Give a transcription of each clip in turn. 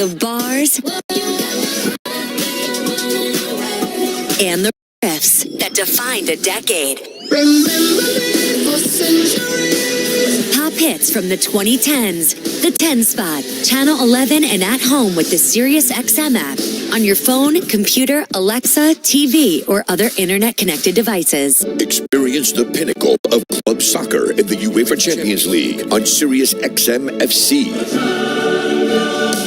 the bars, and the riffs that defined a decade. Pop hits from the 2010s, the 10 spot, Channel 11, and at home with the SiriusXM app on your phone, computer, Alexa, TV, or other internet-connected devices. Experience the pinnacle of club soccer in the UEFA Champions League on SiriusXM FC.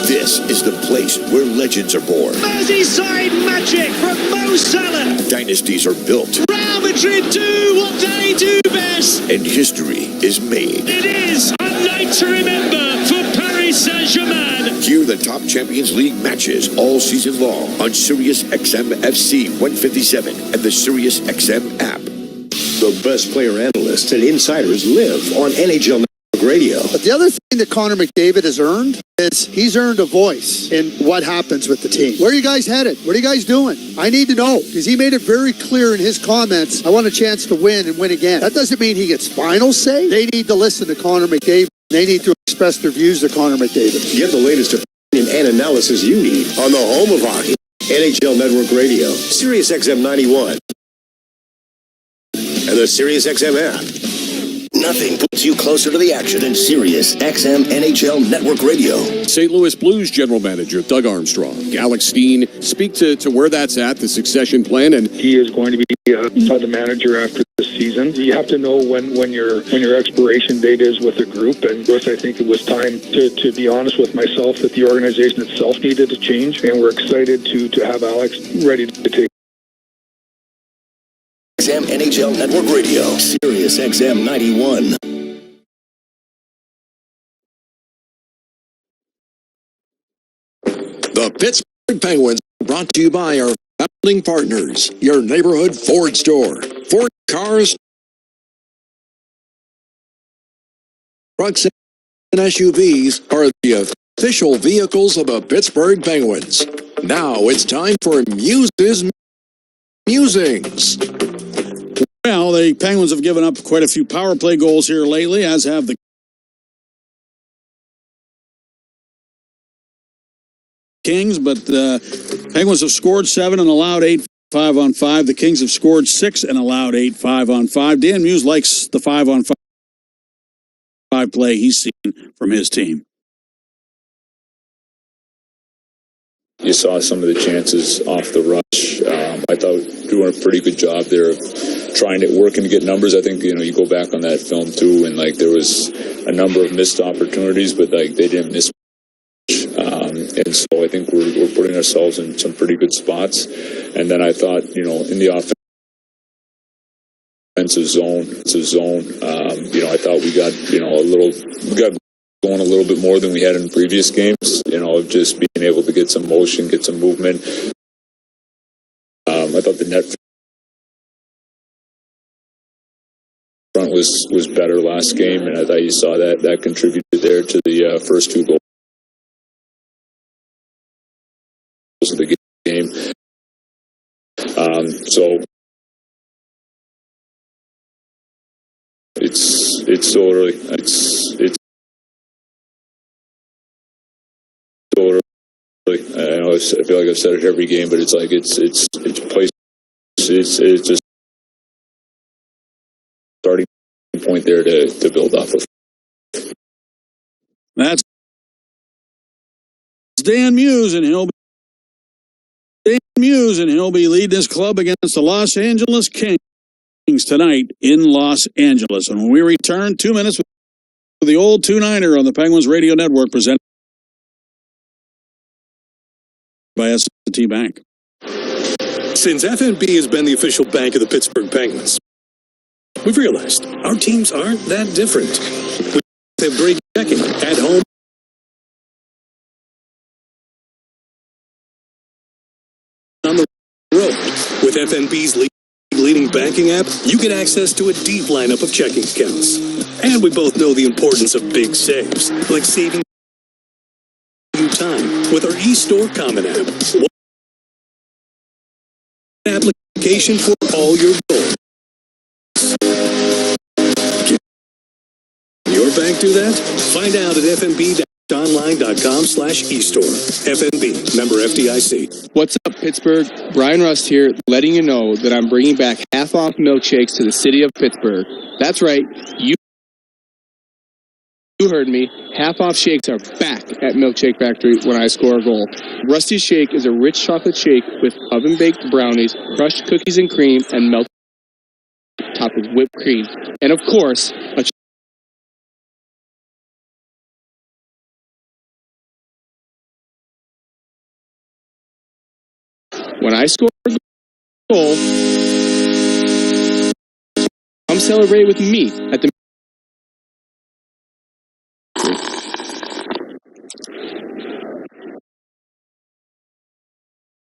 This is the place where legends are born. Merseyside magic from Mo Salah. Dynasties are built. Real Madrid do what they do best. And history is made. It is a night to remember for Paris Saint-Germain. Hear the top Champions League matches all season long on SiriusXM FC 157 and the SiriusXM app. The best player analysts and insiders live on NHL Radio. But the other thing that Connor McDavid has earned is he's earned a voice in what happens with the team. Where are you guys headed? What are you guys doing? I need to know, because he made it very clear in his comments, I want a chance to win and win again. That doesn't mean he gets final say. They need to listen to Connor McDavid. They need to express their views to Connor McDavid. Get the latest opinion and analysis you need on the home of hockey, NHL Network Radio, SiriusXM 91, and the SiriusXM app. Nothing puts you closer to the action than SiriusXM NHL Network Radio. St. Louis Blues General Manager Doug Armstrong, Alex Steen, speak to where that's at, the succession plan. And he is going to be the manager after this season. You have to know when your expiration date is with the group. And of course, I think it was time to be honest with myself that the organization itself needed to change. And we're excited to have Alex ready to take XM NHL Network Radio, SiriusXM 91. The Pittsburgh Penguins are brought to you by our founding partners, your neighborhood Ford store. Ford cars, trucks, and SUVs are the official vehicles of the Pittsburgh Penguins. Now it's time for Muse's Musings. Well, the Penguins have given up quite a few power play goals here lately, as have the Kings, but the Penguins have scored 7 and allowed 8 5-on-5. The Kings have scored 6 and allowed 8 5-on-5. Dan Muse likes the 5-on-5 play he's seen from his team. You saw some of the chances off the rush. I thought doing a pretty good job there of trying to working to get numbers. I think, you go back on that film too, and there was a number of missed opportunities, but they didn't miss. And so I think we're putting ourselves in some pretty good spots. And then I thought, in the offensive zone, I thought we got, we got going a little bit more than we had in previous games, of just being able to get some motion, get some movement. I thought the net front was better last game, and I thought you saw that contributed there to the first 2 goals of the game. So it's so early. It's so early. I feel like I've said it every game, but it's place. It's just starting point there to build off of. That's Dan Muse, and he'll be leading his club against the Los Angeles Kings tonight in Los Angeles. And when we return, 2 minutes with the old 2-9er on the Penguins Radio Network, presented by S&T Bank. Since FNB has been the official bank of the Pittsburgh Penguins, we've realized our teams aren't that different. We have great checking at home. On the road. With FNB's leading banking app, you get access to a deep lineup of checking accounts. And we both know the importance of big saves, like saving you time with our eStore Common app. One application for all your goals. Can your bank do that? Find out at FNB.com. online.com/eStore. FNB, member FDIC. What's up, Pittsburgh? Brian Rust here, letting you know that I'm bringing back half-off milkshakes to the city of Pittsburgh. That's right, you heard me. Half-off shakes are back at Milkshake Factory when I score a goal. Rusty's Shake is a rich chocolate shake with oven-baked brownies, crushed cookies and cream, and melted topped with whipped cream. And of course, a when I score a goal, come celebrate with me at the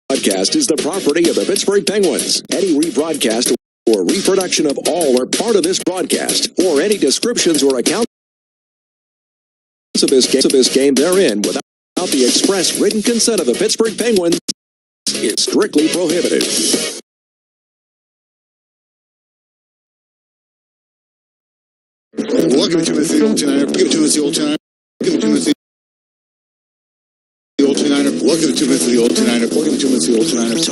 Broadcast is the property of the Pittsburgh Penguins. Any rebroadcast or reproduction of all or part of this broadcast, or any descriptions or accounts of this game therein without the express written consent of the Pittsburgh Penguins is strictly prohibited. Welcome to the Old Tonight. Welcome to the Old Tonight. Welcome to the Old Tonight. Welcome to the Old Tonight. Welcome to the Old Tonight.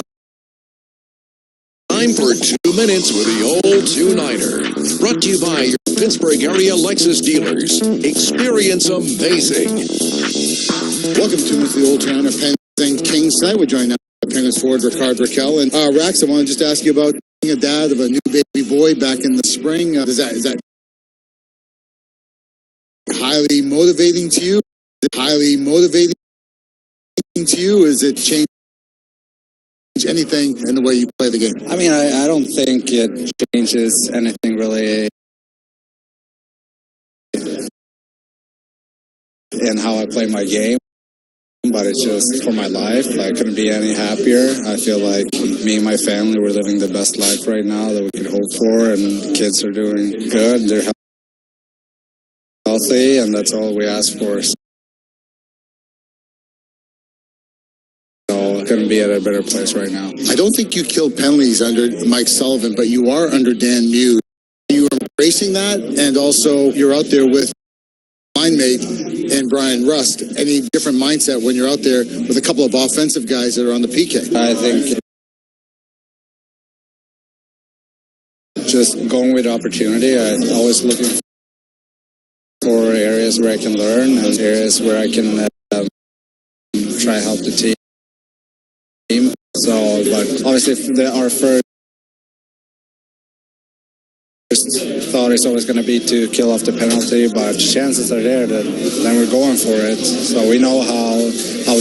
Time for 2 minutes with the Old Two-Nighter. Brought to you by your Pittsburgh area Lexus dealers. Experience amazing. Welcome to the Old Tonight. Penguins and Kings tonight. We're joined now by Penguins forward Ricard Raquel. And Rax, I want to just ask you about being a dad of a new baby boy back in the spring. Is that highly motivating to you? Is it highly motivating to you? Is it change anything in the way you play the game? I mean, I don't think it changes anything really in how I play my game, but it's just for my life. I couldn't be any happier. I feel like me and my family, we're living the best life right now that we could hope for, and the kids are doing good. They're healthy, and that's all we ask for. Couldn't be at a better place right now. I don't think you killed penalties under Mike Sullivan, but you are under Dan Muse. You are embracing that, and also you're out there with line mate and Brian Rust. Any different mindset when you're out there with a couple of offensive guys that are on the PK? I think just going with opportunity. I'm always looking for areas where I can learn and areas where I can try to help the team. So, but obviously, our first thought is always going to be to kill off the penalty, but chances are there that then we're going for it. So we know how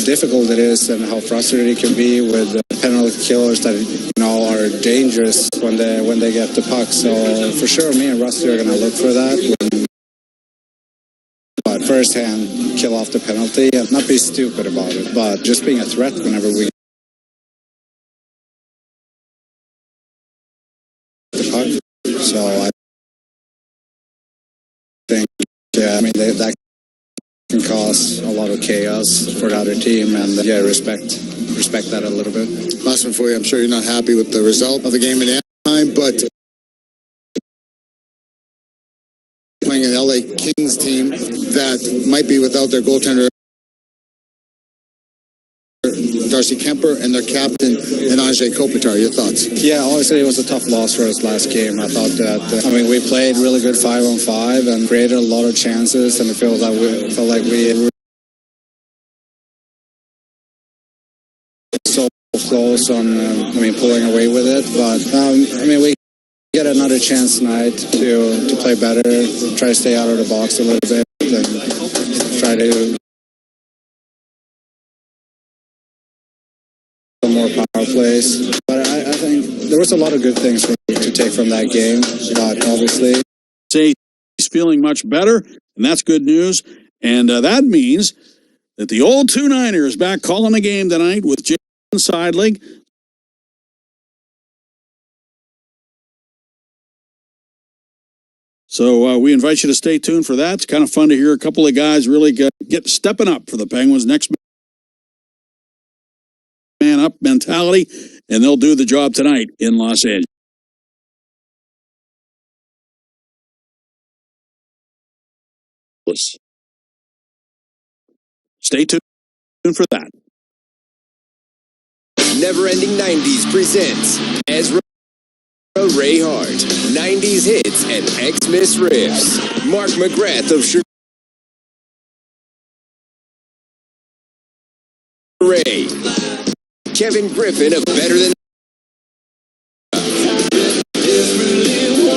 difficult it is and how frustrating it can be with penalty killers that are dangerous when they get the puck. So for sure, me and Rusty are going to look for that. But firsthand, kill off the penalty and not be stupid about it, but just being a threat whenever we the puck. So I think, that can cause a lot of chaos for the other team, and respect that a little bit. Last one for you. I'm sure you're not happy with the result of the game in Anaheim, but playing an LA Kings team that might be without their goaltender Darcy Kemper and their captain Andrzej Kopitar. Your thoughts? Yeah, obviously it was a tough loss for us last game. I thought that we played really good 5-on-5 and created a lot of chances, and it felt like we were so close on pulling away with it. But we get another chance tonight to play better, try to stay out of the box a little bit, and try to more power plays. But I think there was a lot of good things to take from that game. But obviously, he's feeling much better, and that's good news. And that means that the Old Two-Niner is back calling the game tonight with Jason Seidling. So we invite you to stay tuned for that. It's kind of fun to hear a couple of guys really get stepping up for the Penguins. Next man up mentality, and they'll do the job tonight in Los Angeles. Stay tuned for that. Never Ending 90s presents Ezra Ray Hart, 90s hits and Xmas riffs. Mark McGrath of Ray. Kevin Griffin of Better Than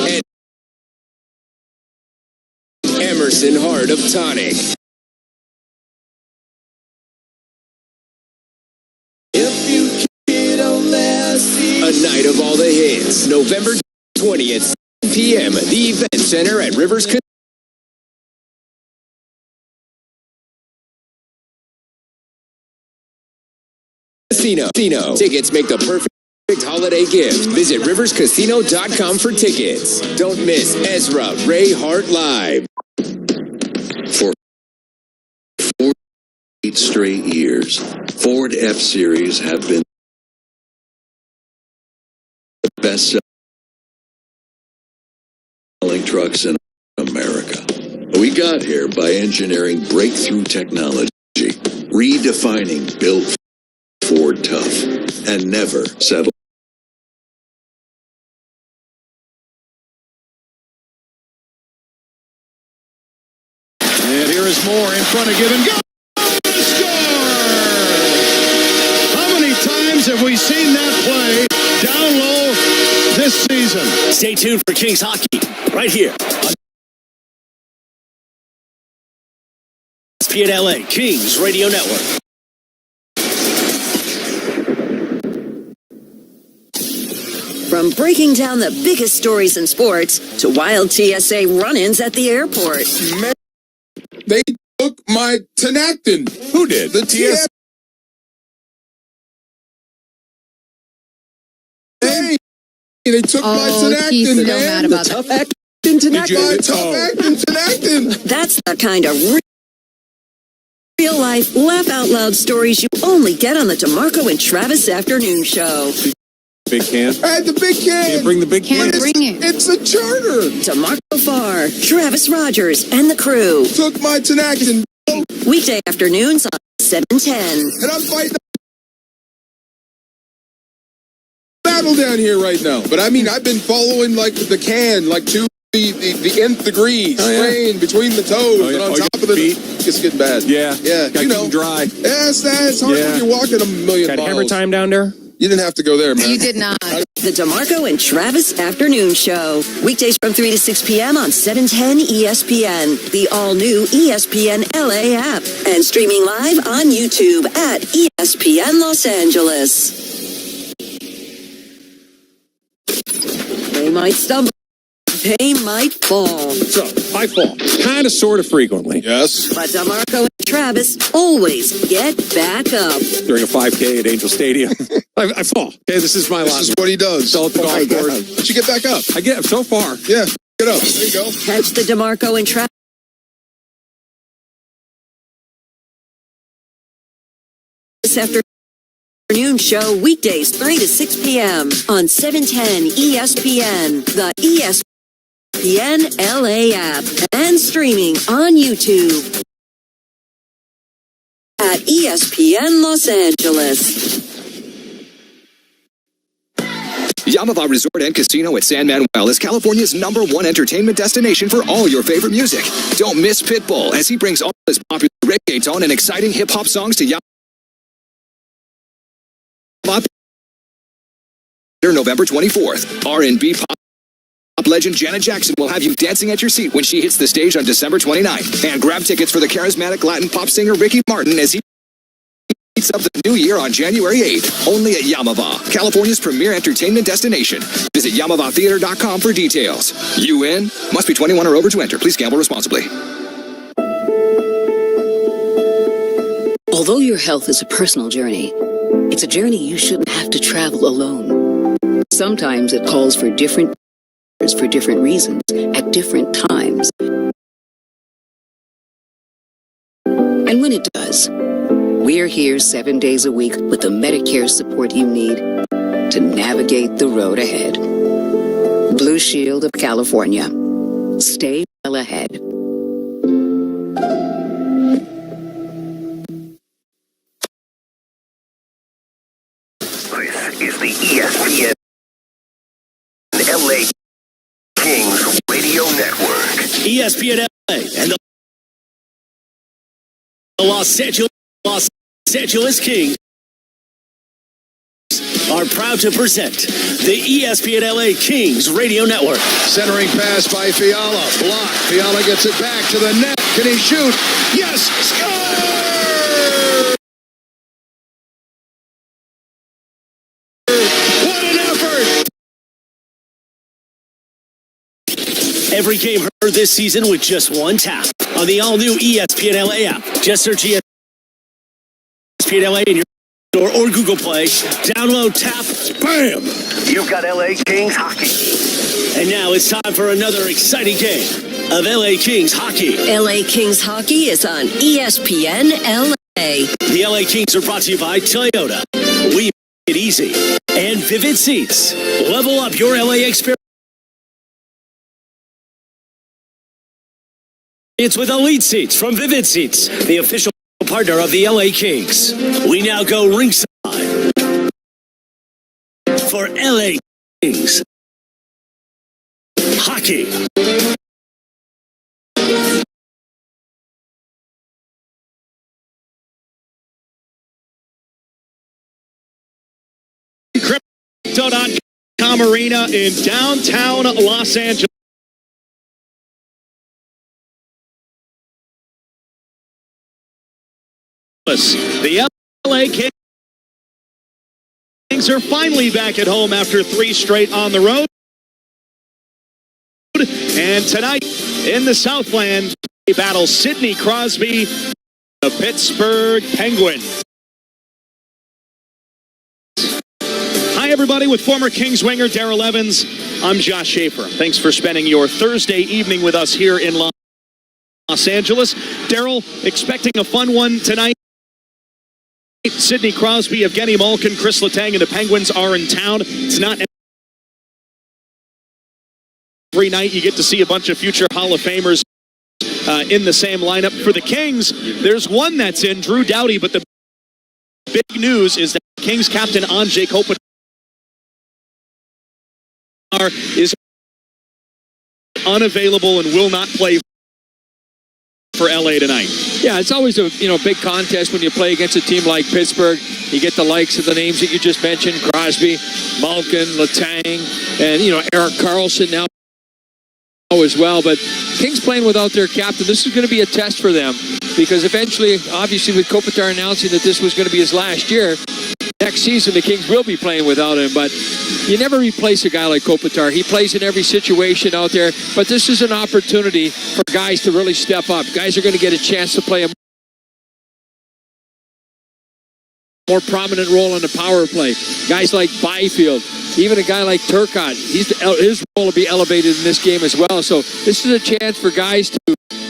and Emerson Hart of Tonic. A night of all the hits. November 20th, 7 p.m. The Event Center at Rivers Casino. Tickets make the perfect holiday gift. Visit riverscasino.com for tickets. Don't miss Ezra Ray Hart Live. For 48 straight years, Ford F-Series have been the best-selling trucks in America. We got here by engineering breakthrough technology, redefining built Ford tough, and never settle. And here is Moore in front of give and go. Score! How many times have we seen that play down low this season? Stay tuned for Kings hockey right here on ESPN LA Kings Radio Network. From breaking down the biggest stories in sports to wild TSA run-ins at the airport. They took my Tinactin. Who did? The TSA. They took my Tinactin, man. Mad about the tough acting Tinactin. Tough acting Tinactin. That's the kind of real-life, laugh-out-loud stories you only get on the DeMarco and Travis Afternoon Show. Big can? I had the big can. Can't bring the big can. Bring it. It's a charter. DeMarco Farr, Travis Rogers, and the crew. Took my Tinactin. Weekday afternoons on 710. And I'm fighting battle down here right now. But I mean, I've been following like the can, like to the nth degree, spraying between the toes and on top of the feet. It's getting bad. Yeah. You know, dry. Yes, it's hard when you're walking a million miles. Hammer time down there? You didn't have to go there, man. You did not. The DeMarco and Travis Afternoon Show. Weekdays from 3 to 6 p.m. on 710 ESPN, the all-new ESPN LA app, and streaming live on YouTube at ESPN Los Angeles. They might stumble. They might fall. So, I fall. Kind of, sort of frequently. Yes. But DeMarco and Travis always get back up. During a 5K at Angel Stadium. I fall. Okay, this is my This is what he does. All at the golf course. But you get back up. I get so far. Yeah, get up. There you go. Catch the DeMarco and Travis Afternoon Show weekdays 3 to 6 p.m. on 710 ESPN, the ESPN LA app, and streaming on YouTube at ESPN Los Angeles. Yamava Resort and Casino at San Manuel is California's #1 entertainment destination for all your favorite music. Don't miss Pitbull as he brings all his popular reggaeton and exciting hip-hop songs to Yamava November 24th. R&B pop legend Janet Jackson will have you dancing at your seat when she hits the stage on December 29th. And grab tickets for the charismatic Latin pop singer Ricky Martin as he heats up the new year on January 8th. Only at Yamava, California's premier entertainment destination. Visit YamavaTheater.com for details. You in? Must be 21 or over to enter. Please gamble responsibly. Although your health is a personal journey, it's a journey you shouldn't have to travel alone. Sometimes it calls for different reasons at different times. And when it does, we're here 7 days a week with the Medicare support you need to navigate the road ahead. Blue Shield of California. Stay well ahead. ESPN LA and the Los Angeles Kings are proud to present the ESPN LA Kings Radio Network. Centering pass by Fiala. Block. Fiala gets it back to the net. Can he shoot? Yes! Score! What an effort! Every game heard this season with just one tap on the all-new ESPN LA app. Just search ESPN LA in your store or Google Play. Download, tap, bam! You've got LA Kings hockey. And now it's time for another exciting game of LA Kings hockey. LA Kings hockey is on ESPN LA. The LA Kings are brought to you by Toyota. We make it easy. And Vivid Seats. Level up your LA experience. It's with Elite Seats from Vivid Seats, the official partner of the LA Kings. We now go ringside for LA Kings hockey. Crypto.com Arena in downtown Los Angeles. The LA Kings are finally back at home after 3 straight on the road. And tonight in the Southland, they battle Sidney Crosby, the Pittsburgh Penguins. Hi, everybody, with former Kings winger Darryl Evans. I'm Josh Schaefer. Thanks for spending your Thursday evening with us here in Los Angeles. Darryl, expecting a fun one tonight. Sidney Crosby, Evgeny Malkin, Chris Letang, and the Penguins are in town. It's not every night you get to see a bunch of future Hall of Famers in the same lineup. For the Kings, there's one that's in, Drew Doughty, but the big news is that Kings captain Anze Kopitar is unavailable and will not play for LA tonight. Yeah, it's always a big contest when you play against a team like Pittsburgh. You get the likes of the names that you just mentioned: Crosby, Malkin, Letang, and Erik Karlsson now as well. But Kings playing without their captain, this is going to be a test for them, because eventually, obviously, with Kopitar announcing that this was going to be his last year, next season the Kings will be playing without him. But you never replace a guy like Kopitar. He plays in every situation out there. But this is an opportunity for guys to really step up. Guys are going to get a chance to play a more prominent role on the power play. Guys like Byfield, even a guy like Turcotte, his role will be elevated in this game as well. So this is a chance for guys to,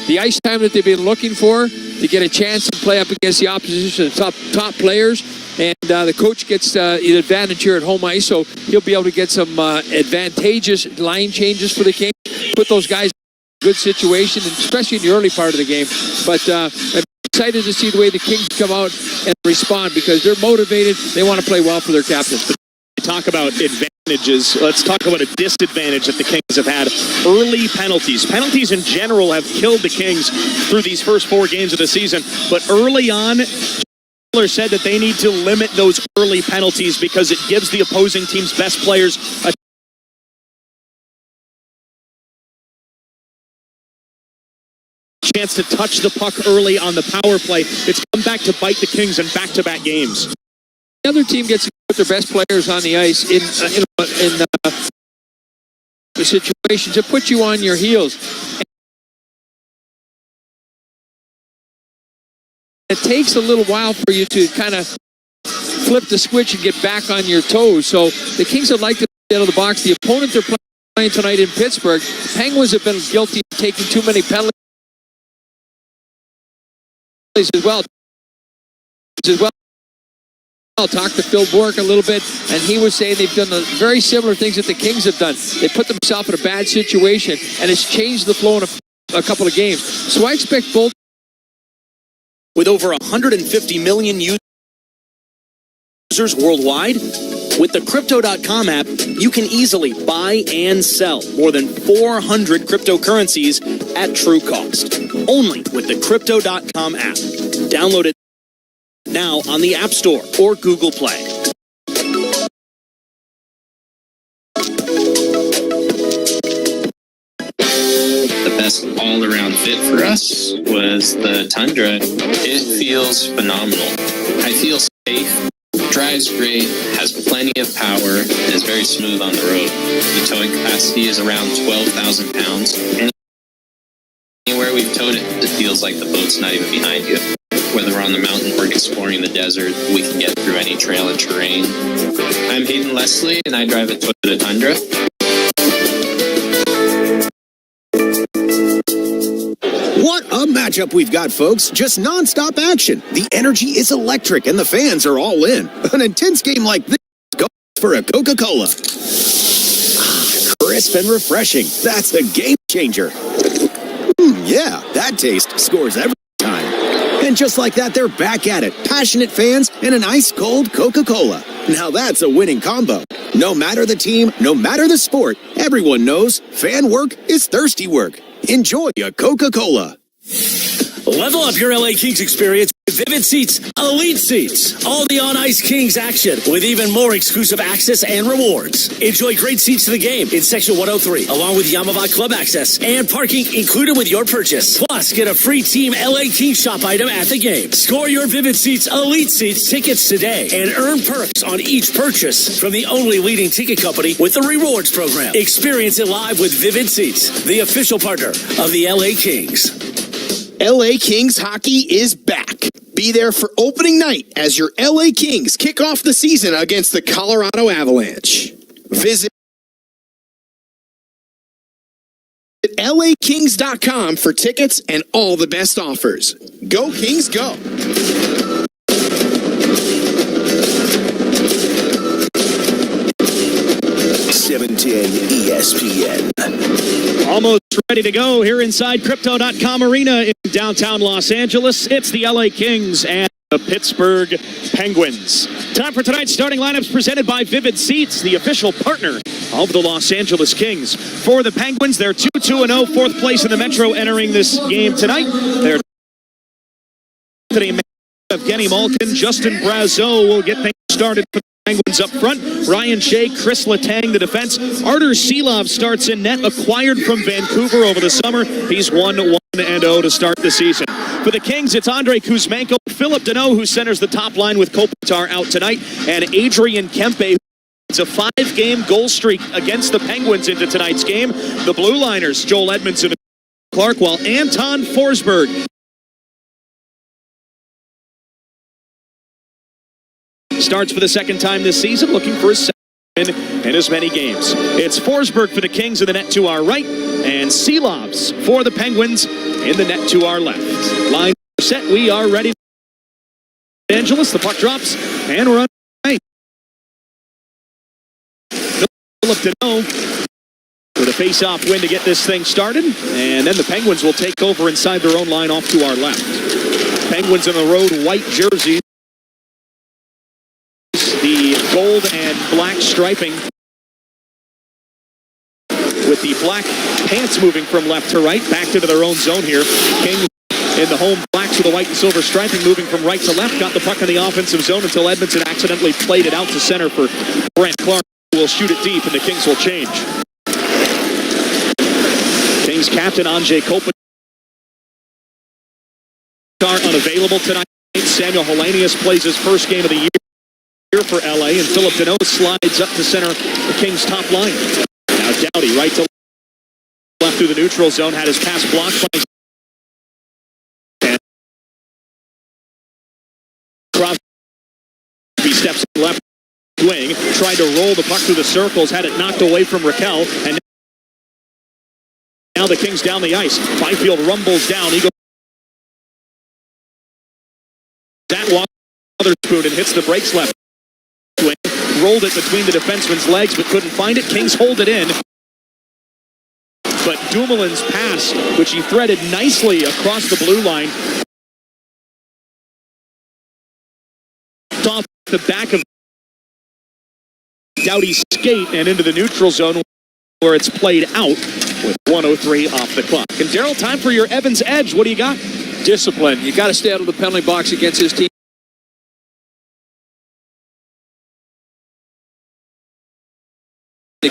the ice time that they've been looking for, to get a chance to play up against the opposition, top players. And the coach gets an advantage here at home ice, so he'll be able to get some advantageous line changes for the Kings, put those guys in a good situation, and especially in the early part of the game. But I'm excited to see the way the Kings come out and respond, because they're motivated. They want to play well for their captains. Talk about advantages. Let's talk about a disadvantage that the Kings have had. Early penalties. Penalties in general have killed the Kings through these first 4 games of the season. But early on, said that they need to limit those early penalties because it gives the opposing team's best players a chance to touch the puck early on the power play. It's come back to bite the Kings in back-to-back games. The other team gets to put their best players on the ice in the situations that put you on your heels. It takes a little while for you to kind of flip the switch and get back on your toes. So the Kings would like to get out of the box. The opponent they're playing tonight in Pittsburgh, Penguins have been guilty of taking too many penalties as well. I'll talk to Phil Bourque a little bit, and he was saying they've done the very similar things that the Kings have done. They put themselves in a bad situation, and it's changed the flow in a couple of games. So I expect both. With over 150 million users worldwide, With the Crypto.com app, you can easily buy and sell more than 400 cryptocurrencies at true cost. Only with the Crypto.com app. Download it now on the App Store or Google Play. The best all-around fit for us was the Tundra. It feels phenomenal. I feel safe, drives great, has plenty of power, and is very smooth on the road. The towing capacity is around 12,000 pounds. And anywhere we've towed it, it feels like the boat's not even behind you. Whether we're on the mountain or exploring the desert, we can get through any trail and terrain. I'm Hayden Leslie, and I drive a Toyota Tundra. What a matchup we've got, folks. Just non-stop action. The energy is electric and the fans are all in. An intense game like this goes for a Coca-Cola. Crisp and refreshing. That's a game changer. Yeah, that taste scores every time. And just like that, they're back at it. Passionate fans and an ice-cold Coca-Cola. Now that's a winning combo. No matter the team, no matter the sport, everyone knows fan work is thirsty work. Enjoy a Coca-Cola. Level up your LA Kings experience with Vivid Seats, Elite Seats. All the on-ice Kings action with even more exclusive access and rewards. Enjoy great seats to the game in Section 103, along with Yamava Club access and parking included with your purchase. Plus, get a free Team LA Kings shop item at the game. Score your Vivid Seats, Elite Seats tickets today and earn perks on each purchase from the only leading ticket company with the rewards program. Experience it live with Vivid Seats, the official partner of the LA Kings. LA Kings hockey is back. Be there for opening night as your LA Kings kick off the season against the Colorado Avalanche. Visit LAKings.com for tickets and all the best offers. Go Kings, go! ESPN. Almost ready to go here inside Crypto.com Arena in downtown Los Angeles. It's the LA Kings and the Pittsburgh Penguins. Time for tonight's starting lineups presented by Vivid Seats, the official partner of the Los Angeles Kings. For the Penguins, they're 2-2-0, fourth place in the Metro entering this game tonight. They're Evgeny Malkin, Justin Brazeau will get things started for the Penguins up front. Ryan Shea, Chris Letang, the defense. Artur Silov starts in net, acquired from Vancouver over the summer. He's 1-1-0 to start the season. For the Kings, it's Andrei Kuzmenko, Philip Deneau, who centers the top line with Kopitar out tonight, and Adrian Kempe, it's a 5-game goal streak against the Penguins into tonight's game. The Blue Liners, Joel Edmondson and Clark, while Anton Forsberg starts for the second time this season, looking for his second win in as many games. It's Forsberg for the Kings in the net to our right, and Silovs for the Penguins in the net to our left. Line set, we are ready. Los Angeles, the puck drops, and we're on right. Philip Deneau with a face-off win to get this thing started, and then the Penguins will take over inside their own line off to our left. Penguins in the road, white jerseys. The gold and black striping with the black pants moving from left to right, back into their own zone here. Kings in the home blacks with the white and silver striping moving from right to left, got the puck in the offensive zone until Edmondson accidentally played it out to center for Brent Clark, who will shoot it deep, and the Kings will change. Kings captain Andrei Kopitar unavailable tonight. Samuel Hellenius plays his first game of the year for LA, and Philip Deneau slides up to center the Kings' top line. Now Doughty right to left through the neutral zone, had his pass blocked by Crosby. Steps left wing, tried to roll the puck through the circles, had it knocked away from Raquel, and now the Kings down the ice. Byfield rumbles down. He goes that Wotherspoon and hits the brakes left. Rolled it between the defenseman's legs but couldn't find it. Kings hold it in. But Dumoulin's pass, which he threaded nicely across the blue line, off the back of Doughty skate and into the neutral zone where it's played out with 1:03 off the clock. And Daryl, time for your Evans edge. What do you got? Discipline. You got to stay out of the penalty box against his team. The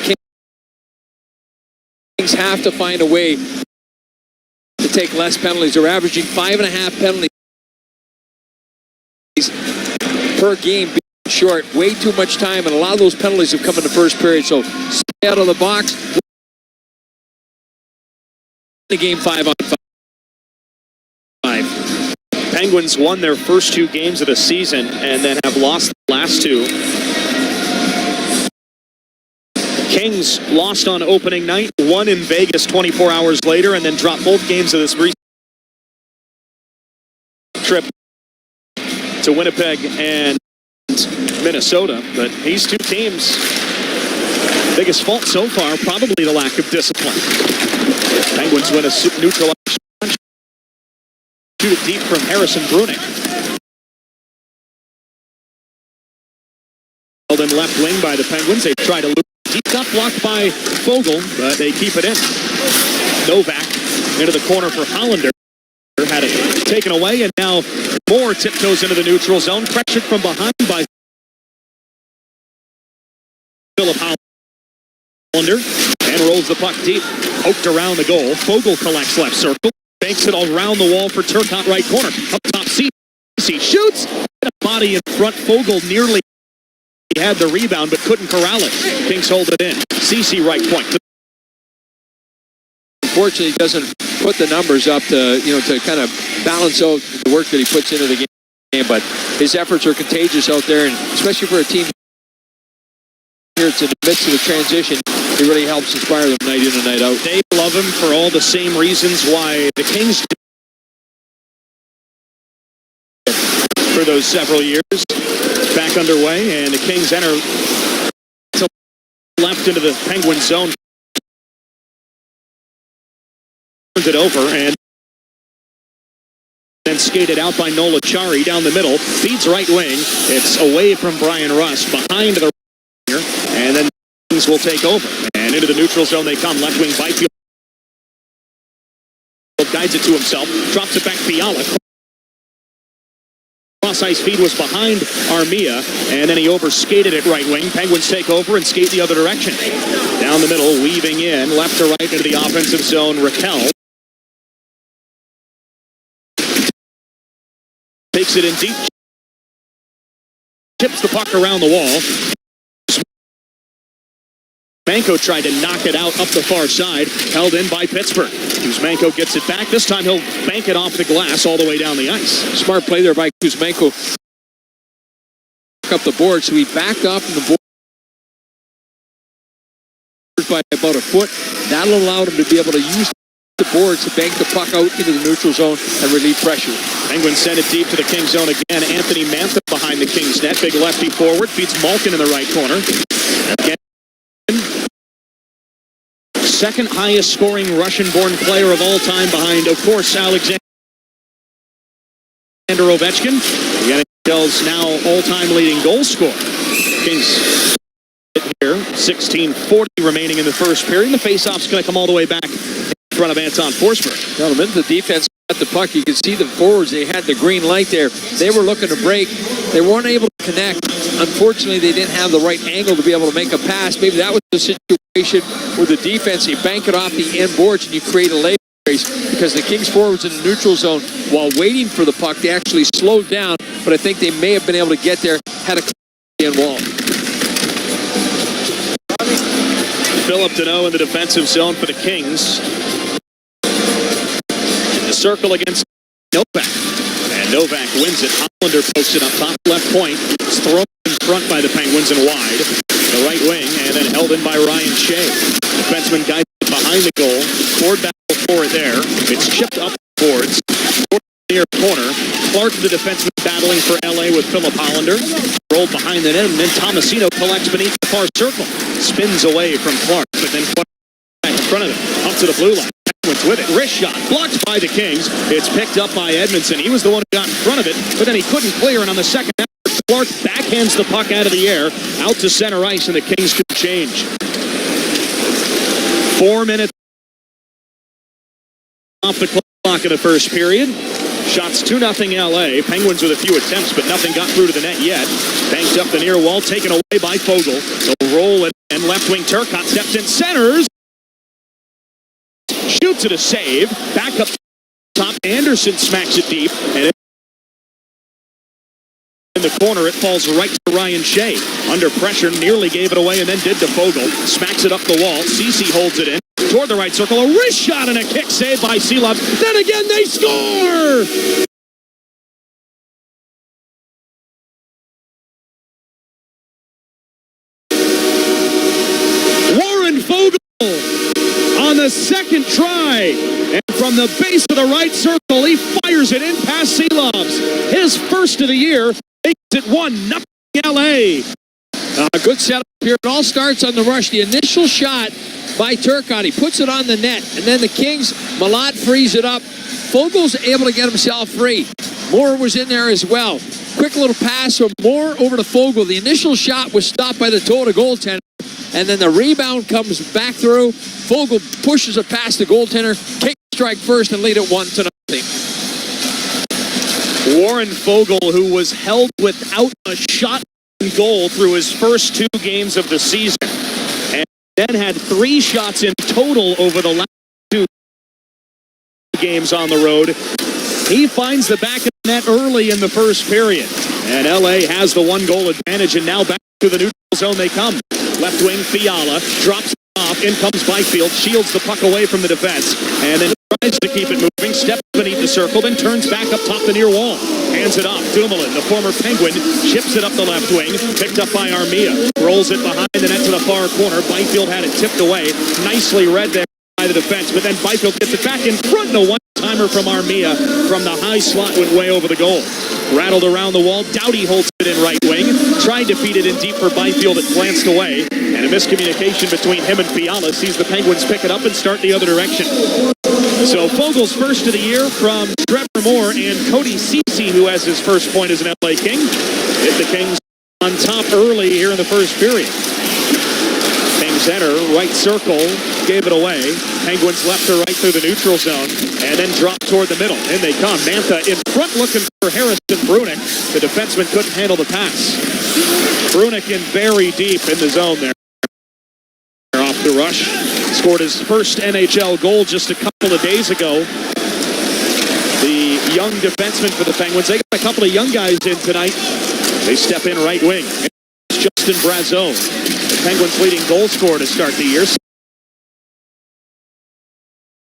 Kings have to find a way to take less penalties. They're averaging 5.5 penalties per game, being short. Way too much time, and a lot of those penalties have come in the first period. So stay out of the box. The game 5-on-5. Penguins won their first 2 games of the season and then have lost the last 2. Kings lost on opening night, won in Vegas 24 hours later, and then dropped both games of this trip to Winnipeg and Minnesota. But these 2 teams, biggest fault so far, probably the lack of discipline. Penguins win a neutral action. Shoot it deep from Harrison Bruning. Held in left wing by the Penguins. They try to loop deep, got blocked by Fogle, but they keep it in. Novak into the corner for Hollander. Had it taken away, and now Moore tiptoes into the neutral zone. Pressured from behind by Philip Hollander. And rolls the puck deep. Poked around the goal. Fogle collects left circle. Banks it all around the wall for Turcotte right corner. Up top, Ceci shoots. A body in front. Fogle nearly had the rebound, but couldn't corral it. Kings hold it in. Ceci right point. Unfortunately, he doesn't put the numbers up to kind of balance out the work that he puts into the game. But his efforts are contagious out there, and especially for a team here, it's in the midst of the transition. It really helps inspire them night in and night out. They love him for all the same reasons why the Kings for those several years. Back underway, and the Kings enter to left into the Penguin zone. Turns it over and then skated out by Nola Chari down the middle. Feeds right wing. It's away from Brian Rust behind the ringer, and then Kings will take over. And into the neutral zone they come. Left wing Byfield guides it to himself. Drops it back Fiala. Cross-ice feed was behind Armia, and then he overskated it right wing. Penguins take over and skate the other direction. Down the middle, weaving in, left to right into the offensive zone, Raquel. Takes it in deep. Tips the puck around the wall. Kuzmenko tried to knock it out up the far side, held in by Pittsburgh. Kuzmenko gets it back. This time he'll bank it off the glass all the way down the ice. Smart play there by Kuzmenko. Up the board, so he backed off from the board by about a foot. That'll allow him to be able to use the boards to bank the puck out into the neutral zone and relieve pressure. Penguins send it deep to the Kings zone again. Anthony Mantha behind the Kings net. Big lefty forward. Feeds Malkin in the right corner. Again. Second highest scoring Russian-born player of all time behind, of course, Alexander Ovechkin. The NHL's now all-time leading goal scorer. Kings here, 16:40 remaining in the first period. The face-off's going to come all the way back in front of Anton Forsberg. Now, the minute the defense got the puck, you could see the forwards, they had the green light there. They were looking to break. They weren't able to connect. Unfortunately, they didn't have the right angle to be able to make a pass. Maybe that was the situation where the defense, you bank it off the end boards and you create a leg race, because the Kings forwards in the neutral zone, while waiting for the puck, they actually slowed down, but I think they may have been able to get there, had a end wall. Philip Deneau in the defensive zone for the Kings. In the circle against Novak. And Novak wins it. Hollander pokes it up top left point. It's thrown in front by the Penguins and wide. The right wing, and then held in by Ryan Shea. Defenseman guides it behind the goal. Ford battle for it there. It's chipped up the boards. Near corner. Clark, the defenseman, battling for LA with Philip Hollander. Rolled behind the net, and then Tomasino collects beneath the far circle. Spins away from Clark, but then back in front of it. Up to the blue line. Penguins with it. Wrist shot. Blocked by the Kings. It's picked up by Edmondson. He was the one who got in front of it, but then he couldn't clear, and on the second effort, Clark backhands the puck out of the air, out to center ice, and the Kings can change. 4 minutes off the clock in the first period. Shots 2-0 LA. Penguins with a few attempts, but nothing got through to the net yet. Banked up the near wall, taken away by Foegele. The roll and left wing Turcotte steps in, centers. Shoots it a save. Back up top. Anderson smacks it deep. And in the corner, it falls right to Ryan Shea. Under pressure, nearly gave it away and then did to Foegele. Smacks it up the wall. Ceci holds it in. Toward the right circle. A wrist shot and a kick saved by Seelov. Then again, they score! Warren Foegele on the second try. And from the base of the right circle, he fires it in past Seelovs. His first of the year. Makes it 1-0 LA. Good setup here. It all starts on the rush. The initial shot by Turcotte. He puts it on the net. And then the Kings, Malott frees it up. Fogel's able to get himself free. Moore was in there as well. Quick little pass from Moore over to Foegele. The initial shot was stopped by the toe of the goaltender. And then the rebound comes back through. Foegele pushes it past the goaltender. Kick strike first and lead it 1-0. Warren Foegele, who was held without a shot on goal through his first 2 games of the season, and then had 3 shots in total over the last 2 games on the road. He finds the back of the net early in the first period, and LA has the 1-goal advantage, and now back to the neutral zone they come. Left wing Fiala drops off, in comes Byfield, shields the puck away from the defense, and then tries to keep it moving, steps beneath the circle, then turns back up top the near wall. Hands it off. Dumoulin, the former Penguin, chips it up the left wing, picked up by Armia, rolls it behind the net to the far corner. Byfield had it tipped away, nicely read there by the defense, but then Byfield gets it back in front. No one-timer from Armia from the high slot, went way over the goal. Rattled around the wall. Doughty holds it in right wing. Tried to feed it in deep for Byfield. It glanced away. And a miscommunication between him and Fiala sees the Penguins pick it up and start the other direction. So Fogel's first of the year from Trevor Moore and Cody Ceci, who has his first point as an LA King. Hit the Kings on top early here in the first period. Kings enter, right circle, gave it away. Penguins left to right through the neutral zone, and then drop toward the middle. In they come. Mantha in front looking for Harrison Brunick. The defenseman couldn't handle the pass. Brunick in very deep in the zone there. Off the rush. Scored his first NHL goal just a couple of days ago. The young defenseman for the Penguins. They got a couple of young guys in tonight. They step in right wing. It's Justin Brazeau, the Penguins' leading goal scorer to start the year.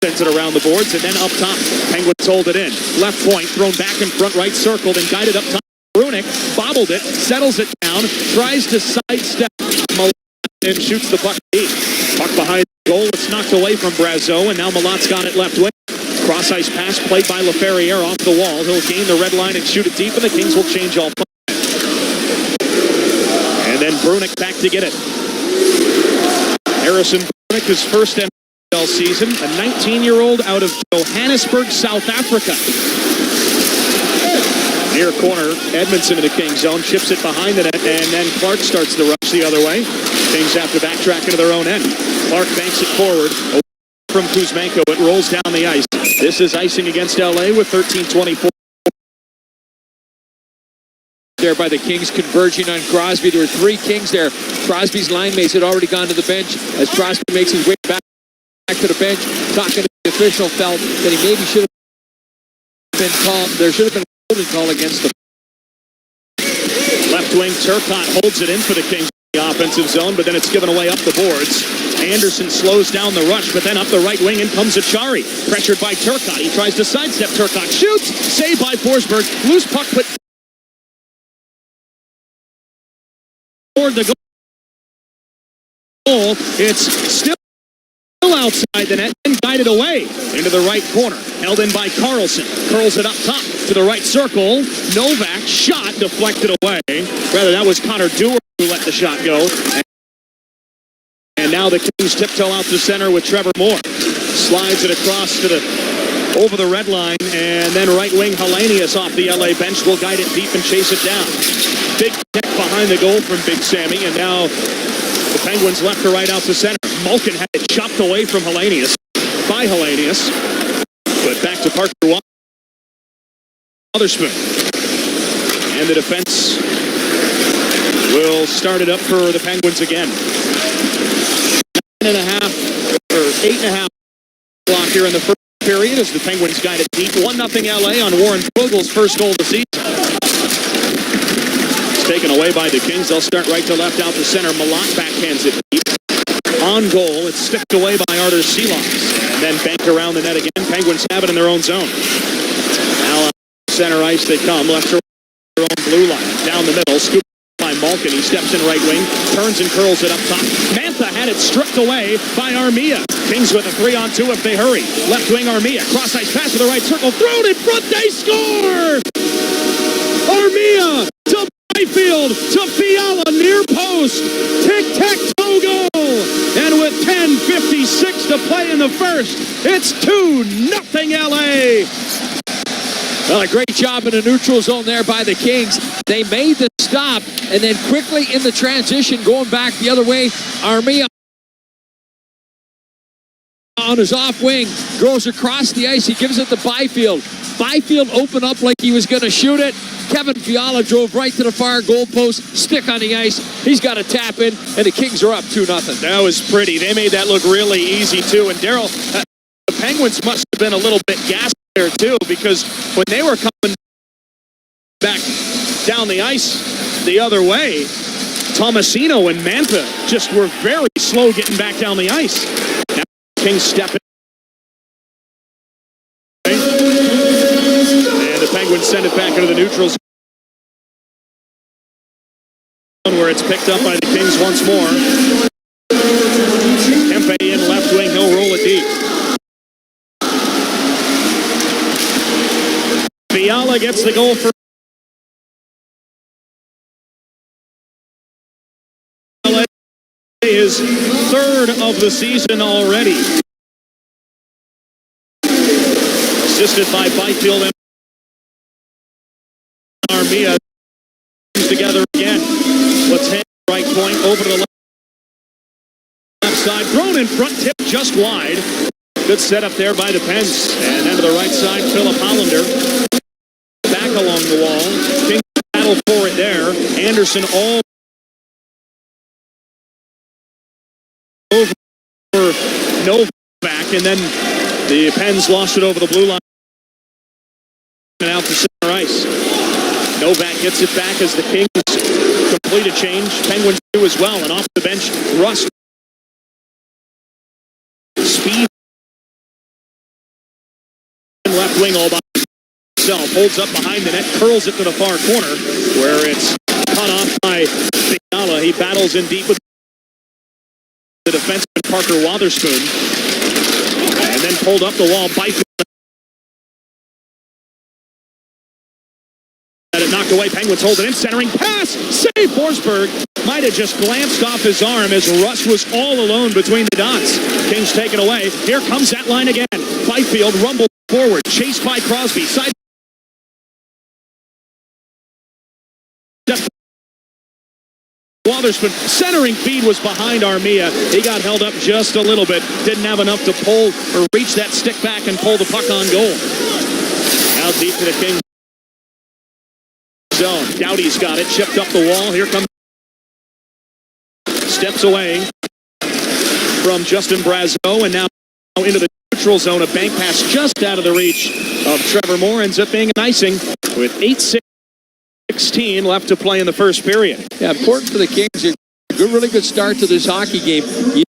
Sends it around the boards, and then up top, Penguins hold it in. Left point, thrown back in front right circle, then guided up top. Brunick bobbled it, settles it down, tries to sidestep and shoots the puck deep. Puck behind the goal, it's knocked away from Brazeau, and now Malott's got it left wing. Cross-ice pass played by LaFerriere off the wall. He'll gain the red line and shoot it deep, and the Kings will change all play. And then Brunick back to get it. Harrison Brunick, his first NHL season, a 19-year-old out of Johannesburg, South Africa. Near corner, Edmondson in the Kings zone, chips it behind the net, and then Clark starts the rush the other way. Kings have to backtrack into their own end. Clark banks it forward from Kuzmenko. It rolls down the ice. This is icing against LA with 13:24. There by the Kings converging on Crosby. There were 3 Kings there. Crosby's line mates had already gone to the bench. As Crosby makes his way back to the bench, talking to the official, felt that he maybe should have been called. There should have been a holding call against them. Left wing Turcotte holds it in for the Kings in the offensive zone, but then it's given away up the boards. Anderson slows down the rush, but then up the right wing in comes Achari. Pressured by Turcotte. He tries to sidestep Turcotte. Shoots! Saved by Forsberg. Loose puck put toward the goal. It's still outside the net and guided away into the right corner. Held in by Carlson. Curls it up top to the right circle. Novak shot deflected away. Rather, that was Connor Dewar who let the shot go. And now the Kings tiptoe out to center with Trevor Moore. Slides it across to the over the red line, and then right wing Hellenius off the LA bench will guide it deep and chase it down. Big kick behind the goal from Big Sammy, and now the Penguins left to right out to center. Malkin had it chopped away from Hellenius by Hellenius, but back to Parker Wotherspoon. And the defense will start it up for the Penguins again. 8.5 block here in the first period as the Penguins guide it deep. 1-0 LA on Warren Fogel's first goal of the season. It's taken away by the Kings. They'll start right to left out to center. Malott backhands it deep. On goal, it's sticked away by Artur Silovs. And then banked around the net again. Penguins have it in their own zone. Now center ice they come. Left to their own blue line. Down the middle. Scoop by Malkin. He steps in right wing. Turns and curls it up top. Mantha had it stripped away by Armia. Kings with a 3-on-2 if they hurry. Left wing Armia. Cross ice pass to the right circle. Thrown in front. They score! Armia to Byfield to Fiala near post. Tic-tac-toe goal. And with 10:56 to play in the first, it's 2-0 LA. Well, a great job in the neutral zone there by the Kings. They made the stop, and then quickly in the transition, going back the other way, Armia on his off wing, goes across the ice. He gives it to Byfield. Byfield opened up like he was going to shoot it. Kevin Fiala drove right to the far goal post, stick on the ice. He's got a tap in, and the Kings are up 2-0. That was pretty. They made that look really easy, too. And Daryl, the Penguins must have been a little bit gassed there, too, because when they were coming back down the ice the other way, Tomasino and Mantha just were very slow getting back down the ice. Now Kings step in. And the Penguins send it back into the neutral zone, where it's picked up by the Kings once more. Kempe in left wing, he'll roll it deep. Fiala gets the goal for LA, his third of the season already. Assisted by Byfield and Armia. Together again. Let's head right point over to the left side. Thrown in front, tip just wide. Good setup there by the Pens. And then to the right side, Philip Hollander. Back along the wall. King battle for it there. Anderson all over Novak. And then the Pens lost it over the blue line and out to center ice. Novak gets it back as the Kings complete a change. Penguins do as well. And off the bench, Rust. Speed. Left wing all by himself. Holds up behind the net. Curls it to the far corner where it's cut off by Fiala. He battles in deep with the defenseman Parker Wotherspoon. And then pulled up the wall. Byfield. It knocked away. Penguins hold it in. Centering pass. Save Forsberg. Might have just glanced off his arm as Russ was all alone between the dots. Kings take it away. Here comes that line again. Byfield rumbles forward. Chased by Crosby. Side. Wotherspoon. Centering feed was behind Armia. He got held up just a little bit. Didn't have enough to pull or reach that stick back and pull the puck on goal. Out deep to the Kings zone. Doughty's got it. Chipped up the wall. Here comes. Steps away from Justin Brazeau, and now into the neutral zone. A bank pass just out of the reach of Trevor Moore. Ends up being an icing with 8:16 left to play in the first period. Yeah, important for the Kings. A really good start to this hockey game. You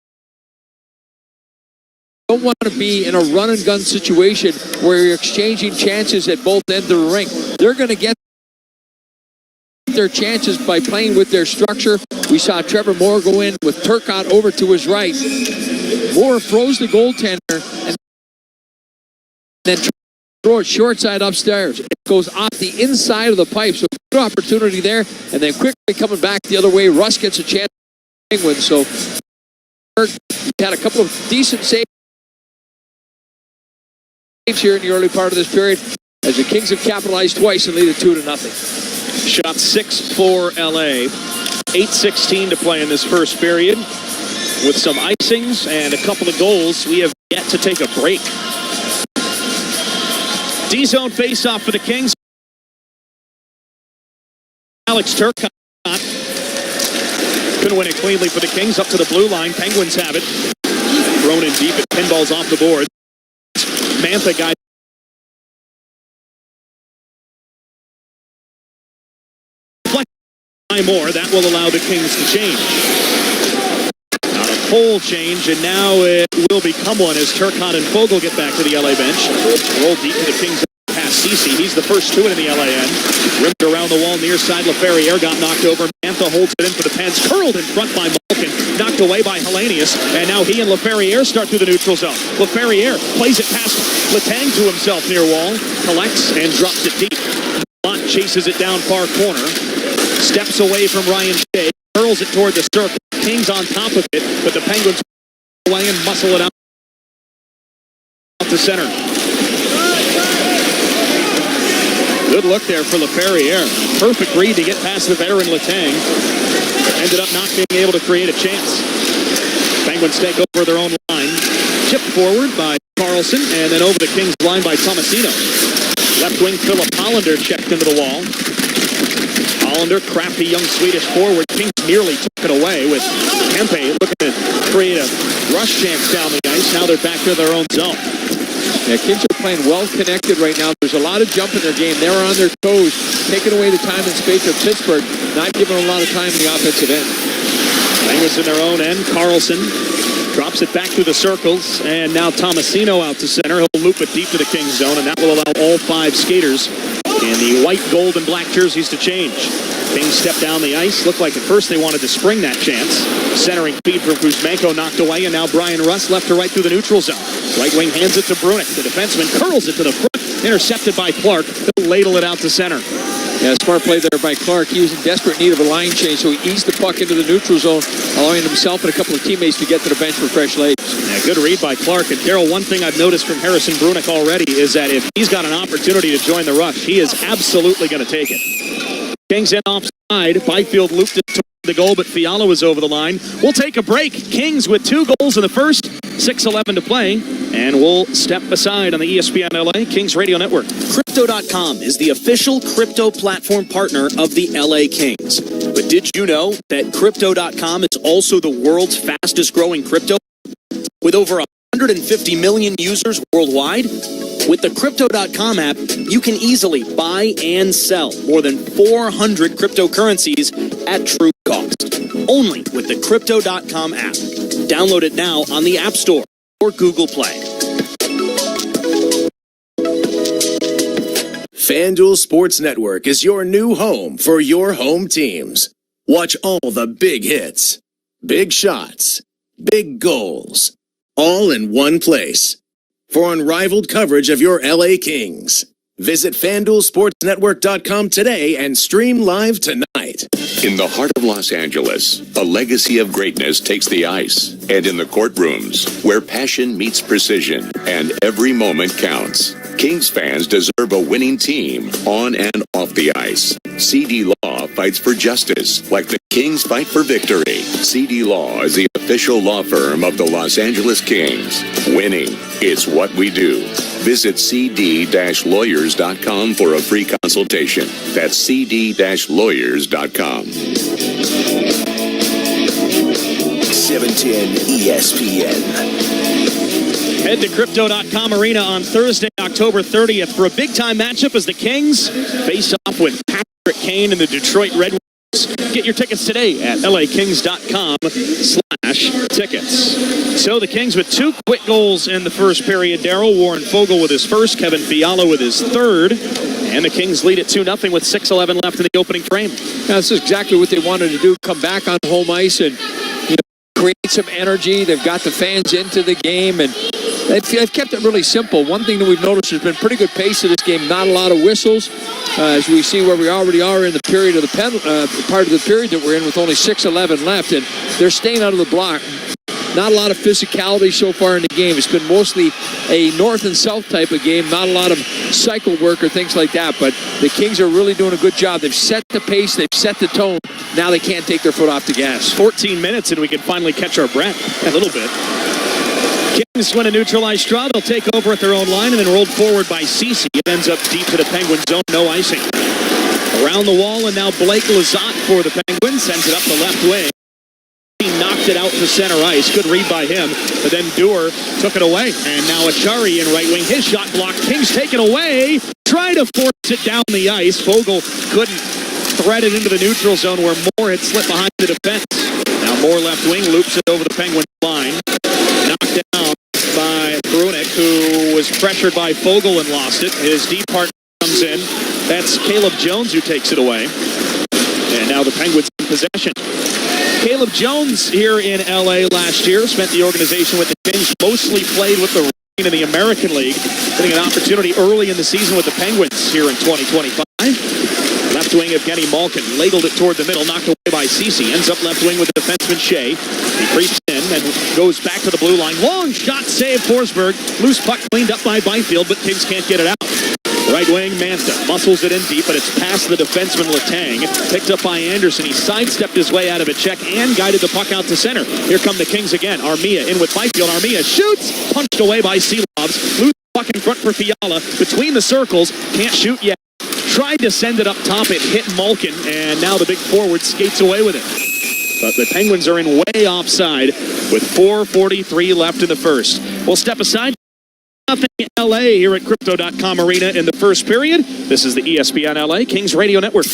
don't want to be in a run-and-gun situation where you're exchanging chances at both ends of the rink. They're going to get their chances by playing with their structure. We saw Trevor Moore go in with Turcotte over to his right. Moore froze the goaltender and then throw it short side upstairs. It goes off the inside of the pipe, so good opportunity there. And then quickly coming back the other way, Russ gets a chance to win. So he had a couple of decent saves saves here in the early part of this period as the Kings have capitalized twice and lead it 2-0. Shot 6 for LA. 8:16 to play in this first period. With some icings and a couple of goals, we have yet to take a break. D-zone face-off for the Kings. Alex Turcotte couldn't win it cleanly for the Kings. Up to the blue line. Penguins have it. Thrown in deep. It pinballs off the board. Mantha guy. More. That will allow the Kings to change. Not a full change, and now it will become one as Turcotte and Fogle get back to the LA bench. Roll deep to the Kings past Ceci. He's the first to it in the LA end. Ripped around the wall near side. Laferriere got knocked over. Mantha holds it in for the Pens. Curled in front by Malkin. Knocked away by Hellenius. And now he and Laferriere start through the neutral zone. Laferriere plays it past Letang to himself near wall. Collects and drops it deep. Mott chases it down far corner. Steps away from Ryan Shea, hurls it toward the circle. Kings on top of it, but the Penguins away and muscle it out to center. Good look there for Laferriere. Perfect read to get past the veteran Letang. Ended up not being able to create a chance. Penguins take over their own line. Chipped forward by Carlson, and then over the Kings line by Tomasino. Left wing Philip Hollander checked into the wall. Hollander, crafty young Swedish forward. Kings nearly took it away with Kempe looking to create a rush chance down the ice. Now they're back to their own zone. Yeah, Kings are playing well connected right now. There's a lot of jump in their game. They're on their toes, taking away the time and space of Pittsburgh, not giving them a lot of time in the offensive end. Penguins in their own end. Carlson drops it back through the circles, and now Tomasino out to center. He'll loop it deep to the Kings zone, and that will allow all 5 skaters in the white, gold, and black jerseys to change. Kings step down the ice. Looked like at first they wanted to spring that chance. Centering feed from Kuzmenko knocked away, and now Brian Rust left to right through the neutral zone. Right wing hands it to Brunick. The defenseman curls it to the front. Intercepted by Clark. He'll ladle it out to center. Yeah, smart play there by Clark. He was in desperate need of a line change, so he eased the puck into the neutral zone, allowing himself and a couple of teammates to get to the bench for fresh legs. Yeah, good read by Clark. And Darryl, one thing I've noticed from Harrison Brunick already is that if he's got an opportunity to join the rush, he is absolutely going to take it. Kings in offside. Byfield looped it to the goal, but Fiala was over the line. We'll take a break. Kings with 2 goals in the first. 6:11 to play, and we'll step aside on the ESPN LA Kings Radio Network. Crypto.com is the official crypto platform partner of the LA Kings. But did you know that Crypto.com is also the world's fastest growing crypto? With over 150 million users worldwide, with the Crypto.com app, you can easily buy and sell more than 400 cryptocurrencies at true cost. Only with the Crypto.com app. Download it now on the App Store or Google Play. FanDuel Sports Network is your new home for your home teams. Watch all the big hits, big shots, big goals, all in one place. For unrivaled coverage of your LA Kings, visit FanDuelSportsNetwork.com today and stream live tonight. In the heart of Los Angeles, a legacy of greatness takes the ice. And in the courtrooms, where passion meets precision and every moment counts, Kings fans deserve a winning team on and off the ice. CD Law fights for justice like the Kings fight for victory. CD Law is the official law firm of the Los Angeles Kings. Winning, it's what we do. Visit cd-lawyers.com for a free consultation. That's cd-lawyers.com. 710 ESPN. Head to Crypto.com Arena on Thursday, October 30th for a big-time matchup as the Kings face off with Patrick Kane and the Detroit Red Wings. Get your tickets today at lakings.com/tickets. So the Kings with 2 quick goals in the first period. Darryl, Warren Fogle with his first, Kevin Fiala with his third. And the Kings lead it 2-0 with 6:11 left in the opening frame. That's exactly what they wanted to do, come back on home ice and create some energy. They've got the fans into the game, and they've kept it really simple. One thing that we've noticed, there's been pretty good pace of this game, not a lot of whistles, as we see where we already are in the period of the part of the period that we're in with only 6:11 left, and they're staying out of the block. not a lot of physicality so far in the game. It's been mostly a north and south type of game, not a lot of cycle work or things like that. But the Kings are really doing a good job. They've set the pace, they've set the tone. Now they can't take their foot off the gas. 14 minutes and we can finally catch our breath a little bit. Kings win a neutralized straw. They'll take over at their own line and then rolled forward by Cece. It ends up deep to the Penguins zone. No icing. Around the wall, and now Blake Lizotte for the Penguins. Sends it up the left wing. He knocked it out to center ice. Good read by him. But then Dewar took it away. And now Achari in right wing. His shot blocked. Kings take it away. Try to force it down the ice. Fogle couldn't thread it into the neutral zone where Moore had slipped behind the defense. Now Moore left wing loops it over the Penguin line. Knocked down by Brunik, who was pressured by Fogle and lost it. His deep partner comes in. That's Caleb Jones who takes it away. And now the Penguins in possession. Caleb Jones here in LA last year spent the organization with the Kings, mostly played with the Reign in the American League, getting an opportunity early in the season with the Penguins here in 2025. Left wing Evgeny Malkin ladled it toward the middle, knocked away by Cece. Ends up left wing with the defenseman Shea. He creeps in and goes back to the blue line. Long shot save, Forsberg. Loose puck cleaned up by Byfield, but Kings can't get it out. Right wing, Mantha muscles it in deep, but it's past the defenseman Letang. Picked up by Anderson. He sidestepped his way out of a check and guided the puck out to center. Here come the Kings again. Armia in with Byfield. Armia shoots. Punched away by Seelovs. Loose puck in front for Fiala. Between the circles. Can't shoot yet. Tried to send it up top. It hit Malkin, and now the big forward skates away with it. But the Penguins are in way offside with 4:43 left in the first. We'll step aside. Nothing LA here at Crypto.com Arena in the first period. This is the ESPN LA Kings Radio Network.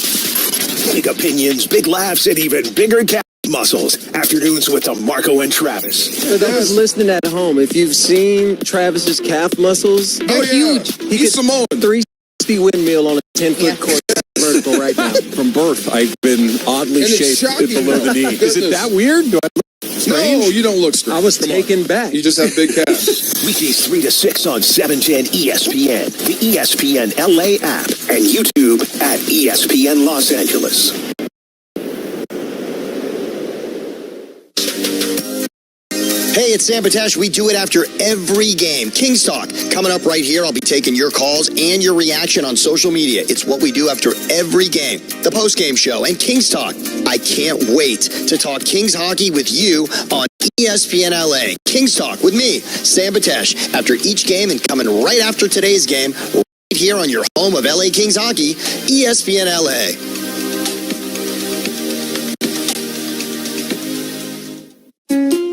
Big opinions, big laughs, and even bigger calf muscles. Afternoons with Marco and Travis. For those listening at home, if you've seen Travis's calf muscles, they're huge. He could Samoan. 360 windmill on a 10-foot court vertical right now. From birth, I've been oddly shaped below the knee. Is it that weird? Do I look strange? No, you don't look strange. I was taken back. You just have big calves. Weekdays 3 to 6 on 710 ESPN, the ESPN LA app, and YouTube at ESPN Los Angeles. Hey, it's Sam Patesh. We do it after every game. Kings Talk coming up right here. I'll be taking your calls and your reaction on social media. It's what we do after every game. The post-game show and Kings Talk. I can't wait to talk Kings hockey with you on ESPN LA. Kings Talk with me, Sam Patesh, after each game and coming right after today's game, right here on your home of LA Kings hockey, ESPN LA.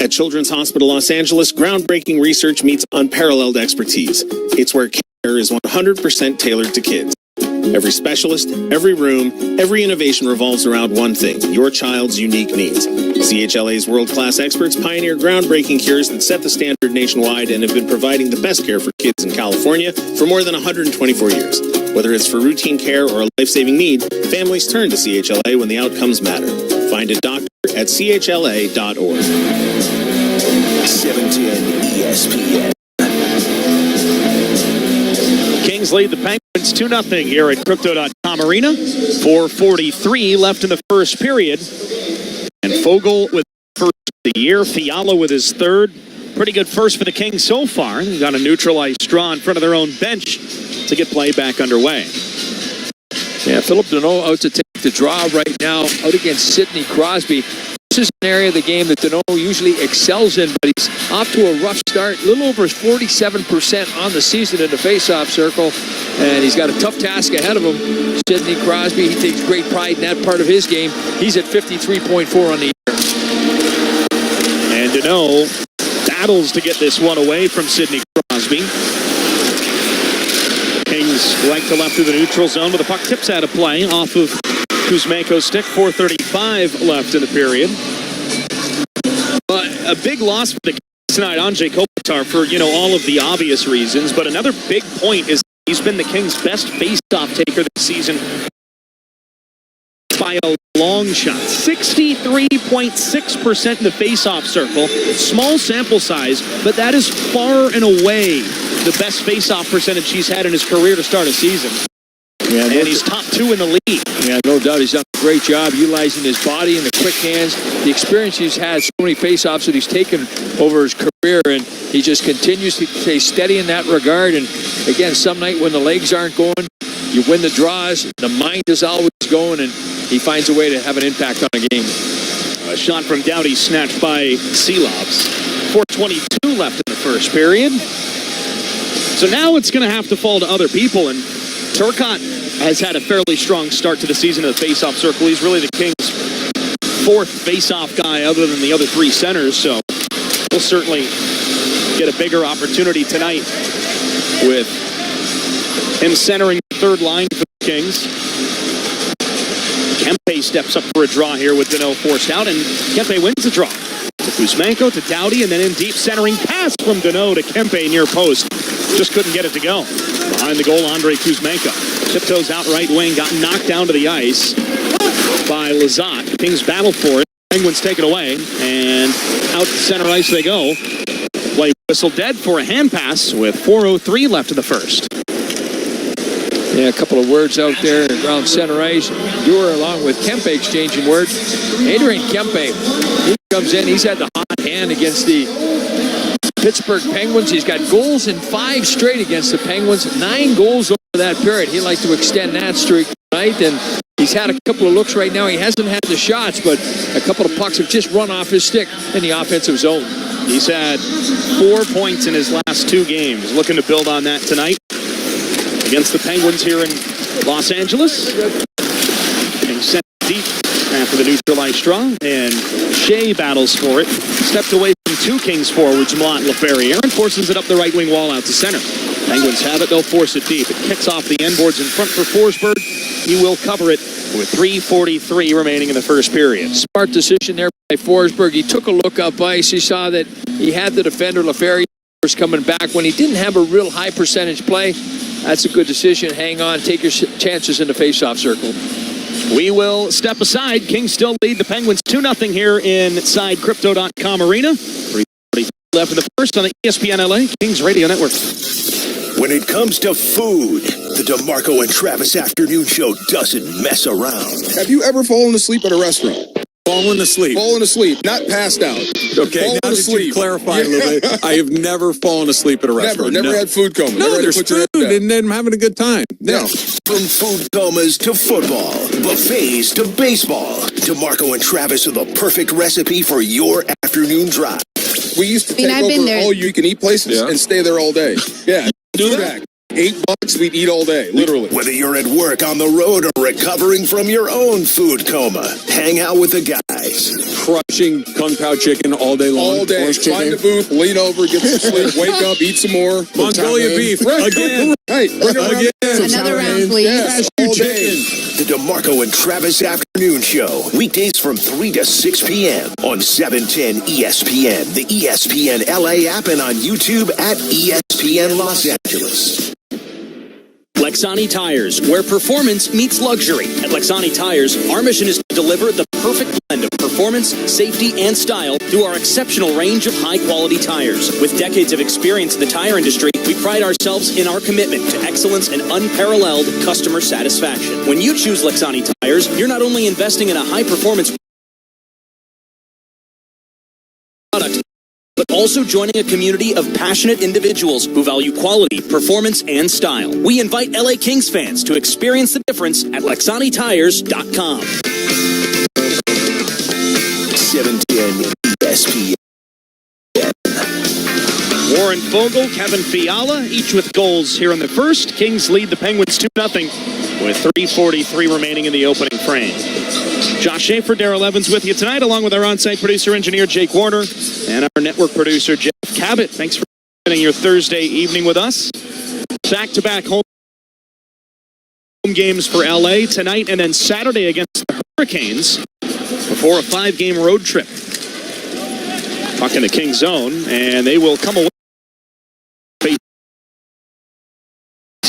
At Children's Hospital Los Angeles, groundbreaking research meets unparalleled expertise. It's where care is 100% tailored to kids. Every specialist, every room, every innovation revolves around one thing: your child's unique needs. CHLA's world-class experts pioneer groundbreaking cures that set the standard nationwide and have been providing the best care for kids in California for more than 124 years. Whether it's for routine care or a life-saving need, families turn to CHLA when the outcomes matter. Find a doctor at chla.org. 710 ESPN. Kings lead the Penguins 2-0 here at Crypto.com Arena. 4:43 left in the first period. And Fogle with first of the year. Fiala with his third. Pretty good first for the Kings so far. They've got a neutralized straw in front of their own bench to get play back underway. Yeah, Philip Deneau out to take the draw right now, out against Sidney Crosby. This is an area of the game that Deneau usually excels in, but he's off to a rough start. A little over 47% on the season in the faceoff circle, and he's got a tough task ahead of him. Sidney Crosby, he takes great pride in that part of his game. He's at 53.4 on the year. And Deneau battles to get this one away from Sidney Crosby. Kings right to left through the neutral zone, but the puck tips out of play off of Kuzmenko's stick. 4:35 left in the period. A big loss for the Kings tonight, Andrei Kopitar, for all of the obvious reasons. But another big point is he's been the Kings' best face-off taker this season by a long shot. 63.6% in the face-off circle. Small sample size, but that is far and away the best face-off percentage he's had in his career to start a season. Yeah, and he's top 2 in the league. Yeah, no doubt he's done a great job utilizing his body and the quick hands. The experience he's had, so many face-offs that he's taken over his career, and he just continues to stay steady in that regard. And again, some night when the legs aren't going, you win the draws, the mind is always going, and he finds a way to have an impact on a game. A shot from Doughty snatched by Seelovs. 4:22 left in the first period. So now it's going to have to fall to other people, and Turcotte has had a fairly strong start to the season in the face-off circle. He's really the Kings' 4th face-off guy other than the other 3 centers, so we'll certainly get a bigger opportunity tonight with him centering the 3rd line for the Kings. Kempe steps up for a draw here with Domo forced out, and Kempe wins the draw. To Kuzmenko, to Doughty, and then in deep centering pass from Domo to Kempe near post. Just couldn't get it to go. Behind the goal, Andrei Kuzmenko. Tiptoes out right wing, got knocked down to the ice by Lizotte. Kings battle for it. Penguins take it away, and out to center ice they go. Play whistle dead for a hand pass with 4:03 left in the first. Yeah, a couple of words out there around center ice. Dewar along with Kempe exchanging words. Adrian Kempe, he comes in. He's had the hot hand against the Pittsburgh Penguins. He's got goals in 5 straight against the Penguins. 9 goals over that period. He'd like to extend that streak tonight, and he's had a couple of looks right now. He hasn't had the shots, but a couple of pucks have just run off his stick in the offensive zone. He's had 4 points in his last 2 games. Looking to build on that tonight against the Penguins here in Los Angeles. And sent deep after the neutralized draw, and Shea battles for it. Stepped away from 2 Kings forwards, Mlot and LaFerriere, and forces it up the right wing wall out to center. Penguins have it, they'll force it deep. It kicks off the end boards in front for Forsberg. He will cover it with 3:43 remaining in the first period. Smart decision there by Forsberg. He took a look up ice. He saw that he had the defender, LaFerriere, coming back when he didn't have a real high percentage play. That's a good decision. Hang on, take your chances in the face-off circle. We will step aside. Kings still lead the Penguins 2-0 here inside Crypto.com Arena. 3:40 left in the first on the ESPN LA Kings Radio Network. When it comes to food, the DeMarco and Travis Afternoon Show doesn't mess around. Have you ever fallen asleep at a restaurant? Fallen asleep. Fallen asleep, not passed out. Okay, now that you clarify a little bit, I have never fallen asleep at a restaurant. Never had food coma. No, there's food, and I'm having a good time. No. From food comas to football, buffets to baseball, DeMarco and Travis are the perfect recipe for your afternoon drive. We used to take over all you-can-eat places and stay there all day. Yeah, do that. $8, we'd eat all day, literally. Whether you're at work, on the road, or recovering from your own food coma, hang out with the guys. Crushing Kung Pao chicken all day long. All day. Find the booth, lean over, get some sleep, wake up, eat some more. Mongolia beef. Again. Hey, bring it again. Another round, please. Yes, all day. The DeMarco and Travis Afternoon Show. Weekdays from 3 to 6 p.m. on 710 ESPN, the ESPN LA app, and on YouTube at ESPN Los Angeles. Lexani Tires, where performance meets luxury. At Lexani Tires, our mission is to deliver the perfect blend of performance, safety, and style through our exceptional range of high-quality tires. With decades of experience in the tire industry, we pride ourselves in our commitment to excellence and unparalleled customer satisfaction. When you choose Lexani Tires, you're not only investing in a high-performance product, but also joining a community of passionate individuals who value quality, performance, and style. We invite LA Kings fans to experience the difference at LexaniTires.com. 710 ESPN. Warren Fogle, Kevin Fiala, each with goals here in the first. Kings lead the Penguins 2-0 with 3:43 remaining in the opening frame. Josh Schaefer, Darrell Evans with you tonight, along with our on-site producer-engineer Jake Warner and our network producer Jeff Cabot. Thanks for spending your Thursday evening with us. Back-to-back home games for LA tonight and then Saturday against the Hurricanes before a 5-game road trip. Puck in the Kings zone, and they will come away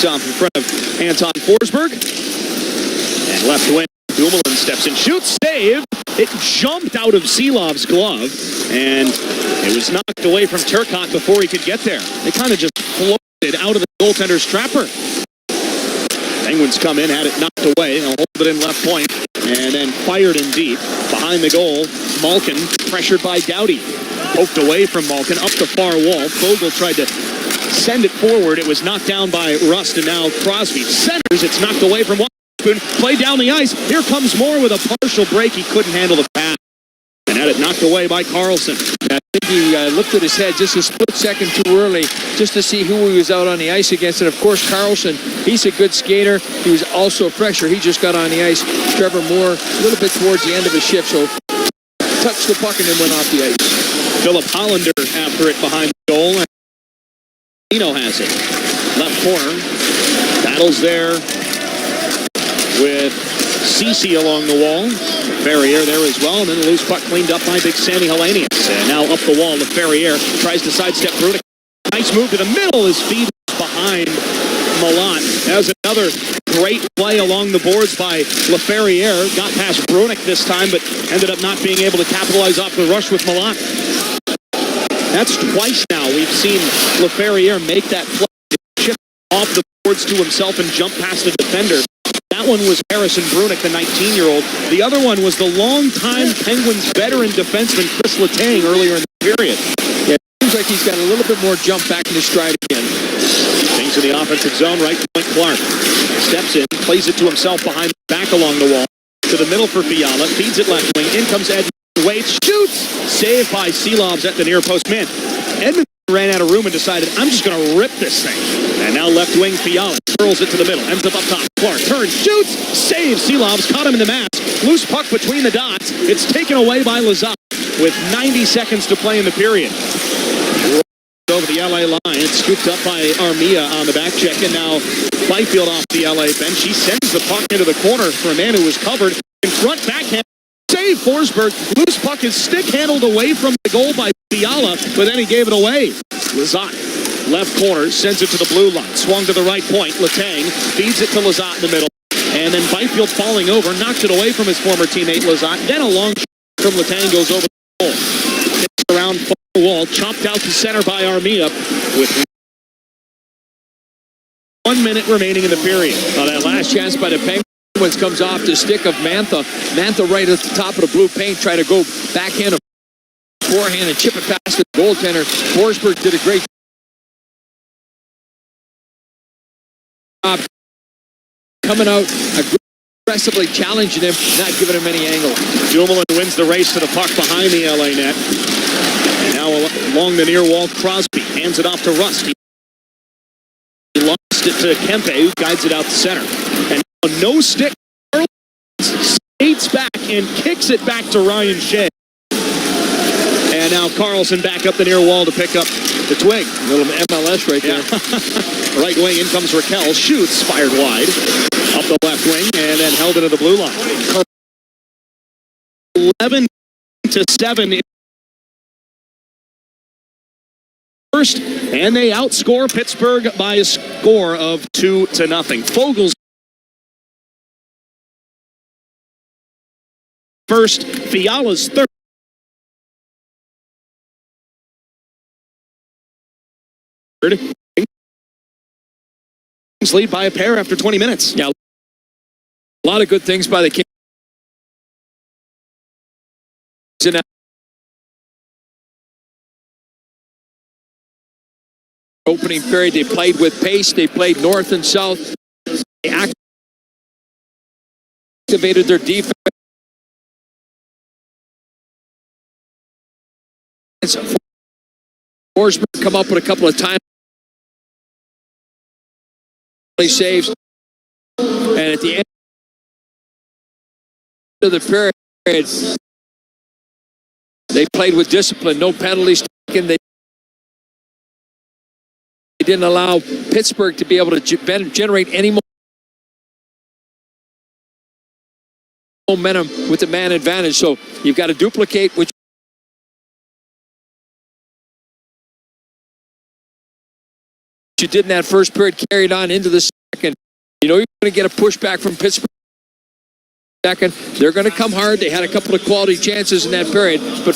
off in front of Anton Forsberg. And left wing, Dumoulin steps in, shoots, save. It jumped out of Seelov's glove, and it was knocked away from Turcotte before he could get there. They kind of just floated out of the goaltender's trapper. Penguins come in, had it knocked away. They'll hold it in left point, and then fired in deep. Behind the goal, Malkin pressured by Doughty. Poked away from Malkin, up the far wall. Fogle tried to send it forward. It was knocked down by Rust, and now Crosby centers. It's knocked away from Witherspoon. Play down the ice. Here comes Moore with a partial break. He couldn't handle the pass. And had it knocked away by Carlson. I think he lifted his head just a split second too early just to see who he was out on the ice against. And, of course, Carlson, he's a good skater. He was also a pressure. He just got on the ice. Trevor Moore, a little bit towards the end of his shift, so touched the puck and then went off the ice. Philip Hollander after it behind the goal. And Nino has it. Left corner. Battles there with Ceci along the wall. Ferrier there as well, and then the loose puck cleaned up by big Sammy Hellenius. And now up the wall to Ferrier. Tries to sidestep Brunik. Nice move to the middle. His feet behind Milan. That was another great play along the boards by LaFerriere. Got past Brunik this time, but ended up not being able to capitalize off the rush with Milan. That's twice now we've seen LaFerriere make that play. Chip off the boards to himself and jump past the defender. That one was Harrison Brunik, the 19-year-old. The other one was the longtime Penguins veteran defenseman Chris Letang earlier in the period. Yeah, it seems like he's got a little bit more jump back in his stride again. Things in the offensive zone, right point Clark. Steps in, plays it to himself behind the back along the wall. To the middle for Fiala, feeds it left wing. In comes Edmund, waits, shoots! Saved by Seelovs at the near post. Man, Edmund ran out of room and decided, I'm just going to rip this thing. And now left wing Fiala curls it to the middle, ends up top. Clark turns, shoots, saves. Seelovs caught him in the mask. Loose puck between the dots. It's taken away by Lazat with 90 seconds to play in the period. Over the LA line, it's scooped up by Armia on the back check, and now Byfield off the LA bench. He sends the puck into the corner for a man who was covered in front backhand. Save Forsberg. Loose puck is stick handled away from the goal by Fiala, but then he gave it away. Lazat, left corner, sends it to the blue line. Swung to the right point. Letang feeds it to Lazat in the middle. And then Byfield falling over, knocks it away from his former teammate Lazat. Then a long shot from Letang goes over the goal. Hits around the wall, chopped out to center by Armia with 1 minute remaining in the period. Well, that last chance by the Penguins comes off the stick of Mantha. Mantha right at the top of the blue paint, trying to go backhand, forehand, and chip it past the goaltender. Forsberg did a great job coming out, aggressively challenging him, not giving him any angle. Dumoulin wins the race to the puck behind the LA net. And now along the near wall, Crosby hands it off to Rust. He lost it to Kempe, who guides it out to center. And now no stick. Skates back and kicks it back to Ryan Shea. And now Carlson back up the near wall to pick up the twig. A little MLS right there. Right wing, in comes Raquel. Shoots, fired wide. Up the left wing, and then held into the blue line. 11-7 first, and they outscore Pittsburgh by a score of 2-0. Fogel's first, Fiala's third. Lead by a pair after 20 minutes. Yeah, a lot of good things by the Kings. Opening period, they played with pace. They played north and south. They activated their defense. Forsberg come up with a couple of times. Saves, and at the end of the period, they played with discipline, no penalties taken. They didn't allow Pittsburgh to be able to generate any more momentum with the man advantage. So you've got to duplicate what you did in that first period, carried on into the second. You know you're going to get a pushback from Pittsburgh. Second, they're going to come hard. They had a couple of quality chances in that period, but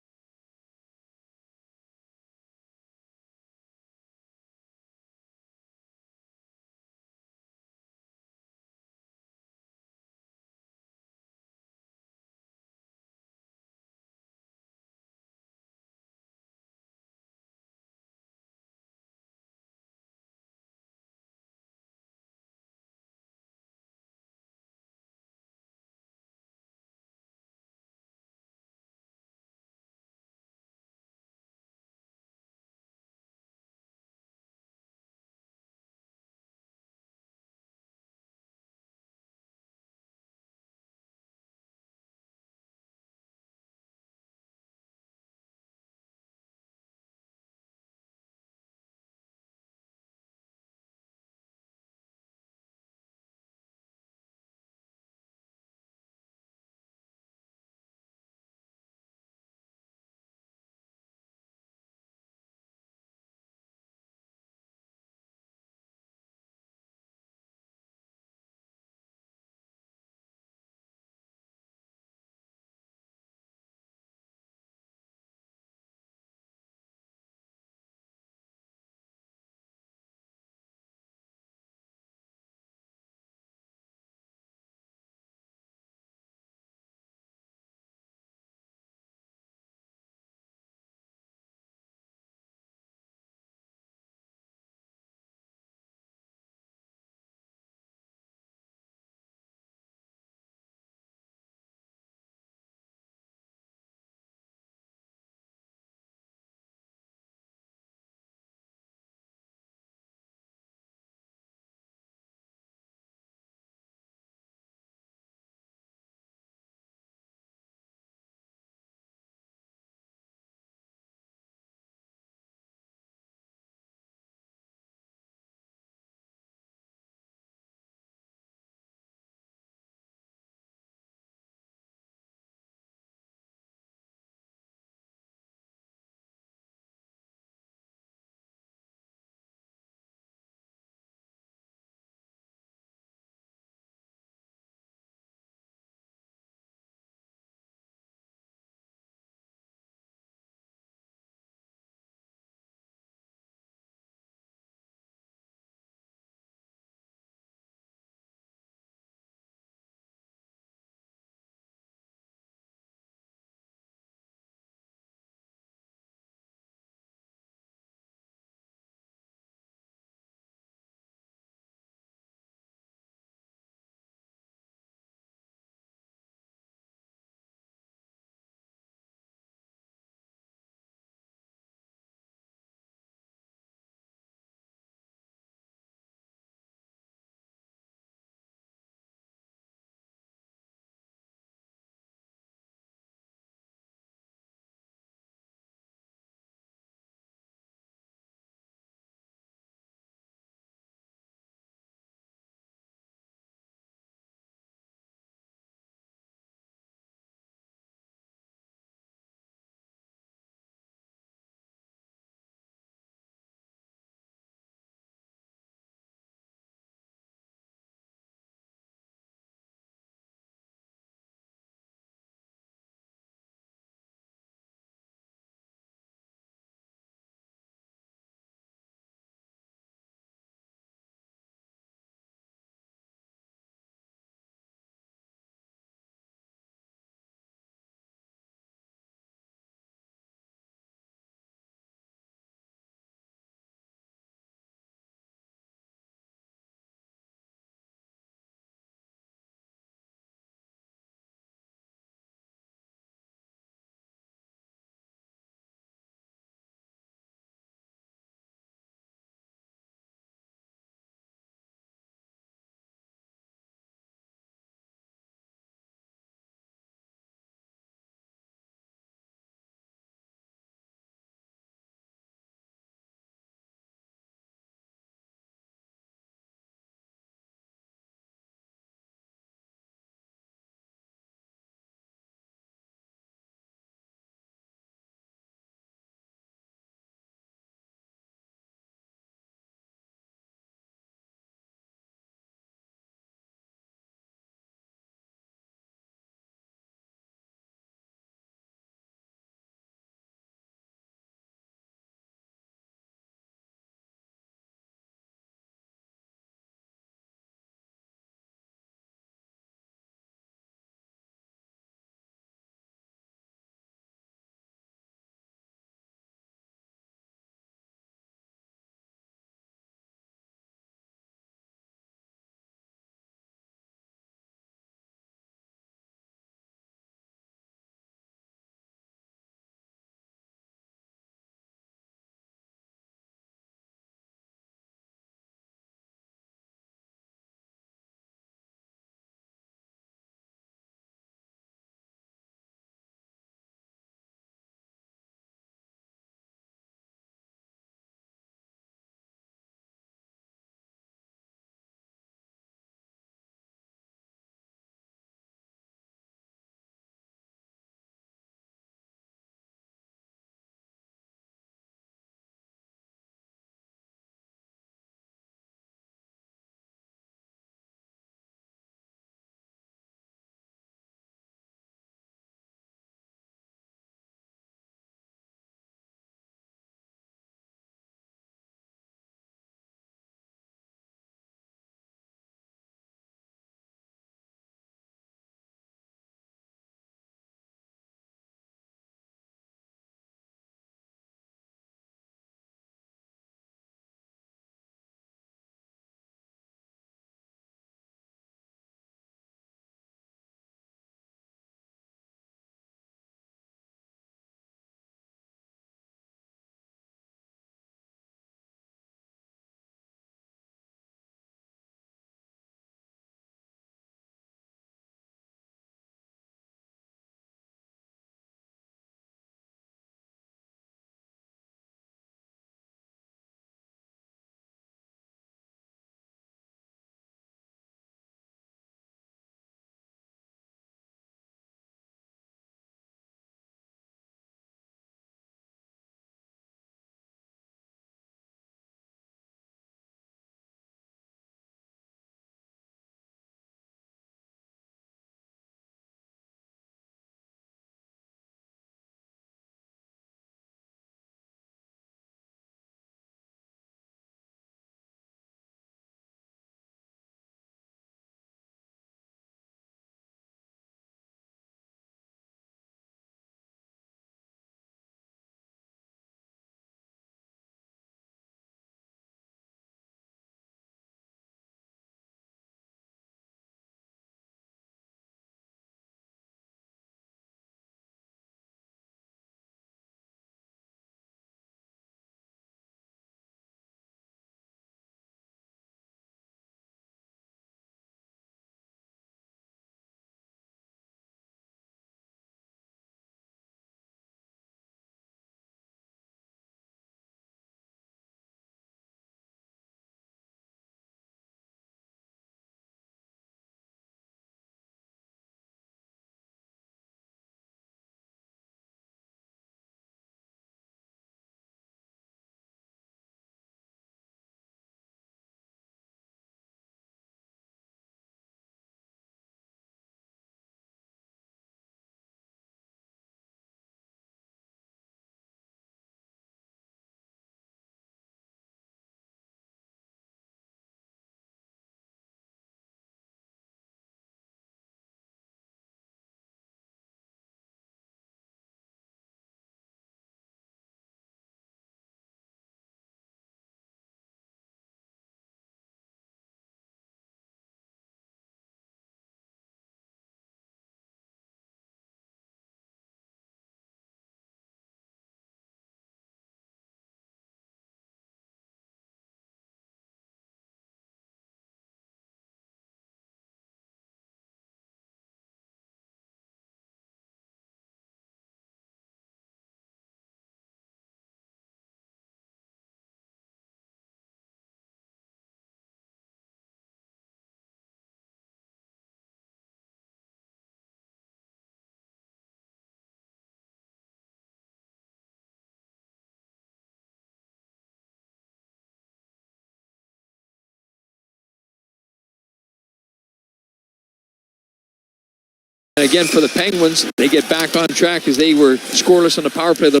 again, for the Penguins, they get back on track as they were scoreless on the power play the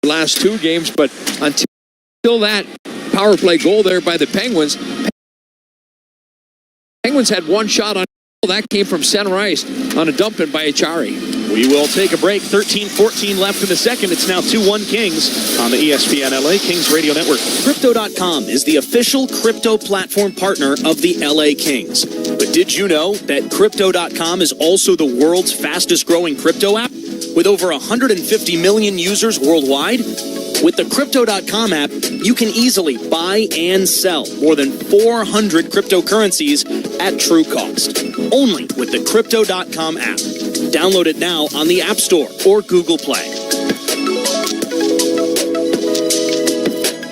last two games. But until that power play goal there by the Penguins had one shot on goal. That came from center ice on a dump in by Achari. We will take a break. 13-14 left in the second. It's now 2-1 Kings on the ESPN LA Kings Radio Network. Crypto.com is the official crypto platform partner of the LA Kings. But did you know that Crypto.com is also the world's fastest growing crypto app with over 150 million users worldwide? With the Crypto.com app, you can easily buy and sell more than 400 cryptocurrencies at true cost. Only with the Crypto.com app. Download it now on the App Store or Google Play.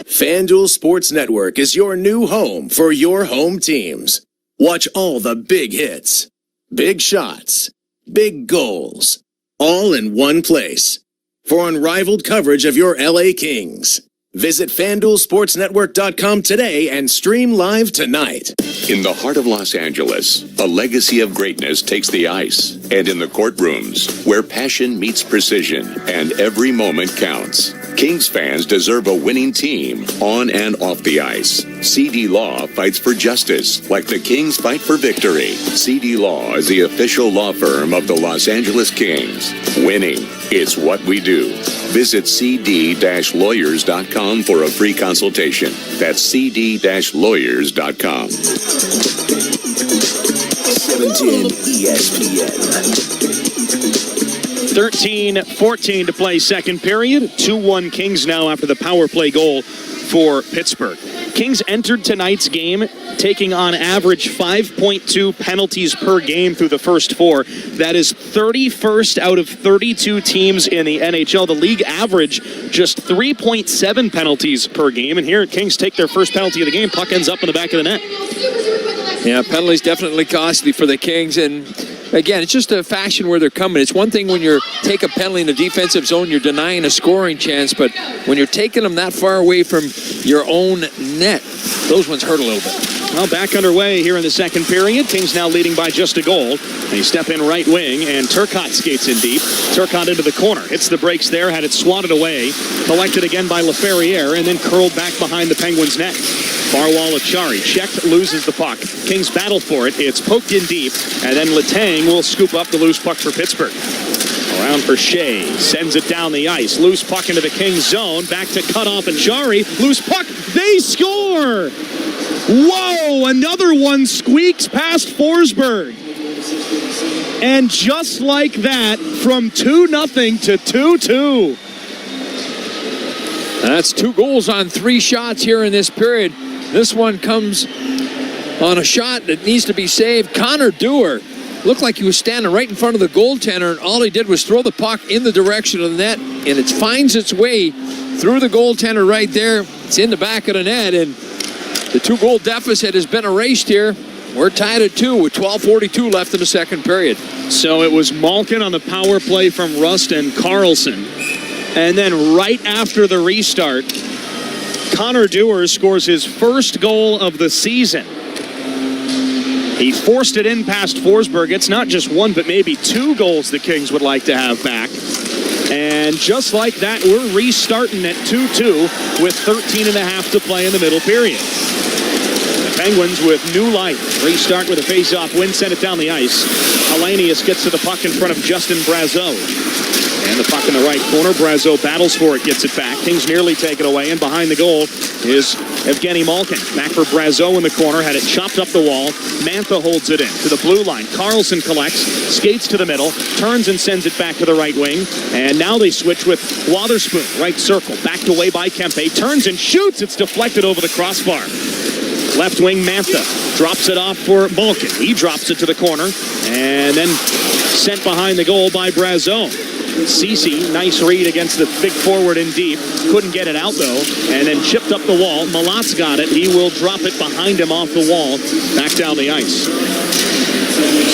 FanDuel Sports Network is your new home for your home teams. Watch all the big hits, big shots, big goals, all in one place. For unrivaled coverage of your LA Kings, visit FanDuelSportsNetwork.com today and stream live tonight. In the heart of Los Angeles, a legacy of greatness takes the ice. And in the courtrooms, where passion meets precision and every moment counts, Kings fans deserve a winning team on and off the ice. CD Law fights for justice like the Kings fight for victory. CD Law is the official law firm of the Los Angeles Kings. Winning, it's what we do. Visit cd-lawyers.com for a free consultation. That's cd-lawyers.com. 710 ESPN. 13-14 to play second period. 2-1 Kings now after the power play goal for Pittsburgh. Kings entered tonight's game taking on average 5.2 penalties per game through the first four. That is 31st out of 32 teams in the NHL. The league average just 3.7 penalties per game. And here Kings take their first penalty of the game. Puck ends up in the back of the net. Yeah, penalties definitely costly for the Kings. And again, it's just a fashion where they're coming. It's one thing when you take a penalty in the defensive zone, you're denying a scoring chance. But when you're taking them that far away from your own net, those ones hurt a little bit. Well, back underway here in the second period. Kings now leading by just a goal. They step in right wing, and Turcotte skates in deep. Turcotte into the corner. Hits the brakes there, had it swatted away. Collected again by LaFerriere, and then curled back behind the Penguins' net. Far wall of Chari. Checked, loses the puck. Kings battle for it. It's poked in deep, and then Letang will scoop up the loose puck for Pittsburgh. Around for Shea. Sends it down the ice. Loose puck into the Kings' zone. Back to cut off and Chari. Loose puck. They score! Whoa! Another one squeaks past Forsberg. And just like that, from 2-0 to 2-2. That's 2 goals on 3 shots here in this period. This one comes on a shot that needs to be saved. Connor Dewar looked like he was standing right in front of the goaltender, and all he did was throw the puck in the direction of the net, and it finds its way through the goaltender right there. It's in the back of the net, and the 2-goal deficit has been erased here. We're tied at 2 with 12:42 left in the second period. So it was Malkin on the power play from Rust and Carlson. And then right after the restart, Connor Dewar scores his first goal of the season. He forced it in past Forsberg. It's not just 1, but maybe 2 goals the Kings would like to have back. And just like that, we're restarting at 2-2 with 13.5 to play in the middle period. The Penguins with new life. Restart with a face-off win, send it down the ice. Hellenius gets to the puck in front of Justin Brazeau. And the puck in the right corner. Brazeau battles for it, gets it back. Kings nearly take it away, and behind the goal is Evgeny Malkin. Back for Brazeau in the corner, had it chopped up the wall. Mantha holds it in to the blue line. Carlson collects, skates to the middle, turns and sends it back to the right wing. And now they switch with Wotherspoon, right circle, backed away by Kempe. Turns and shoots, it's deflected over the crossbar. Left wing Mantha drops it off for Malkin. He drops it to the corner, and then sent behind the goal by Brazeau. Ceci, nice read against the big forward in deep. Couldn't get it out, though, and then chipped up the wall. Malat's got it. He will drop it behind him off the wall, back down the ice.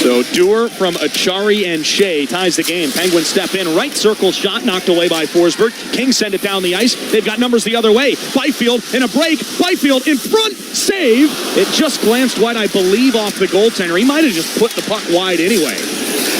So Dewar from Achari and Shea ties the game. Penguins step in. Right circle shot knocked away by Forsberg. Kings send it down the ice. They've got numbers the other way. Byfield in a break. Byfield in front. Save. It just glanced wide, I believe, off the goaltender. He might have just put the puck wide anyway.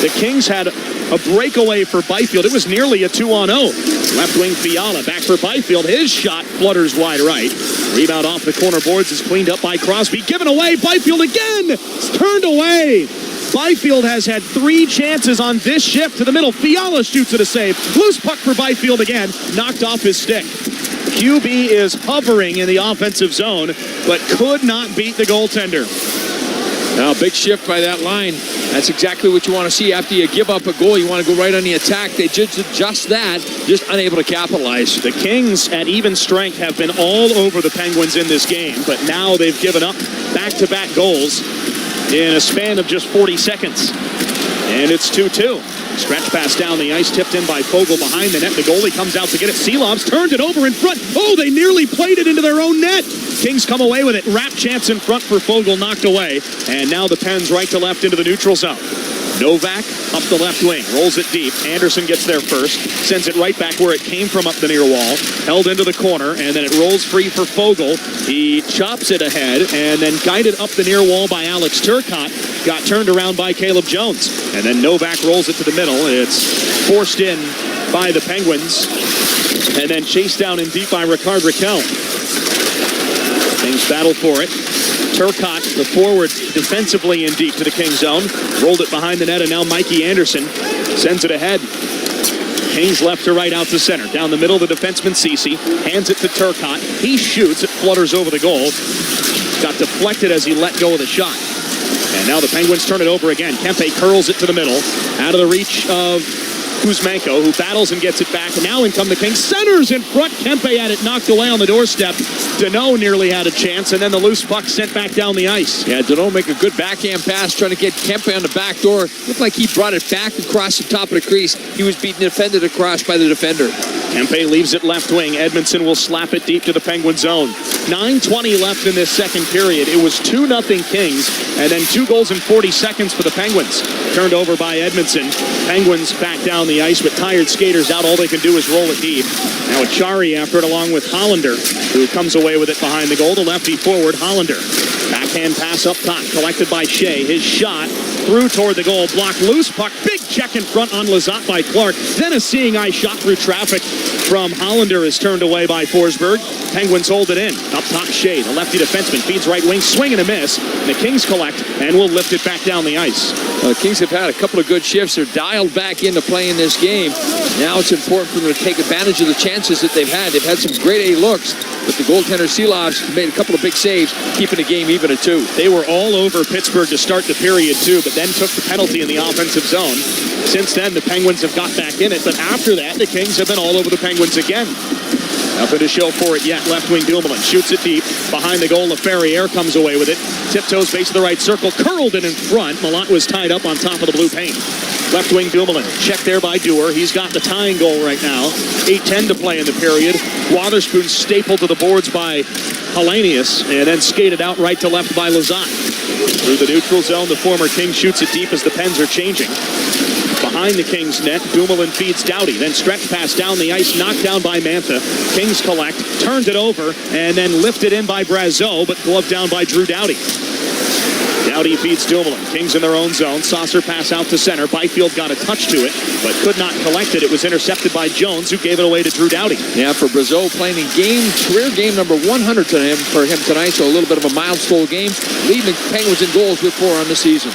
The Kings had a breakaway for Byfield. It was nearly a 2-on-0. Left wing Fiala back for Byfield. His shot flutters wide right. Rebound off the corner boards is cleaned up by Crosby. Given away. Byfield again. It's turned away. Byfield has had 3 chances on this shift to the middle. Fiala shoots it a save. Loose puck for Byfield again. Knocked off his stick. QB is hovering in the offensive zone, but could not beat the goaltender. Now, big shift by that line. That's exactly what you want to see. After you give up a goal, you want to go right on the attack. They just that, just unable to capitalize. The Kings at even strength have been all over the Penguins in this game, but now they've given up back-to-back goals in a span of just 40 seconds. And it's 2-2. Stretch pass down the ice, tipped in by Fogle behind the net. The goalie comes out to get it. Seelovs turned it over in front. Oh, they nearly played it into their own net. Kings come away with it. Wrap chance in front for Fogle, knocked away. And now the Pens right to left into the neutral zone. Novak up the left wing, rolls it deep. Anderson gets there first, sends it right back where it came from up the near wall, held into the corner, and then it rolls free for Fogle. He chops it ahead, and then guided up the near wall by Alex Turcotte. Got turned around by Caleb Jones. And then Novak rolls it to the middle. It's forced in by the Penguins, and then chased down in deep by Ricard Raquel. Kings battle for it. Turcotte, the forward, defensively in deep to the Kings zone. Rolled it behind the net, and now Mikey Anderson sends it ahead. Kings left to right out to center. Down the middle, the defenseman Ceci hands it to Turcotte. He shoots. It flutters over the goal. Got deflected as he let go of the shot. And now the Penguins turn it over again. Kempe curls it to the middle. Out of the reach of Kuzmenko, who battles and gets it back. And now in come the Kings. Centers in front. Kempe had it knocked away on the doorstep. Danault nearly had a chance, and then the loose puck sent back down the ice. Yeah, Danault make a good backhand pass, trying to get Kempe on the back door. Looked like he brought it back across the top of the crease. He was being defended across by the defender. Kempe leaves it left wing. Edmondson will slap it deep to the Penguin zone. 9:20 left in this second period. It was 2-0 Kings, and then 2 goals in 40 seconds for the Penguins. Turned over by Edmondson. Penguins back down the ice with tired skaters out. All they can do is roll it deep. Now Achari after it, along with Hollander, who comes away with it behind the goal. The lefty forward, Hollander. Backhand pass up top, collected by Shea. His shot through toward the goal, blocked loose puck. Big check in front on Lizotte by Clark. Then a seeing eye shot through traffic from Hollander is turned away by Forsberg. Penguins hold it in. Up top, Shea, the lefty defenseman, feeds right wing, swing and a miss. And the Kings collect and will lift it back down the ice. The Kings have had a couple of good shifts. They're dialed back into playing this game. Now it's important for them to take advantage of the chances that they've had. They've had some great A looks, but the goaltender Seelovs made a couple of big saves, keeping the game even at 2. They were all over Pittsburgh to start the period, too, but then took the penalty in the offensive zone. Since then, the Penguins have got back in it, but after that, the Kings have been all over the Penguins again. Nothing to show for it yet. Left wing Dumoulin shoots it deep. Behind the goal, LaFerriere comes away with it. Tiptoes base of the right circle. Curled it in front. Malott was tied up on top of the blue paint. Left wing Dumoulin. Checked there by Dewar. He's got the tying goal right now. 8:10 to play in the period. Wotherspoon stapled to the boards by Hellenius, and then skated out right to left by Lizotte. Through the neutral zone, the former King shoots it deep as the Pens are changing. Behind the Kings net, Dumoulin feeds Doughty, then stretch pass down the ice, knocked down by Mantha. Kings collect, turned it over, and then lifted in by Brazeau, but gloved down by Drew Doughty. Doughty feeds Dumoulin. Kings in their own zone. Saucer pass out to center. Byfield got a touch to it, but could not collect it. It was intercepted by Jones, who gave it away to Drew Doughty. Yeah, for Brazeau playing in career game number 100 for him tonight, so a little bit of a milestone game. Leading the Penguins in goals with 4 on the season.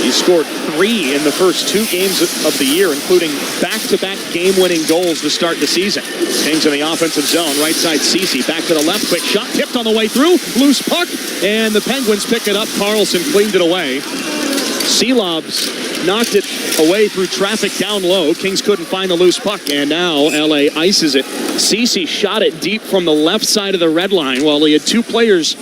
He scored 3 in the first 2 games of the year, including back-to-back game-winning goals to start the season. Kings in the offensive zone, right side Ceci, back to the left, quick shot, tipped on the way through, loose puck, and the Penguins pick it up. Carlson cleaned it away. Seelovs knocked it away through traffic down low. Kings couldn't find the loose puck, and now LA ices it. Ceci shot it deep from the left side of the red line while he had 2 players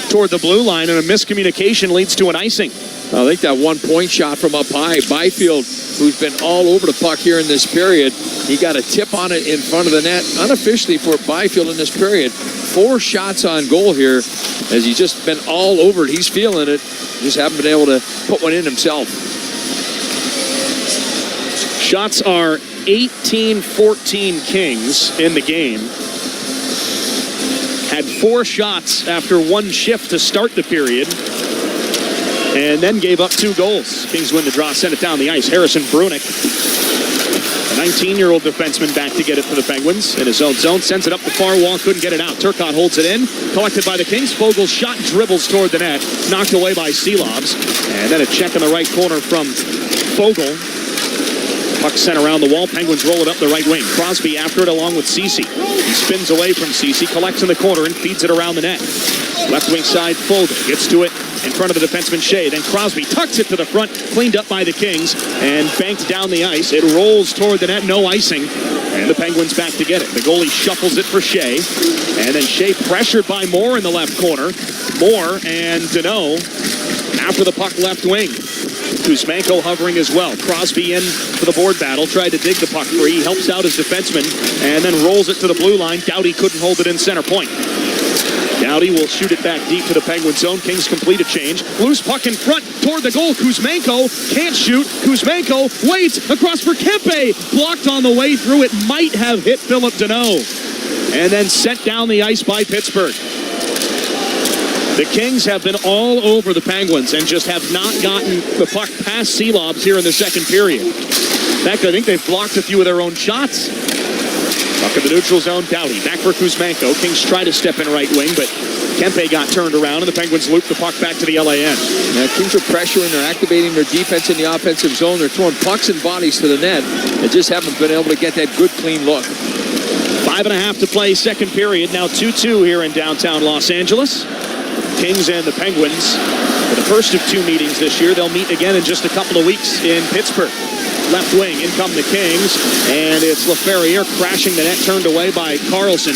toward the blue line, and a miscommunication leads to an icing. I think that 1-point shot from up high, Byfield, who's been all over the puck here in this period, he got a tip on it in front of the net, unofficially for Byfield in this period. 4 shots on goal here, as he's just been all over it. He's feeling it, just haven't been able to put one in himself. Shots are 18-14 Kings in the game. Had 4 shots after 1 shift to start the period. and then gave up 2 goals. Kings win the draw, send it down the ice. Harrison Brunick, a 19-year-old defenseman, back to get it for the Penguins. In his own zone, sends it up the far wall, couldn't get it out. Turcotte holds it in, collected by the Kings. Fogel's shot dribbles toward the net, knocked away by Seelovs. And then a check in the right corner from Fogel. Puck sent around the wall. Penguins roll it up the right wing. Crosby after it along with Ceci. He spins away from Ceci, collects in the corner, and feeds it around the net. Left wing side, Fogel gets to it in front of the defenseman Shea. Then Crosby tucks it to the front, cleaned up by the Kings, and banked down the ice. It rolls toward the net, no icing, and the Penguins back to get it. The goalie shuffles it for Shea, and then Shea pressured by Moore in the left corner. Moore and Deneau after the puck left wing. Kuzmenko hovering as well. Crosby in for the board battle, tried to dig the puck free, helps out his defenseman, and then rolls it to the blue line. Doughty couldn't hold it in center point. Doughty will shoot it back deep to the Penguin zone. Kings complete a change. Loose puck in front toward the goal. Kuzmenko can't shoot. Kuzmenko waits across for Kempe. Blocked on the way through. It might have hit Philip Deneau. And then sent down the ice by Pittsburgh. The Kings have been all over the Penguins and just have not gotten the puck past Seelovs here in the second period. In fact, I think they've blocked a few of their own shots. Puck in the neutral zone, Doughty. Back for Kuzmenko. Kings try to step in right wing, but Kempe got turned around, and the Penguins loop the puck back to the LAN. Now, Kings are pressuring. They're activating their defense in the offensive zone. They're throwing pucks and bodies to the net. They just haven't been able to get that good, clean look. 5.5 to play, second period. Now 2-2 here in downtown Los Angeles. Kings and the Penguins, for the first of 2 meetings this year. They'll meet again in just a couple of weeks in Pittsburgh. Left wing, in come the Kings, and it's Laferriere crashing the net, turned away by Carlson.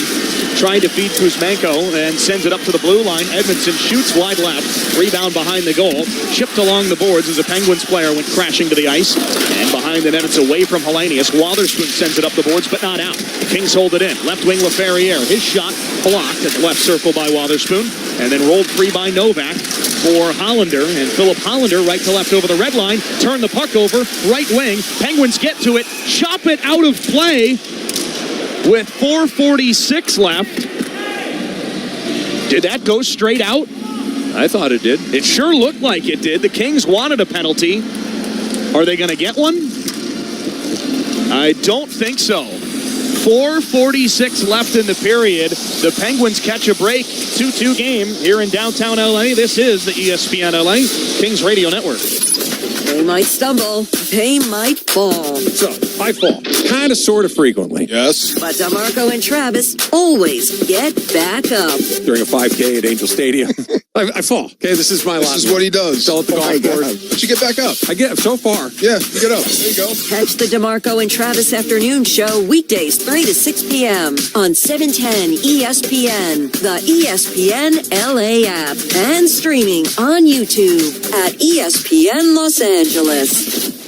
Trying to feed Kuzmenko and sends it up to the blue line. Edmondson shoots wide left, rebound behind the goal, chipped along the boards as a Penguins player went crashing to the ice. And behind the net, it's away from Hellenius. Wotherspoon sends it up the boards, but not out. The Kings hold it in. Left wing Laferriere, his shot blocked at the left circle by Wotherspoon, and then rolled free by Novak for Hollander, and Philip Hollander right to left over the red line, turn the puck over, right wing, Penguins get to it, chop it out of play with 4:46 left. Did that go straight out? I thought it did. It sure looked like it did. The Kings wanted a penalty. Are they going to get one? I don't think so. 4:46 left in the period. The Penguins catch a break. 2-2 game here in downtown LA. This is the ESPN LA Kings Radio Network. They might stumble. They might fall. So, I fall. Kind of, sort of frequently. Yes. But DeMarco and Travis always get back up. During a 5K at Angel Stadium. I fall. Okay, this is my lot. This is what he does. Fell at the golf course. But you get back up. I get so far. Yeah, you get up. There you go. Catch the DeMarco and Travis Afternoon Show weekdays 3 to 6 p.m. on 710 ESPN, the ESPN LA app, and streaming on YouTube at ESPN Los Angeles.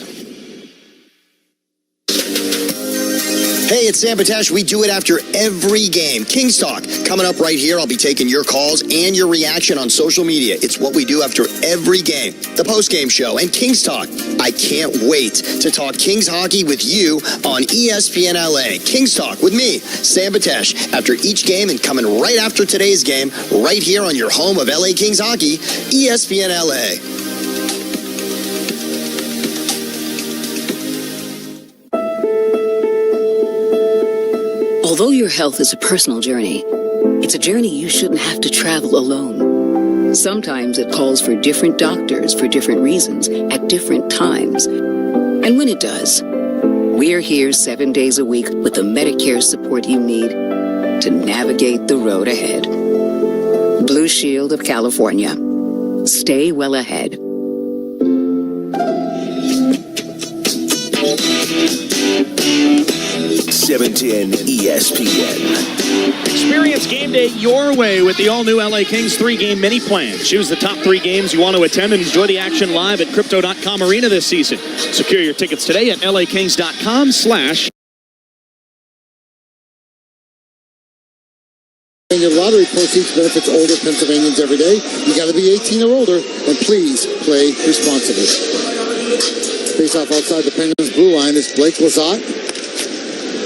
Hey, it's Sam Patesh. We do it after every game. Kings Talk coming up right here. I'll be taking your calls and your reaction on social media. It's what we do after every game. The post-game show and Kings Talk. I can't wait to talk Kings hockey with you on ESPN LA. Kings Talk with me, Sam Patesh, after each game and coming right after today's game, right here on your home of LA Kings hockey, ESPN LA. Although your health is a personal journey, it's a journey you shouldn't have to travel alone. Sometimes it calls for different doctors for different reasons at different times. And when it does, we're here 7 days a week with the Medicare support you need to navigate the road ahead. Blue Shield of California. Stay well ahead. ESPN. Experience game day your way with the all-new LA Kings 3-game mini plan. Choose the top 3 games you want to attend and enjoy the action live at Crypto.com Arena this season. Secure your tickets today at lakings.com/ And your lottery proceeds benefits older Pennsylvanians every day. You got to be 18 or older, and please play responsibly. Face off outside the Penguins blue line is Blake Lizotte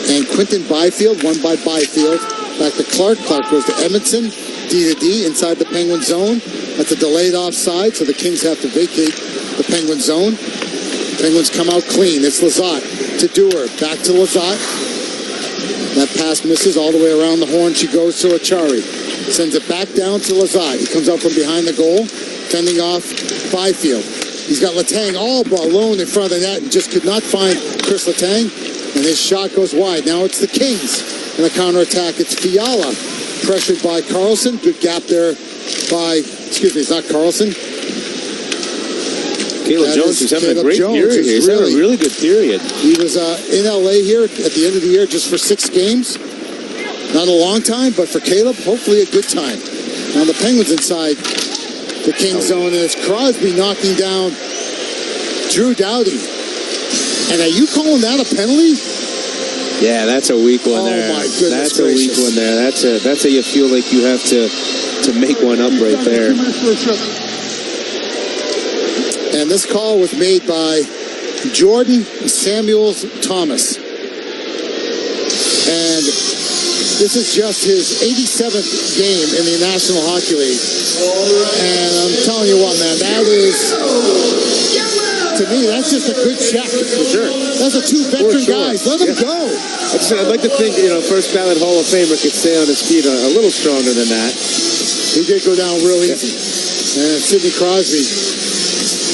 and Quinton Byfield, won by Byfield. Back to Clark. Clark goes to Edmondson. D to D inside the Penguin zone. That's a delayed offside, so the Kings have to vacate the Penguin zone. Penguins come out clean. It's Lizotte to Dewar. Back to Lizotte. That pass misses all the way around the horn. She goes to Achari. Sends it back down to Lizotte. He comes out from behind the goal, fending off Byfield. He's got Letang all alone in front of the net and just could not find Chris Letang. And his shot goes wide. Now it's the Kings. In the counterattack, it's Fiala. Pressured by Carlson. Good gap there by, it's not Carlson. Caleb Jones is having a great period. He's having a really good period. He was in LA here at the end of the year just for 6 games. Not a long time, but for Caleb, hopefully a good time. Now the Penguins inside the Kings zone, and it's Crosby knocking down Drew Doughty. And are you calling that a penalty? Yeah, that's a weak one there. Oh my goodness That's a weak one there. That's how you feel like you have to make one up right there. And this call was made by Jordan Samuels Thomas. And this is just his 87th game in the National Hockey League. And I'm telling you what, man, that is, to me, that's just a good check. For sure. Those are 2 veteran guys. Let them go. I'd like to think, first ballot Hall of Famer could stay on his feet a little stronger than that. He did go down real easy. And Sidney Crosby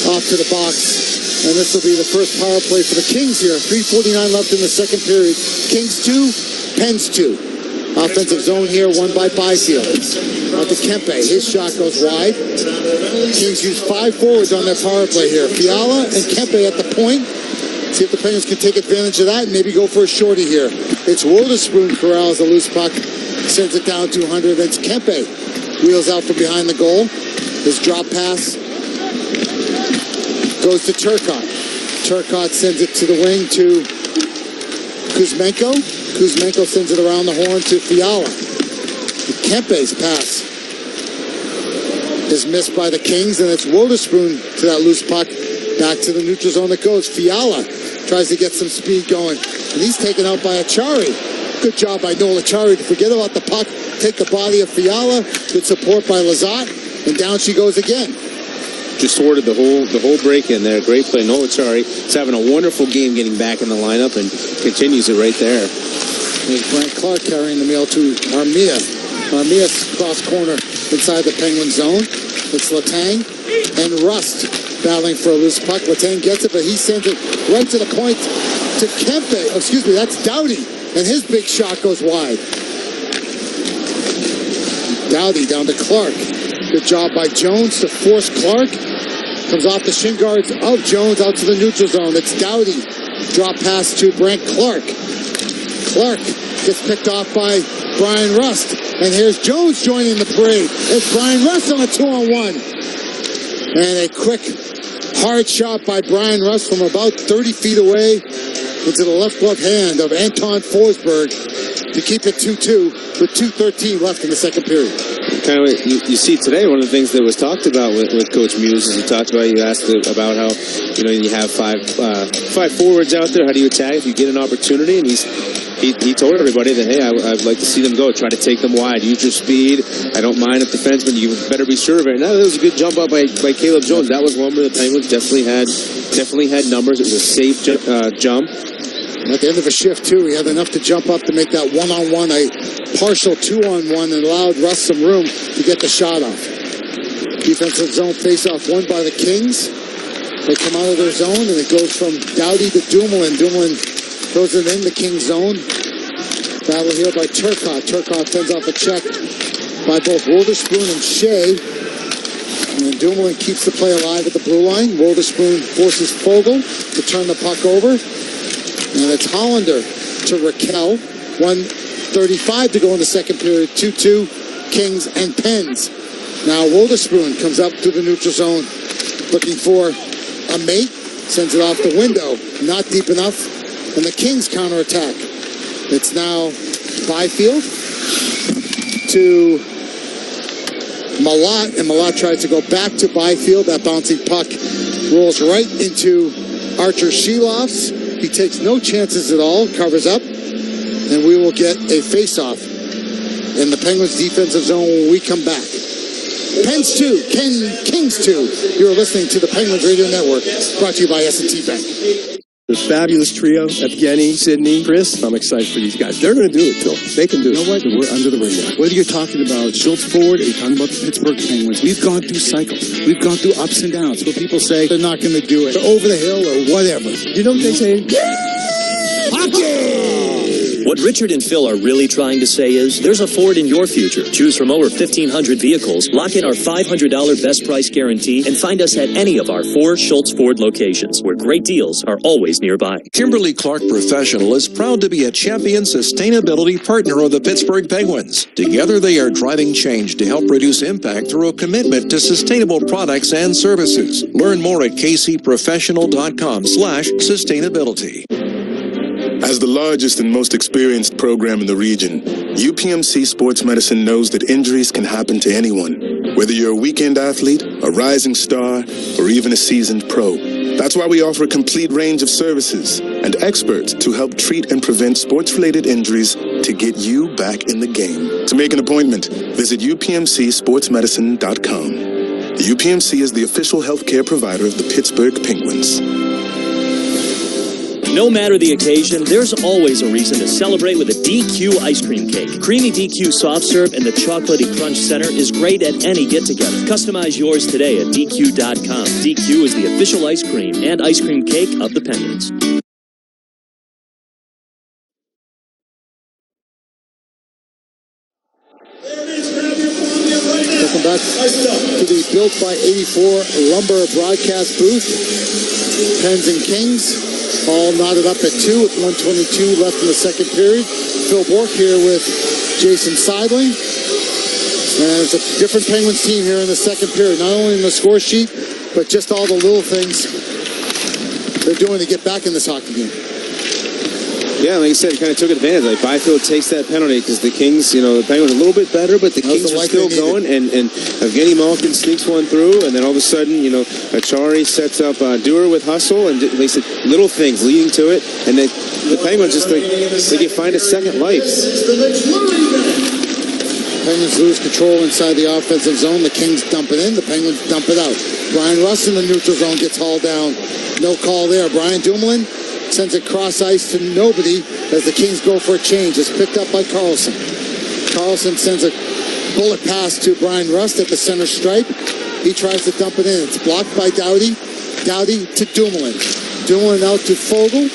off to the box. And this will be the first power play for the Kings here. 3:49 left in the second period. Kings 2, Pens 2. Offensive zone here, won by Byfield. Out to Kempe. His shot goes wide. Kings use 5 forwards on their power play here. Fiala and Kempe at the point. See if the Penguins can take advantage of that and maybe go for a shorty here. It's Wotherspoon corrals the loose puck. Sends it down 200. It's Kempe. Wheels out from behind the goal. His drop pass goes to Turcotte. Turcotte sends it to the wing to Kuzmenko. Kuzmenko sends it around the horn to Fiala. Kempe's pass is missed by the Kings, and it's Wotherspoon to that loose puck. Back to the neutral zone it goes. Fiala tries to get some speed going, and he's taken out by Achari. Good job by Noel Achari to forget about the puck, take the body of Fiala. Good support by Lizotte, and down she goes again. Just sorted the whole break in there. Great play. Noel Achari is having a wonderful game getting back in the lineup and continues it right there. There's Brant Clark carrying the mail to Armia. Armia's cross corner inside the Penguin zone. It's Letang and Rust battling for a loose puck. Letang gets it, but he sends it right to the point to Kempe. Oh, excuse me, that's Doughty. And his big shot goes wide. Doughty down to Clark. Good job by Jones to force Clark. Comes off the shin guards of Jones out to the neutral zone. It's Doughty. Drop pass to Brant Clark. Clark gets picked off by Brian Rust. And here's Jones joining the parade. It's Brian Rust on a 2-on-1. And a quick, hard shot by Brian Rust from about 30 feet away into the left glove hand of Anton Forsberg to keep it 2-2 with 2:13 left in the second period. Kind of you see today, one of the things that was talked about with Coach Muse is you asked about how you have five forwards out there. How do you attack if you get an opportunity? And he told everybody that, hey, I'd like to see them go. Try to take them wide. Use your speed. I don't mind if defensemen, you better be sure of it. Now, that was a good jump up by Caleb Jones. That was one where the Penguins definitely had numbers. It was a safe jump. At the end of a shift, too, he had enough to jump up to make that 1-on-1 a partial 2-on-1 and allowed Russ some room to get the shot off. Defensive zone face-off won by the Kings. They come out of their zone, and it goes from Doughty to Dumoulin. Dumoulin throws it in the Kings zone. Battle here by Turcotte. Turcotte fends off a check by both Wotherspoon and Shea. And Dumoulin keeps the play alive at the blue line. Wotherspoon forces Fogle to turn the puck over. And it's Hollander to Raquel. 1:35 to go in the second period. 2-2, Kings and Pens. Now Wotherspoon comes up to the neutral zone looking for a mate. Sends it off the window. Not deep enough. And the Kings counterattack. It's now Byfield to Malat. And Malat tries to go back to Byfield. That bouncing puck rolls right into Archer Sheloff's. He takes no chances at all, covers up, and we will get a face-off. in the Penguins defensive zone when we come back. Pens 2, Kings 2. You're listening to the Penguins Radio Network, brought to you by S&T Bank. The fabulous trio, Evgeny, Sidney, Chris. I'm excited for these guys. They're going to do it, Phil. They can do it. You know what? We're under the radar. Whether you're talking about Schultz Ford or you're talking about the Pittsburgh Penguins, we've gone through cycles. We've gone through ups and downs where people say they're not going to do it. They're over the hill or whatever. You know what they say? Hockey! What Richard and Phil are really trying to say is, there's a Ford in your future. Choose from over 1,500 vehicles, lock in our $500 best price guarantee, and find us at any of our 4 Schultz Ford locations, where great deals are always nearby. Kimberly-Clark Professional is proud to be a champion sustainability partner of the Pittsburgh Penguins. Together, they are driving change to help reduce impact through a commitment to sustainable products and services. Learn more at kcprofessional.com/sustainability. As the largest and most experienced program in the region, UPMC Sports Medicine knows that injuries can happen to anyone, whether you're a weekend athlete, a rising star, or even a seasoned pro. That's why we offer a complete range of services and experts to help treat and prevent sports-related injuries to get you back in the game. To make an appointment, visit upmcsportsmedicine.com. The UPMC is the official healthcare provider of the Pittsburgh Penguins. No matter the occasion, there's always a reason to celebrate with a DQ ice cream cake. Creamy DQ soft serve and the chocolatey crunch center is great at any get-together. Customize yours today at DQ.com. DQ is the official ice cream and ice cream cake of the Penguins. Welcome back to the Built by 84 Lumber broadcast booth. Pens and Kings all knotted up at 2 with 1:22 left in the second period. Phil Bourque here with Jason Seidling. And it's a different Penguins team here in the second period. Not only in the score sheet, but just all the little things they're doing to get back in this hockey game. Yeah, like I said, kind of took advantage. Like Byfield takes that penalty because the Kings, the Penguins are a little bit better, but the Kings are still going. And Evgeny Malkin sneaks one through, and then all of a sudden, Achari sets up Dewar with hustle, and they said little things leading to it, and the Penguins just they can find a second life. Penguins lose control inside the offensive zone. The Kings dump it in. The Penguins dump it out. Brian Rust in the neutral zone gets hauled down. No call there. Brian Dumoulin sends it cross ice to nobody as the Kings go for a change. It's picked up by Carlson. Carlson sends a bullet pass to Brian Rust at the center stripe. He tries to dump it in. It's blocked by Doughty. Doughty to Dumoulin. Dumoulin out to Fogle.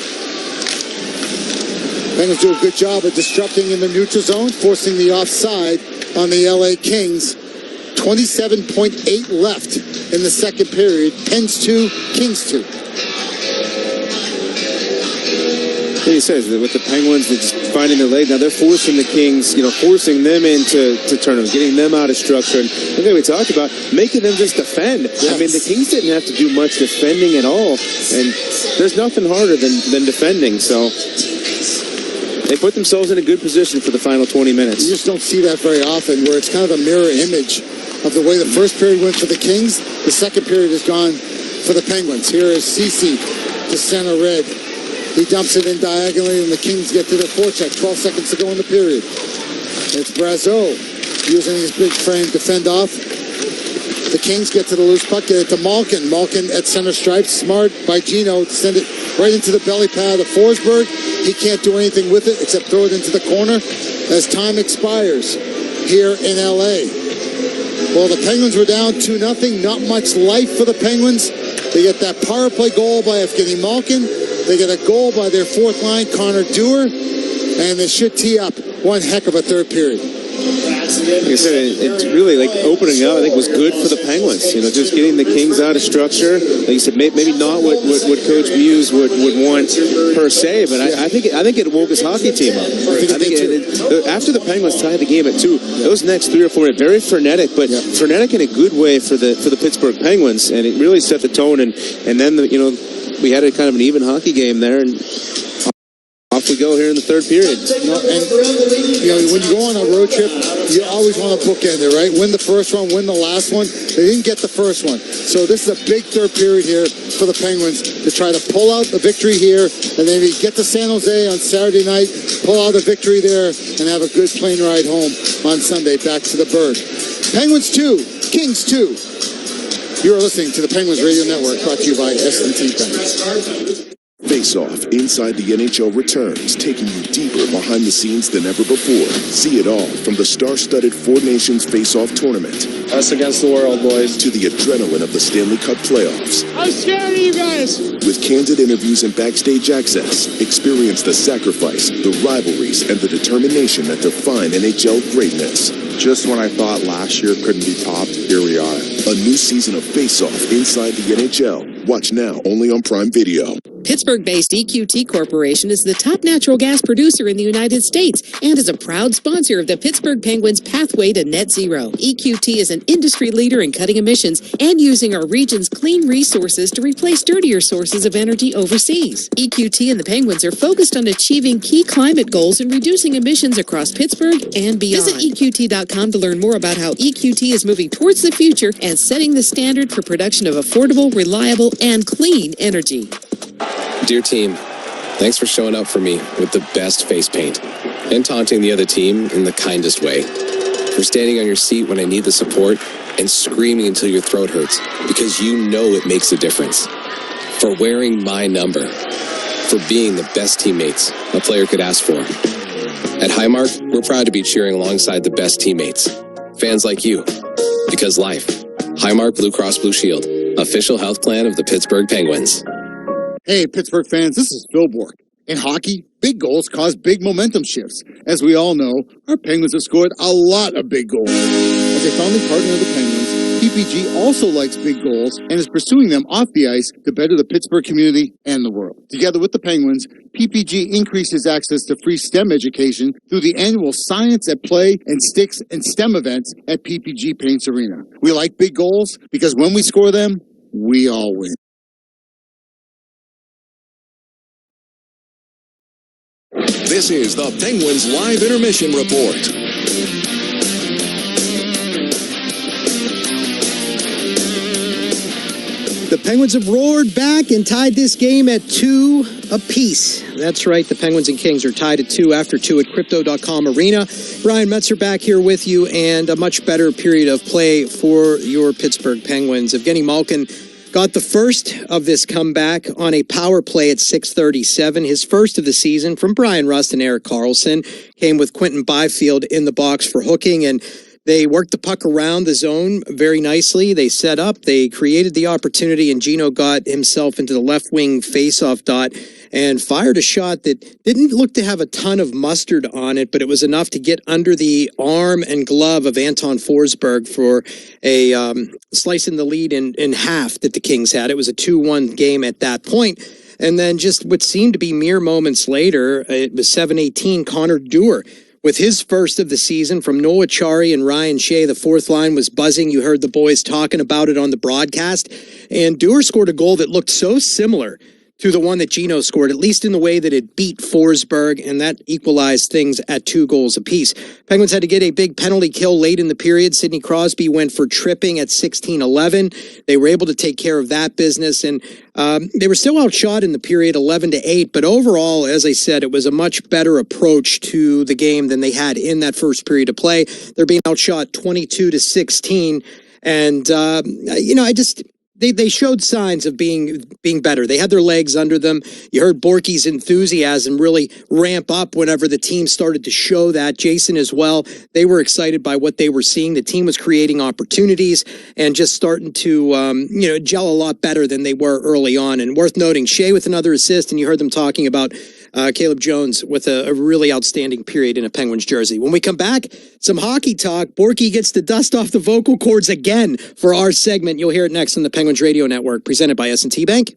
Penguins do a good job of disrupting in the neutral zone, forcing the offside on the LA Kings. 27.8 left in the second period. Pens 2, Kings 2. He says that with the Penguins, they're just finding their leg. Now they're forcing the Kings, forcing them into tournaments, getting them out of structure. And I think we talked about making them just defend. Yes. I mean, the Kings didn't have to do much defending at all. And there's nothing harder than defending. So they put themselves in a good position for the final 20 minutes. You just don't see that very often, where it's kind of a mirror image of the way the first period went for the Kings. The second period has gone for the Penguins. Here is Ceci to center red. He dumps it in diagonally, and the Kings get to their forecheck. 12 seconds to go in the period. It's Brazeau using his big frame to fend off. The Kings get to the loose puck, get it to Malkin. Malkin at center stripe. Smart by Gino to send it right into the belly pad of Forsberg. He can't do anything with it except throw it into the corner as time expires here in L.A. Well, the Penguins were down 2-0. Not much life for the Penguins. They get that power play goal by Evgeny Malkin. They get a goal by their fourth line, Connor Dewar, and they should tee up one heck of a third period. Like I said, it's really opening up. I think was good for the Penguins. Just getting the Kings out of structure. Like you said, maybe not what Coach Muse would want per se, but I think it woke his hockey team up. I think after the Penguins tied the game at 2, those next 3 or 4 minutes very frenetic, but frenetic in a good way for the Pittsburgh Penguins, and it really set the tone. And then we had a kind of an even hockey game there, and off off we go here in the third period. When you go on a road trip, you always want to bookend it, right? Win the first one, win the last one. They didn't get the first one. So this is a big third period here for the Penguins to try to pull out the victory here, and then get to San Jose on Saturday night, pull out a victory there, and have a good plane ride home on Sunday back to the Burgh. Penguins 2, Kings 2. You are listening to the Penguins Radio Network, brought to you by S&T Bank. Face Off Inside the NHL returns, taking you deeper behind the scenes than ever before. See it all from the star-studded Four Nations Face Off tournament. Us against the world, boys. To the adrenaline of the Stanley Cup playoffs. I'm scared of you guys. With candid interviews and backstage access, experience the sacrifice, the rivalries, and the determination that define NHL greatness. Just when I thought last year couldn't be topped, here we are. A new season of Face Off Inside the NHL. Watch now only on Prime Video. Pittsburgh-based EQT Corporation is the top natural gas producer in the United States and is a proud sponsor of the Pittsburgh Penguins' pathway to net zero. EQT is an industry leader in cutting emissions and using our region's clean resources to replace dirtier sources of energy overseas. EQT and the Penguins are focused on achieving key climate goals and reducing emissions across Pittsburgh and beyond. Visit EQT.com to learn more about how EQT is moving towards the future and setting the standard for production of affordable, reliable, and clean energy. Dear team, thanks for showing up for me with the best face paint and taunting the other team in the kindest way. For standing on your seat when I need the support and screaming until your throat hurts because you know it makes a difference. For wearing my number. For being the best teammates a player could ask for. At Highmark, we're proud to be cheering alongside the best teammates. Fans like you. Because life. Highmark Blue Cross Blue Shield. Official health plan of the Pittsburgh Penguins. Hey, Pittsburgh fans, this is Phil Bork. In hockey, big goals cause big momentum shifts. As we all know, our Penguins have scored a lot of big goals. As a founding partner of the Penguins, PPG also likes big goals and is pursuing them off the ice to better the Pittsburgh community and the world. Together with the Penguins, PPG increases access to free STEM education through the annual Science at Play and Sticks and STEM events at PPG Paints Arena. We like big goals because when we score them, we all win. This is the Penguins Live Intermission Report. The Penguins have roared back and tied this game at 2 apiece. That's right, the Penguins and Kings are tied at 2 after 2 at Crypto.com Arena. Brian Metzer back here with you, and a much better period of play for your Pittsburgh Penguins. Evgeny Malkin got the first of this comeback on a power play at 6:37. His first of the season from Brian Rust and Erik Karlsson. Came with Quentin Byfield in the box for hooking, and they worked the puck around the zone very nicely. They set up, they created the opportunity, and Gino got himself into the left wing faceoff dot and fired a shot that didn't look to have a ton of mustard on it, but it was enough to get under the arm and glove of Anton Forsberg for a slice in the lead in half that the Kings had. It was a 2-1 game at that point. And then just what seemed to be mere moments later, it was 7:18, Connor Dewar with his first of the season from Noah Chari and Ryan Shea. The fourth line was buzzing. You heard the boys talking about it on the broadcast. And Dewar scored a goal that looked so similar to the one that Gino scored, at least in the way that it beat Forsberg, and that equalized things at 2 goals apiece. Penguins had to get a big penalty kill late in the period. Sidney Crosby went for tripping at 16:11. They were able to take care of that business, and they were still outshot in the period 11-8, but overall, as I said, it was a much better approach to the game than they had in that first period of play. They're being outshot 22-16, and, They showed signs of being better. They had their legs under them. You heard Borky's enthusiasm really ramp up whenever the team started to show that. Jason as well. They were excited by what they were seeing. The team was creating opportunities and just starting to gel a lot better than they were early on. And worth noting, Shea with another assist, and you heard them talking about Caleb Jones with a really outstanding period in a Penguins jersey. When we come back, some hockey talk. Borky gets to dust off the vocal cords again for our segment. You'll hear it next on the Penguins Radio Network, presented by S&T Bank.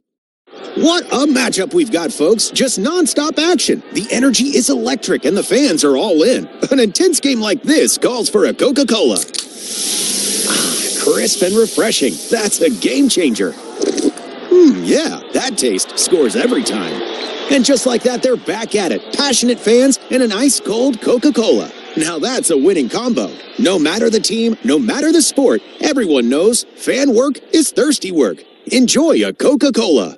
What a matchup we've got, folks. Just nonstop action. The energy is electric and the fans are all in. An intense game like this calls for a Coca-Cola. Crisp and refreshing. That's a game changer. Yeah, that taste scores every time. And just like that, they're back at it. Passionate fans and an ice-cold Coca-Cola. Now that's a winning combo. No matter the team, no matter the sport, everyone knows fan work is thirsty work. Enjoy a Coca-Cola.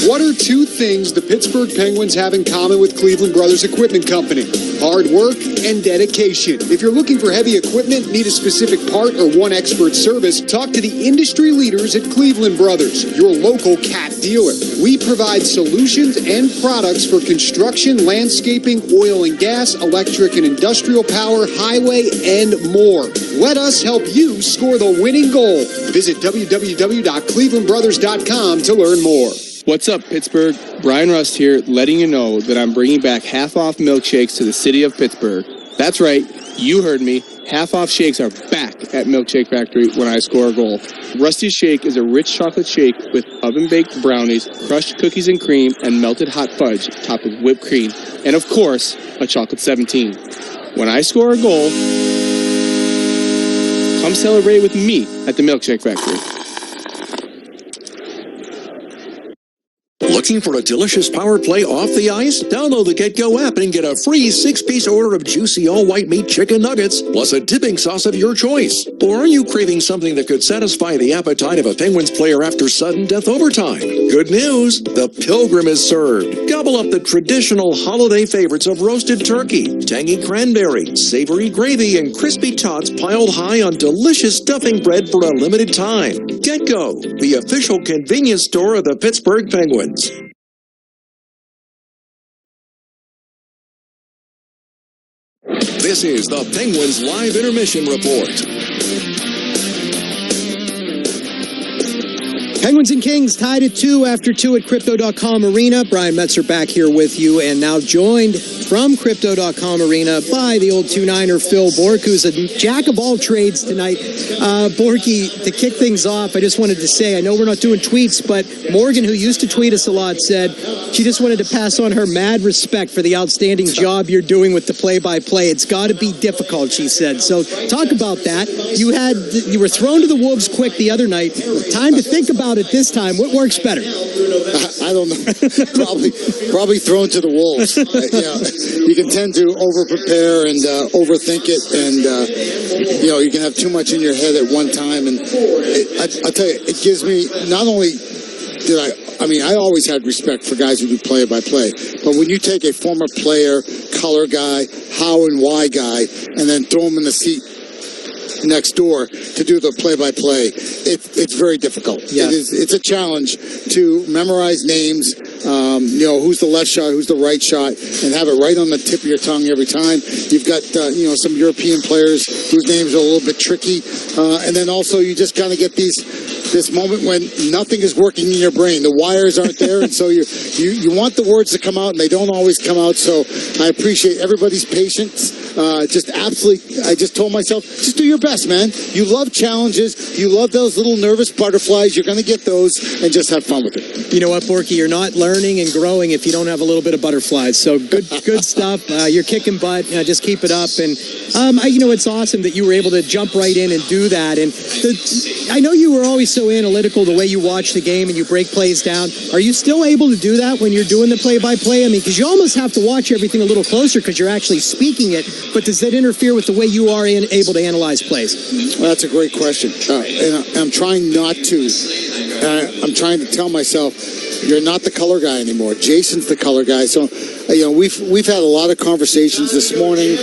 What are two things the Pittsburgh Penguins have in common with Cleveland Brothers Equipment Company? Hard work and dedication. If you're looking for heavy equipment, need a specific part, or want expert service, talk to the industry leaders at Cleveland Brothers, your local CAT dealer. We provide solutions and products for construction, landscaping, oil and gas, electric and industrial power, highway, and more. Let us help you score the winning goal. Visit www.clevelandbrothers.com to learn more. What's up, Pittsburgh? Brian Rust here, letting you know that I'm bringing back half-off milkshakes to the city of Pittsburgh. That's right, you heard me. Half-off shakes are back at Milkshake Factory when I score a goal. Rusty's Shake is a rich chocolate shake with oven-baked brownies, crushed cookies and cream, and melted hot fudge topped with whipped cream, and of course, a chocolate 17. When I score a goal, come celebrate with me at the Milkshake Factory. Looking for a delicious power play off the ice? Download the GetGo app and get a free 6-piece order of juicy all-white meat chicken nuggets, plus a dipping sauce of your choice. Or are you craving something that could satisfy the appetite of a Penguins player after sudden death overtime? Good news, the Pilgrim is served. Gobble up the traditional holiday favorites of roasted turkey, tangy cranberry, savory gravy, and crispy tots piled high on delicious stuffing bread for a limited time. GetGo, the official convenience store of the Pittsburgh Penguins. This is the Penguins Live Intermission Report. Penguins and Kings tied at 2 after 2 at Crypto.com Arena. Brian Metzer back here with you, and now joined from Crypto.com Arena by the old 2-9er Phil Bork, who's a jack of all trades tonight. Borky, to kick things off, I just wanted to say, I know we're not doing tweets, but Morgan, who used to tweet us a lot, said she just wanted to pass on her mad respect for the outstanding job you're doing with the play-by-play. It's got to be difficult, she said. So talk about that. You were thrown to the wolves quick the other night. Time to think about it this time. What works better? I don't know. probably thrown to the wolves. You can tend to over-prepare and overthink it, and you can have too much in your head at one time. And I'll tell you, it gives me, not only did I always had respect for guys who do play-by-play, but when you take a former player, color guy, how and why guy, and then throw him in the seat next door to do the play-by-play, it's very difficult. Yeah. It's a challenge to memorize names, who's the left shot, who's the right shot, and have it right on the tip of your tongue every time. You've got some European players whose names are a little bit tricky, and then also you just kind of get this moment when nothing is working in your brain. The wires aren't there, and so you want the words to come out, and they don't always come out. So I appreciate everybody's patience. I just told myself, just do your best, man. You love challenges. You love those little nervous butterflies. You're going to get those, and just have fun with it. You know what, Borky? You're not learning and growing if you don't have a little bit of butterflies. So good stuff. You're kicking butt. Just keep it up. And it's awesome that you were able to jump right in and do that. And I know you were always so analytical the way you watch the game and you break plays down. Are you still able to do that when you're doing the play-by-play? I mean, because you almost have to watch everything a little closer because you're actually speaking it. But does that interfere with the way you are able to analyze plays? Well, that's a great question. And I'm trying not to. I'm trying to tell myself, you're not the color guy anymore. Jason's the color guy. So, we've had a lot of conversations this morning,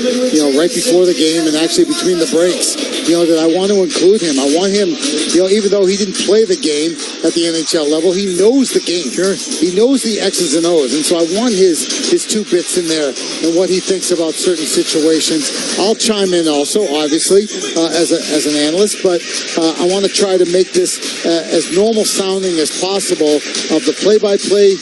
right before the game and actually between the breaks, that I want to include him. I want him, even though he didn't play the game at the NHL level, he knows the game. Sure. He knows the X's and O's. And so I want his 2 bits in there and what he thinks about certain situations. I'll chime in also, obviously, as an analyst, but I want to try to make this as normal sounding as possible of the play-by-play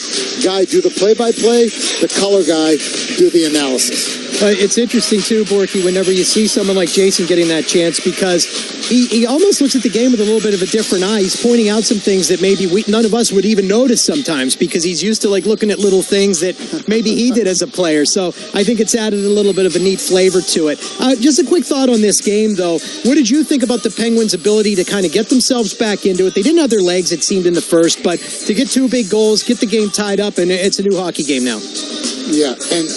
guy do the play-by-play, the color guy do the analysis. It's interesting, too, Borky, whenever you see someone like Jason getting that chance, because he almost looks at the game with a little bit of a different eye. He's pointing out some things that maybe none of us would even notice sometimes, because he's used to looking at little things that maybe he did as a player. So I think it's added a little bit of a neat flavor to it. Just a quick thought on this game, though. What did you think about the Penguins' ability to kind of get themselves back into it? They didn't have their legs, it seemed, in the first, but to get 2 big goals, get the game tied up, and it's a new hockey game now. Yeah, and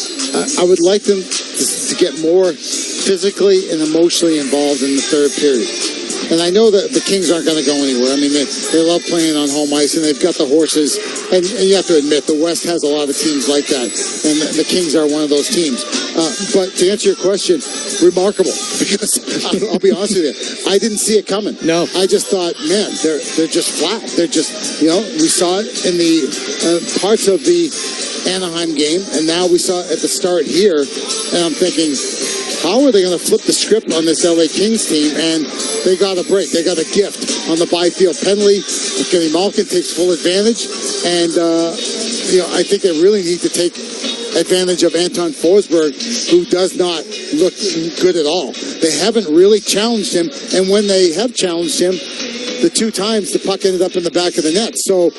I would like them to get more physically and emotionally involved in the third period. And I know that the Kings aren't going to go anywhere. I mean, they love playing on home ice, and they've got the horses. And you have to admit, the West has a lot of teams like that, and the Kings are one of those teams. But to answer your question, remarkable, because I'll be honest with you, I didn't see it coming. No. I just thought, man, they're just flat. They're just, we saw it in the parts of the Anaheim game, and now we saw it at the start here, and I'm thinking, how are they going to flip the script on this LA Kings team? And they got a break. They got a gift on the Byfield penalty. Kenny Malkin takes full advantage. And, I think they really need to take advantage of Anton Forsberg, who does not look good at all. They haven't really challenged him. And when they have challenged him, the 2 times the puck ended up in the back of the net. So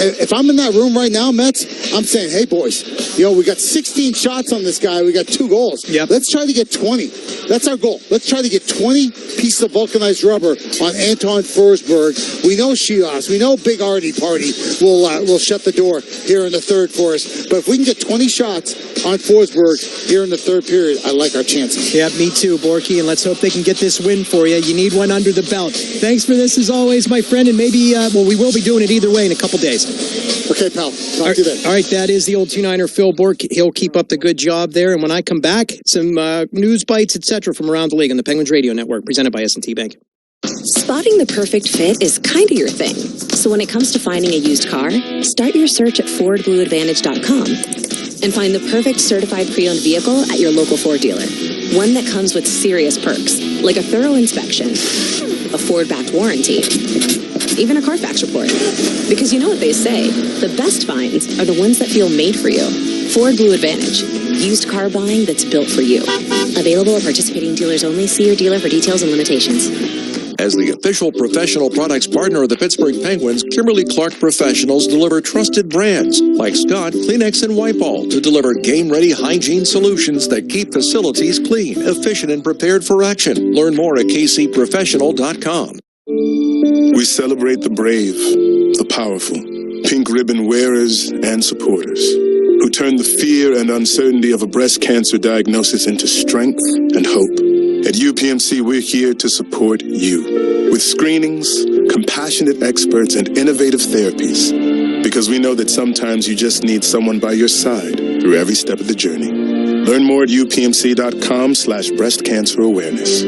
if I'm in that room right now, Mets, I'm saying, hey, boys, we got 16 shots on this guy. We got 2 goals. Yep. Let's try to get 20. That's our goal. Let's try to get 20 pieces of vulcanized rubber on Anton Forsberg. We know Shios. We know Big Artie Party will shut the door here in the third for us. But if we can get 20 shots on Forsberg here in the third period, I like our chances. Yeah, me too, Borky, and let's hope they can get this win for you. You need one under the belt. Thanks for this, as always, my friend, and maybe, we will be doing it either way in a couple days. Okay, pal. Talk to you then. All right, that is the old 2-9er Phil Bork. He'll keep up the good job there, and when I come back, some news bites, etc., from around the league on the Penguins Radio Network, presented by S&T Bank. Spotting the perfect fit is kind of your thing. So when it comes to finding a used car, start your search at FordBlueAdvantage.com and find the perfect certified pre-owned vehicle at your local Ford dealer. One that comes with serious perks, like a thorough inspection, a Ford-backed warranty, even a Carfax report. Because you know what they say, the best finds are the ones that feel made for you. Ford Blue Advantage, used car buying that's built for you. Available at participating dealers only. See your dealer for details and limitations. As the official professional products partner of the Pittsburgh Penguins, Kimberly-Clark Professionals deliver trusted brands like Scott, Kleenex, and Wipe-All to deliver game-ready hygiene solutions that keep facilities clean, efficient, and prepared for action. Learn more at kcprofessional.com. We celebrate the brave, the powerful, pink ribbon wearers and supporters who turn the fear and uncertainty of a breast cancer diagnosis into strength and hope. At UPMC, we're here to support you with screenings, compassionate experts, and innovative therapies, because we know that sometimes you just need someone by your side through every step of the journey. Learn more at upmc.com/breast cancer awareness.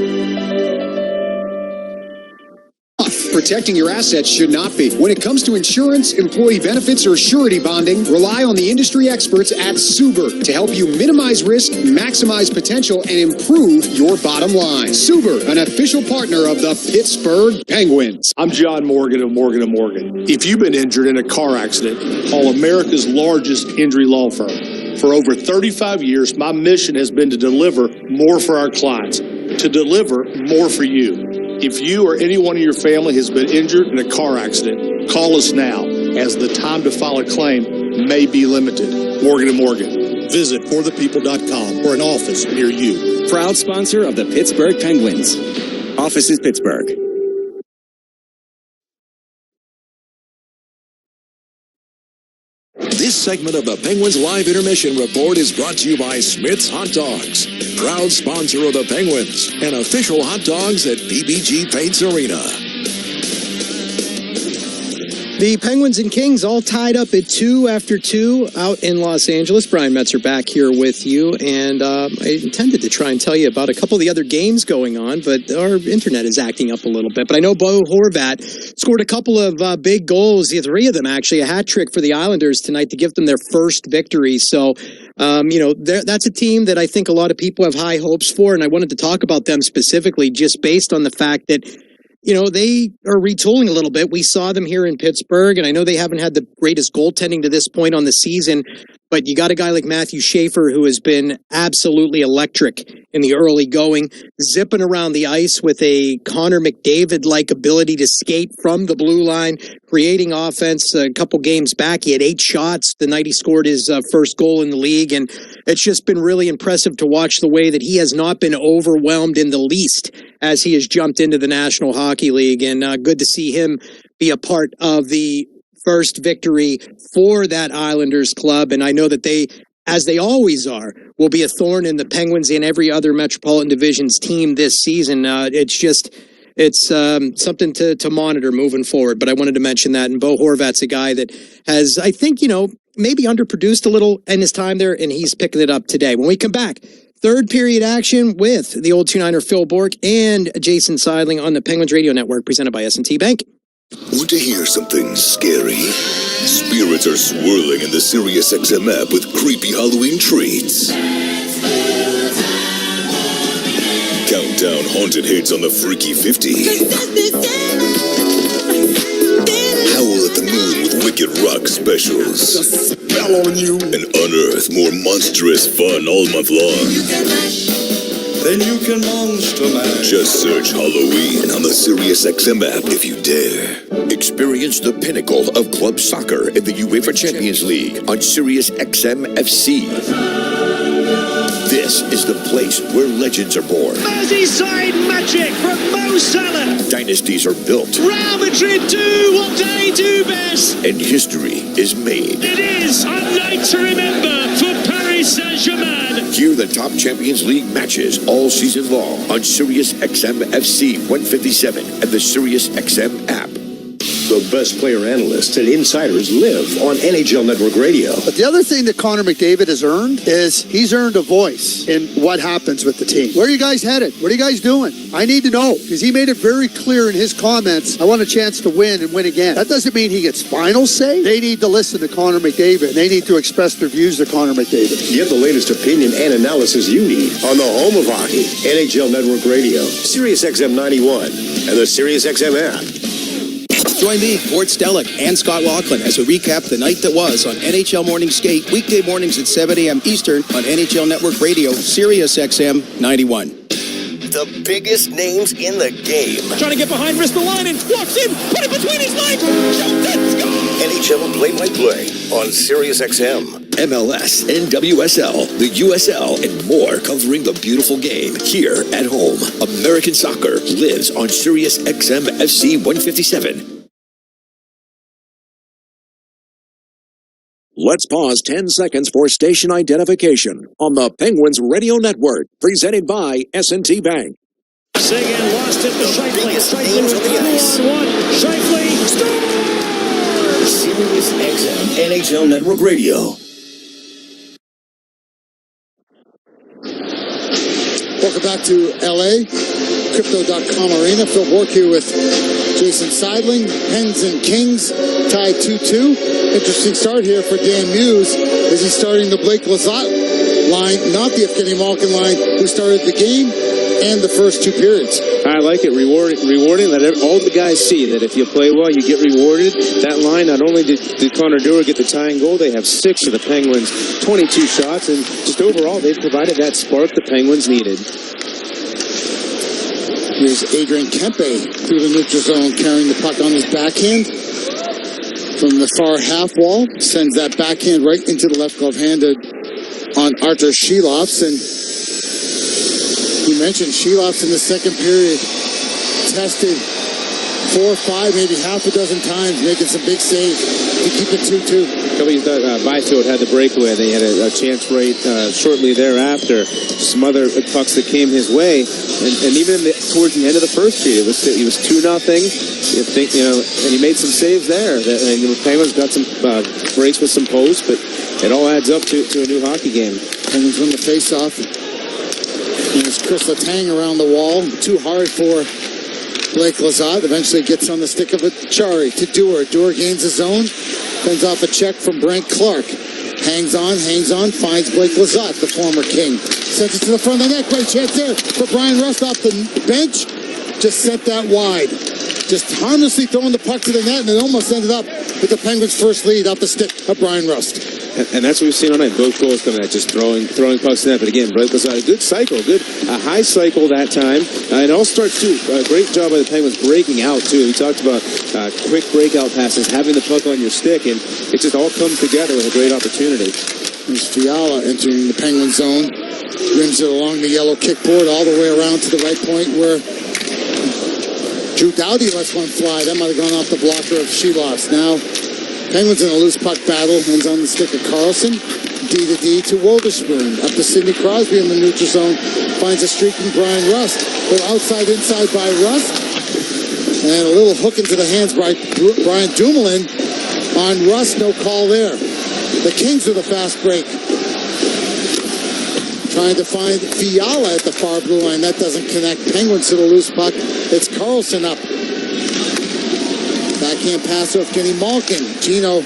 Protecting your assets should not be. When it comes to insurance, employee benefits, or surety bonding, rely on the industry experts at Suber to help you minimize risk, maximize potential, and improve your bottom line. Suber, an official partner of the Pittsburgh Penguins. I'm John Morgan of Morgan & Morgan. If you've been injured in a car accident, call America's largest injury law firm. For over 35 years, my mission has been to deliver more for our clients, to deliver more for you. If you or anyone in your family has been injured in a car accident, call us now, as the time to file a claim may be limited. Morgan & Morgan. Visit forthepeople.com or an office near you. Proud sponsor of the Pittsburgh Penguins. Offices Pittsburgh. This segment of the Penguins Live Intermission Report is brought to you by Smith's Hot Dogs, proud sponsor of the Penguins, and official hot dogs at PBG Paints Arena. The Penguins and Kings all tied up at 2 after 2 out in Los Angeles. Brian Metzer back here with you, and I intended to try and tell you about a couple of the other games going on, but our internet is acting up a little bit. But I know Bo Horvat scored a couple of big goals, 3 of them actually, a hat trick for the Islanders tonight to give them their first victory. So, that's a team that I think a lot of people have high hopes for, and I wanted to talk about them specifically just based on the fact that they are retooling a little bit. We saw them here in Pittsburgh, and I know they haven't had the greatest goaltending to this point on the season. But you got a guy like Matthew Schaefer who has been absolutely electric in the early going, zipping around the ice with a Connor McDavid-like ability to skate from the blue line, creating offense. A couple games back, he had 8 shots the night he scored his first goal in the league, and it's just been really impressive to watch the way that he has not been overwhelmed in the least as he has jumped into the National Hockey League, and good to see him be a part of the first victory for that Islanders club. And I know that they, as they always are, will be a thorn in the Penguins and every other Metropolitan Division's team this season. It's something to monitor moving forward. But I wanted to mention that. And Bo Horvat's a guy that has, I think, maybe underproduced a little in his time there, and he's picking it up today. When we come back, third period action with the old 2-9er Phil Bourque and Jason Seidling on the Penguins Radio Network, presented by S&T Bank. Want to hear something scary? Spirits are swirling in the SiriusXM app with creepy Halloween treats. Countdown haunted hits on the Freaky 50. Howl at the moon with wicked rock specials. Spell on you. And unearth more monstrous fun all month long. Then you can monster mash. Just search Halloween on the SiriusXM app if you dare. Experience the pinnacle of club soccer in the UEFA Champions League on SiriusXM FC. This is the place where legends are born. Merseyside magic from Mo Salah. Dynasties are built. Real Madrid do what they do best. And history is made. It is a night to remember for Paris Saint-Germain. Hear the top Champions League matches all season long on SiriusXM FC 157 and the SiriusXM app. The best player analysts and insiders live on NHL Network Radio. But the other thing that Connor McDavid has earned is he's earned a voice in what happens with the team. Where are you guys headed? What are you guys doing? I need to know, because he made it very clear in his comments, I want a chance to win and win again. That doesn't mean he gets final say. They need to listen to Connor McDavid. They need to express their views to Connor McDavid. Get the latest opinion and analysis you need on the home of hockey, NHL Network Radio, SiriusXM 91, and the SiriusXM app. Join me, Gord Stellick, and Scott Laughlin as we recap the night that was on NHL Morning Skate, weekday mornings at 7 a.m. Eastern on NHL Network Radio, SiriusXM 91. The biggest names in the game. Trying to get behind, wrist the line, and walks in, put it between his legs, shoots it, score! NHL play-by-play on SiriusXM. MLS, NWSL, the USL, and more covering the beautiful game here at home. American soccer lives on SiriusXM FC 157. Let's pause 10 seconds for station identification on the Penguins Radio Network, presented by S&T Bank. Seguin lost it to Scheifele. Scheifele with the ice. Scheifele scores! SiriusXM NHL Network Radio. Welcome back to LA, Crypto.com Arena. Phil Bourque here with Jason Seidling. Pens and Kings tied 2-2. Interesting start here for Dan Muse as he's starting the Blake Lizotte line, not the Evgeny Malkin line, who started the game and the first 2 periods. I like it. Rewarding. Let all the guys see that if you play well, you get rewarded. That line, not only did Connor Dewar get the tying goal, they have 6 of the Penguins, 22 shots, and just overall, they've provided that spark the Penguins needed. Here's Adrian Kempe through the neutral zone, carrying the puck on his backhand from the far half wall. Sends that backhand right into the left glove handed on Artur Sheilofs. And you mentioned Sheilofs in the second period tested 4 or 5, maybe half a dozen times, making some big saves to keep it 2-2. Byfield had the breakaway. They had a chance right shortly thereafter. Some other pucks that came his way, and even towards the end of the first period, it was 2-0. You think, and he made some saves there. And the Penguins got some breaks with some posts, but it all adds up to a new hockey game. Penguins win the faceoff. And it's Chris Letang around the wall. Too hard for Blake Lizotte. Eventually gets on the stick of it. Chari to Dewar. Dewar gains his zone. Fends off a check from Brent Clark. Hangs on, finds Blake Lizotte, the former King. Sends it to the front of the net. Great chance there for Brian Rust off the bench. Just sent that wide. Just harmlessly throwing the puck to the net, and it almost ended up with the Penguins' first lead off the stick of Brian Rust. And that's what we've seen all night. Both goals coming out, just throwing pucks in that. But again, Blake was a good cycle, a high cycle that time. And it all starts, too. A great job by the Penguins breaking out, too. We talked about quick breakout passes, having the puck on your stick, and it just all comes together with a great opportunity. There's Fiala entering the Penguin zone. Rims it along the yellow kickboard all the way around to the right point where Drew Doughty lets one fly. That might have gone off the blocker of Sheloff's. Now, Penguins in a loose puck battle. Ends on the stick of Carlson. D to D to Wotherspoon. Up to Sidney Crosby in the neutral zone. Finds a streaking Brian Rust. A little inside by Rust. And a little hook into the hands by Brian Dumoulin. On Rust, no call there. The Kings with a fast break. Trying to find Fiala at the far blue line. That doesn't connect. Penguins to the loose puck. It's Carlson up. Backhand pass off Kenny Malkin. Gino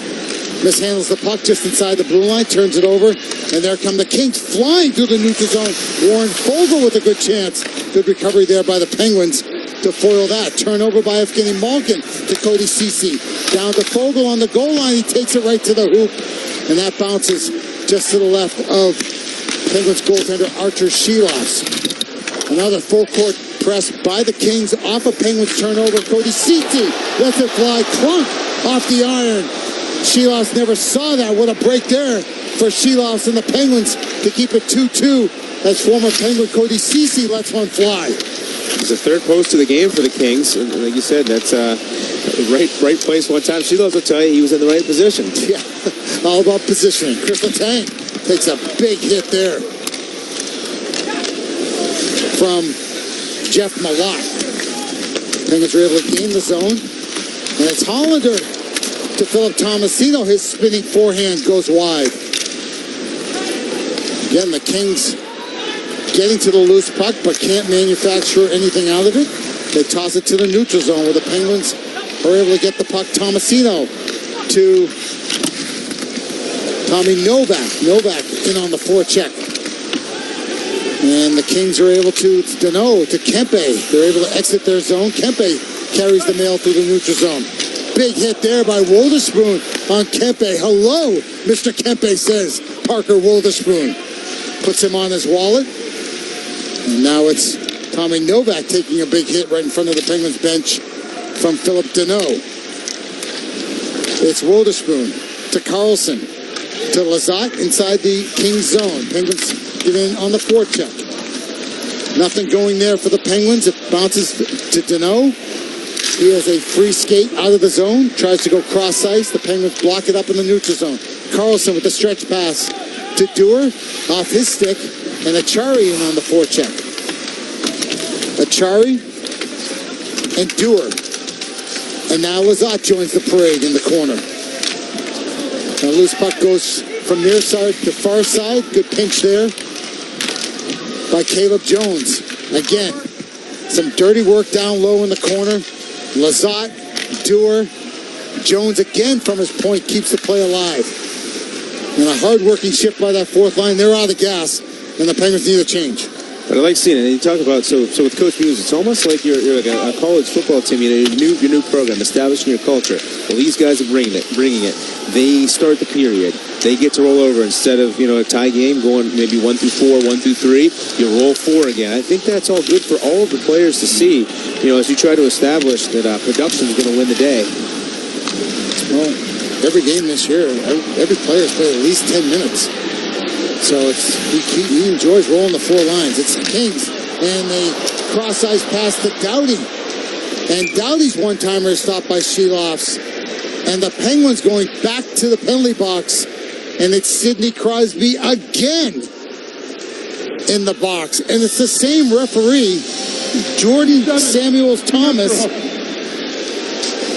mishandles the puck just inside the blue line. Turns it over. And there come the Kings flying through the neutral zone. Warren Fogle with a good chance. Good recovery there by the Penguins to foil that. Turnover by Evgeny Malkin to Cody Ceci. Down to Fogle on the goal line. He takes it right to the hoop. And that bounces just to the left of Penguins goaltender Archer Sheloff. Another full court press by the Kings off of Penguins turnover. Cody Ceci lets it fly. Crunk off the iron. Sheloff never saw that. What a break there for Sheloff and the Penguins to keep it 2-2 as former Penguin Cody Ceci lets one fly. It's the third post of the game for the Kings. And like you said, that's right place one time. Sheloff will tell you he was in the right position. Yeah, all about positioning. Chris Letang takes a big hit there from Jeff Malott. Penguins are able to gain the zone. And it's Hollander to Philip Tomasino. His spinning forehand goes wide. Again, the Kings getting to the loose puck, but can't manufacture anything out of it. They toss it to the neutral zone where the Penguins are able to get the puck. Tomasino to Tommy Novak. Novak in on the forecheck. And the Kings are able to, it's Domo to Kempe. They're able to exit their zone. Kempe carries the mail through the neutral zone. Big hit there by Wotherspoon on Kempe. Hello, Mr. Kempe, says Parker Wotherspoon. Puts him on his wallet. And now it's Tommy Novak taking a big hit right in front of the Penguins bench from Philip Deneau. It's Wotherspoon to Carlson to Lazat inside the Kings zone. Penguins get in on the forecheck. Nothing going there for the Penguins. It bounces to Deneau. He has a free skate out of the zone. Tries to go cross ice. The Penguins block it up in the neutral zone. Carlson with the stretch pass to Dewar off his stick. And Achari in on the forecheck. Achari and Dewar. And now Lazat joins the parade in the corner. Now loose puck goes from near side to far side. Good pinch there by Caleb Jones. Again, some dirty work down low in the corner. Lazat, Dewar, Jones again from his point keeps the play alive. And a hard-working shift by that fourth line. They're out of gas, and the Penguins need a change. But I like seeing it. And you talk about, so with Coach Muse, it's almost like you're like a college football team, your new program, establishing your culture. Well, these guys are bringing it. They start the period. They get to roll over instead of, a tie game going maybe 1 through 4, 1 through 3. You roll 4 again. I think that's all good for all of the players to see, as you try to establish that production is going to win the day. Well, every game this year, every player's played at least 10 minutes. So he enjoys rolling the 4 lines. It's the Kings, and they cross-ice pass to Doughty. And Doughty's one-timer is stopped by Sheloff's. And the Penguins going back to the penalty box. And it's Sidney Crosby again in the box. And it's the same referee, Jordan Samuels Thomas,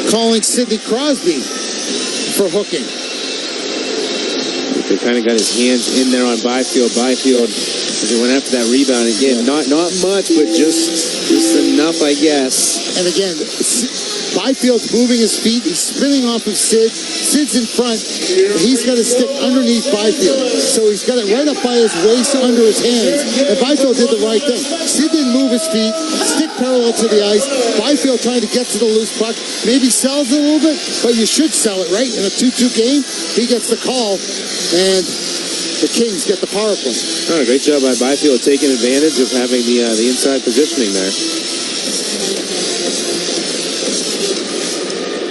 calling Sidney Crosby for hooking. They kind of got his hands in there on Byfield. Byfield, as he went after that rebound again, not much, but just enough, I guess. And again, Byfield's moving his feet. He's spinning off of Sid. Sid's in front. He's got his stick underneath Byfield. So he's got it right up by his waist under his hands. And Byfield did the right thing. Sid didn't move his feet. Stick parallel to the ice. Byfield trying to get to the loose puck. Maybe sells it a little bit, but you should sell it, right? In a 2-2 game, he gets the call, and the Kings get the power play. Oh, great job by Byfield taking advantage of having the inside positioning there.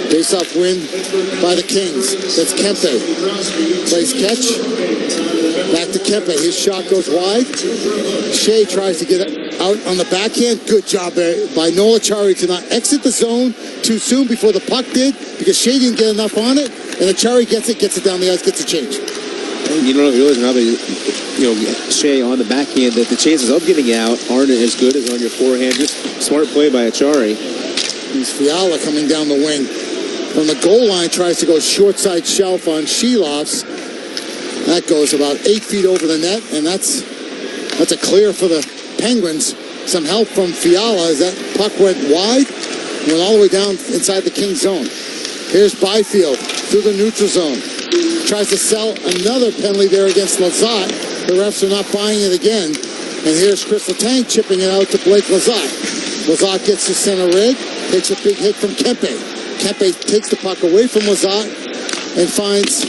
Face-off win by the Kings. That's Kempe. Plays catch. Back to Kempe. His shot goes wide. Shea tries to get it out on the backhand. Good job by Noel Acciari to not exit the zone too soon before the puck did, because Shea didn't get enough on it. And Acciari gets it down the ice, gets a change. You don't know if you realize how Shea on the backhand, that the chances of getting out aren't as good as on your forehand. Just smart play by Acciari. He's Fiala coming down the wing. From the goal line, tries to go short side shelf on Sheloffs. That goes about 8 feet over the net, and that's a clear for the Penguins. Some help from Fiala as that puck went wide, went all the way down inside the Kings zone. Here's Byfield through the neutral zone. Tries to sell another penalty there against Lazat. The refs are not buying it again. And here's Chris Letang chipping it out to Blake Lazat. Lazat gets to center rig, takes a big hit from Kempe. Kempe takes the puck away from Lazat and finds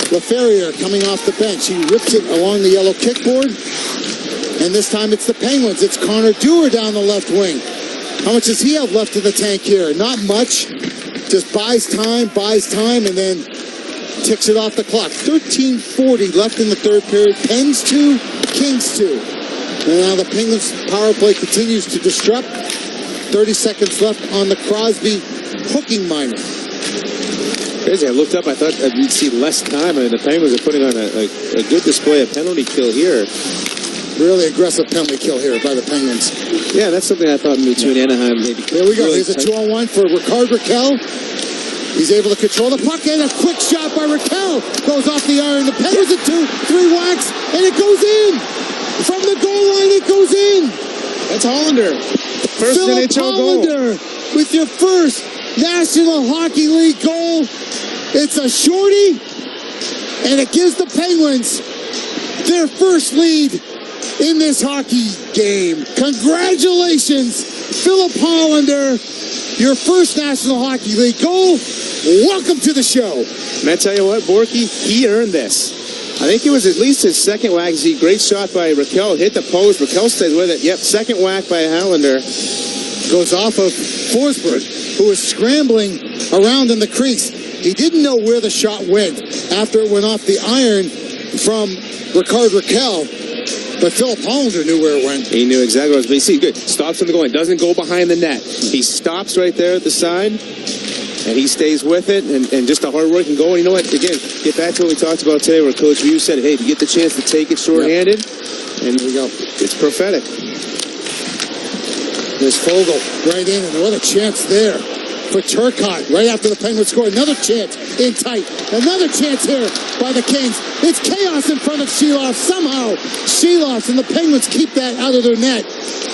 LaFerriere coming off the bench. He rips it along the yellow kickboard. And this time it's the Penguins. It's Connor Dewar down the left wing. How much does he have left in the tank here? Not much. Just buys time, and then ticks it off the clock. 13:40 left in the third period. Pens 2, Kings 2. And now the Penguins power play continues to disrupt. 30 seconds left on the Crosby hooking minor. Crazy. I looked up. I thought we'd see less time. I mean, the Penguins are putting on a good display of penalty kill here. Really aggressive penalty kill here by the Penguins. Yeah, that's something I thought between Anaheim maybe. Here we go. Here's a 2-on-1 for Ricard Raquel. He's able to control the puck, and a quick shot by Raquel goes off the iron. The Penguins at 2-3 whacks, and it goes in. From the goal line, it goes in. That's Hollander. First Philip NHL Hollander goal. with your first National Hockey League goal. It's a shorty, and it gives the Penguins their first lead in this hockey game. Congratulations, Philip Hollander, your first National Hockey League goal. Welcome to the show. And I tell you what, Borky, he earned this. I think it was at least his second whack. Great shot by Raquel, hit the post. Raquel stays with it. Yep, second whack by Hollander. Goes off of Forsberg, who was scrambling around in the crease. He didn't know where the shot went after it went off the iron from Ricard Raquel. But Philip Hollander knew where it went. He knew exactly what it was. But you see, good. Stops on the goal line. Doesn't go behind the net. He stops right there at the side, and he stays with it, and just a hard-working goal. And you know what? Again, get back to what we talked about today, where Coach Hughes said, hey, if you get the chance to take it shorthanded, and there we go. It's prophetic. There's Fogle right in, and what a chance there for Turcotte right after the Penguins score. Another chance in tight. Another chance here by the Kings. It's chaos in front of Sheloff. Somehow, Sheloff and the Penguins keep that out of their net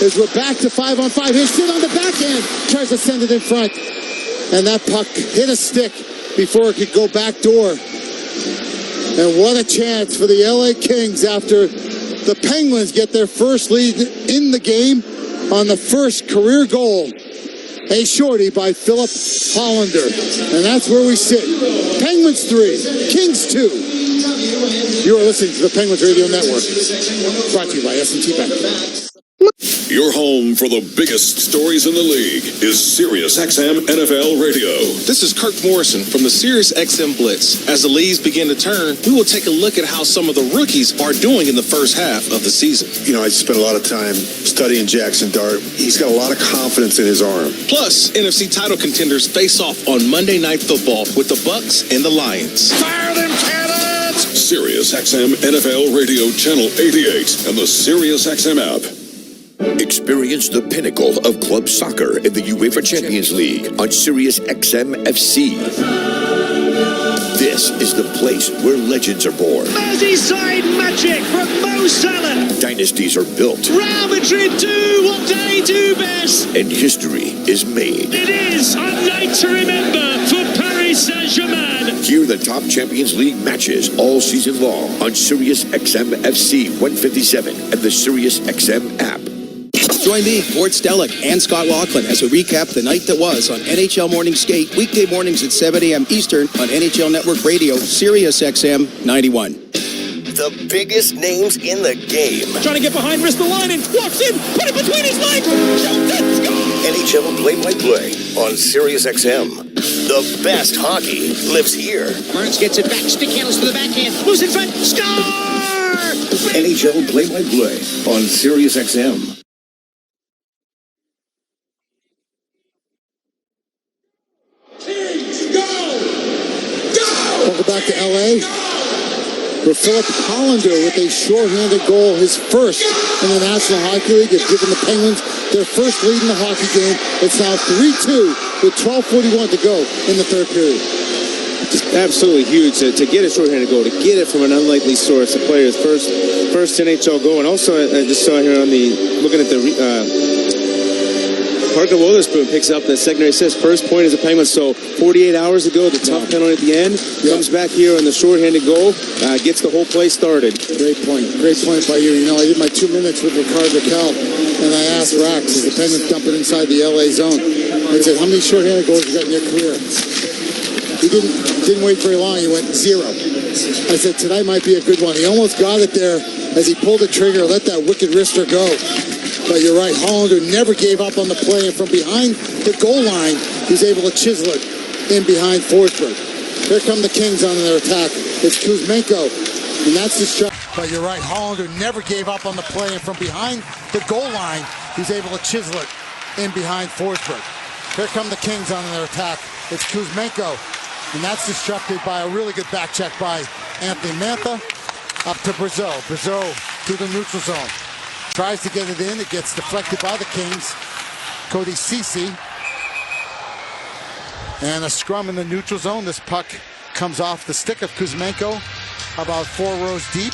as we're back to 5-on-5. Here's Sid on the backhand. Tries to send it in front. And that puck hit a stick before it could go back door. And what a chance for the LA Kings after the Penguins get their first lead in the game on the first career goal. A shorty by Philip Hollander. And that's where we sit. Penguins 3, Kings 2. You are listening to the Penguins Radio Network. Brought to you by S&T Bank. Your home for the biggest stories in the league is SiriusXM NFL Radio. This is Kirk Morrison from the SiriusXM Blitz. As the leaves begin to turn, we will take a look at how some of the rookies are doing in the first half of the season. You know, I spent a lot of time studying Jackson Dart. He's got a lot of confidence in his arm. Plus, NFC title contenders face off on Monday Night Football with the Bucs and the Lions. Fire them cannons! SiriusXM NFL Radio Channel 88 and the SiriusXM app. Experience the pinnacle of club soccer in the UEFA Champions League on SiriusXM FC. This is the place where legends are born. Merseyside magic from Mo Salah. Dynasties are built. Real Madrid do what they do best. And history is made. It is a night to remember for Paris Saint-Germain. Hear the top Champions League matches all season long on SiriusXM FC 157 and the SiriusXM app. Join me, Gord Stellick, and Scott Laughlin as we recap the night that was on NHL Morning Skate, weekday mornings at 7 a.m. Eastern on NHL Network Radio, Sirius XM 91. The biggest names in the game. Trying to get behind Ristolainen, walks in, put it between his legs, shoots it, scores! NHL play-by-play on Sirius XM. The best hockey lives here. Burns gets it back, stick handles to the backhand, loose in front, score! NHL play-by-play on Sirius XM. Welcome back to LA, where Philip Hollander with a shorthanded goal, his first in the National Hockey League, has given the Penguins their first lead in the hockey game. It's now 3-2 with 12:41 to go in the third period. Just absolutely huge to get a shorthanded goal, to get it from an unlikely source. The player's first NHL goal, and also I just saw here on looking at the Parker Wotherspoon picks up the secondary assist. First point as a Penguin. So 48 hours ago, the tough penalty at the end. Comes back here on the shorthanded goal. Gets the whole play started. Great point. Great point by you. You know, I did my 2 minutes with Rickard Raquel, and I asked Rax, as the Penguins dump it inside the LA zone, I said, how many shorthanded goals you got in your career? He didn't wait very long. He went 0. I said, tonight might be a good one. He almost got it there as he pulled the trigger, let that wicked wrister go. But you're right, Hollander never gave up on the play, and from behind the goal line, he's able to chisel it in behind Forsberg. Here come the Kings on their attack. It's Kuzmenko, and that's his shot. But you're right, Hollander never gave up on the play, and from behind the goal line, he's able to chisel it in behind Forsberg. Here come the Kings on their attack. It's Kuzmenko, and that's disrupted by a really good back check by Anthony Mantha. Up to Brazeau. Brazeau to the neutral zone. Tries to get it in. It gets deflected by the Kings. Cody Ceci. And a scrum in the neutral zone. This puck comes off the stick of Kuzmenko about 4 rows deep.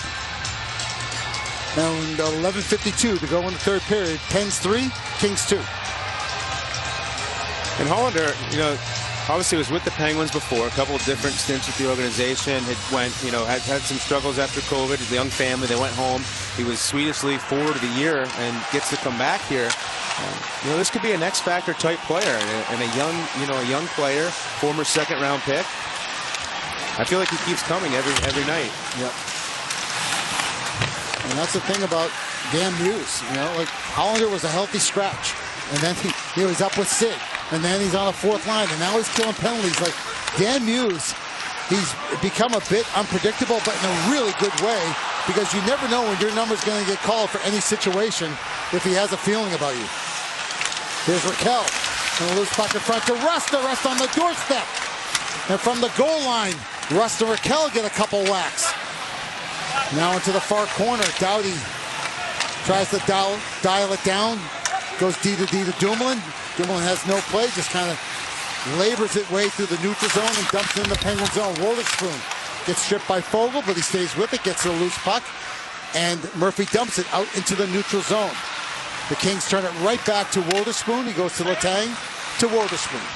And 11:52 to go in the third period. Pens 3, Kings 2. And Hollander, obviously was with the Penguins before, a couple of different stints with the organization, had some struggles after COVID, his young family, they went home. He was Swedish League Forward of the Year and gets to come back here. This could be an X-Factor type player and a young player, former second-round pick. I feel like he keeps coming every night. Yep. And that's the thing about Dan Muse, Hollander was a healthy scratch, and then he was up with Sid. And then he's on the fourth line, and now he's killing penalties. Like Dan Muse, he's become a bit unpredictable, but in a really good way, because you never know when your number's going to get called for any situation if he has a feeling about you. Here's Raquel, and a loose puck in front to Rust. Rust on the doorstep. And from the goal line, Rust and Raquel get a couple whacks. Now into the far corner, Doughty tries to dial it down. Goes D to Dumoulin. Dumoulin has no play, just kind of labors it way through the neutral zone and dumps it in the Penguin zone. Wotherspoon gets stripped by Fogle, but he stays with it, gets a loose puck, and Murphy dumps it out into the neutral zone. The Kings turn it right back to Wotherspoon. He goes to Letang, to Wotherspoon.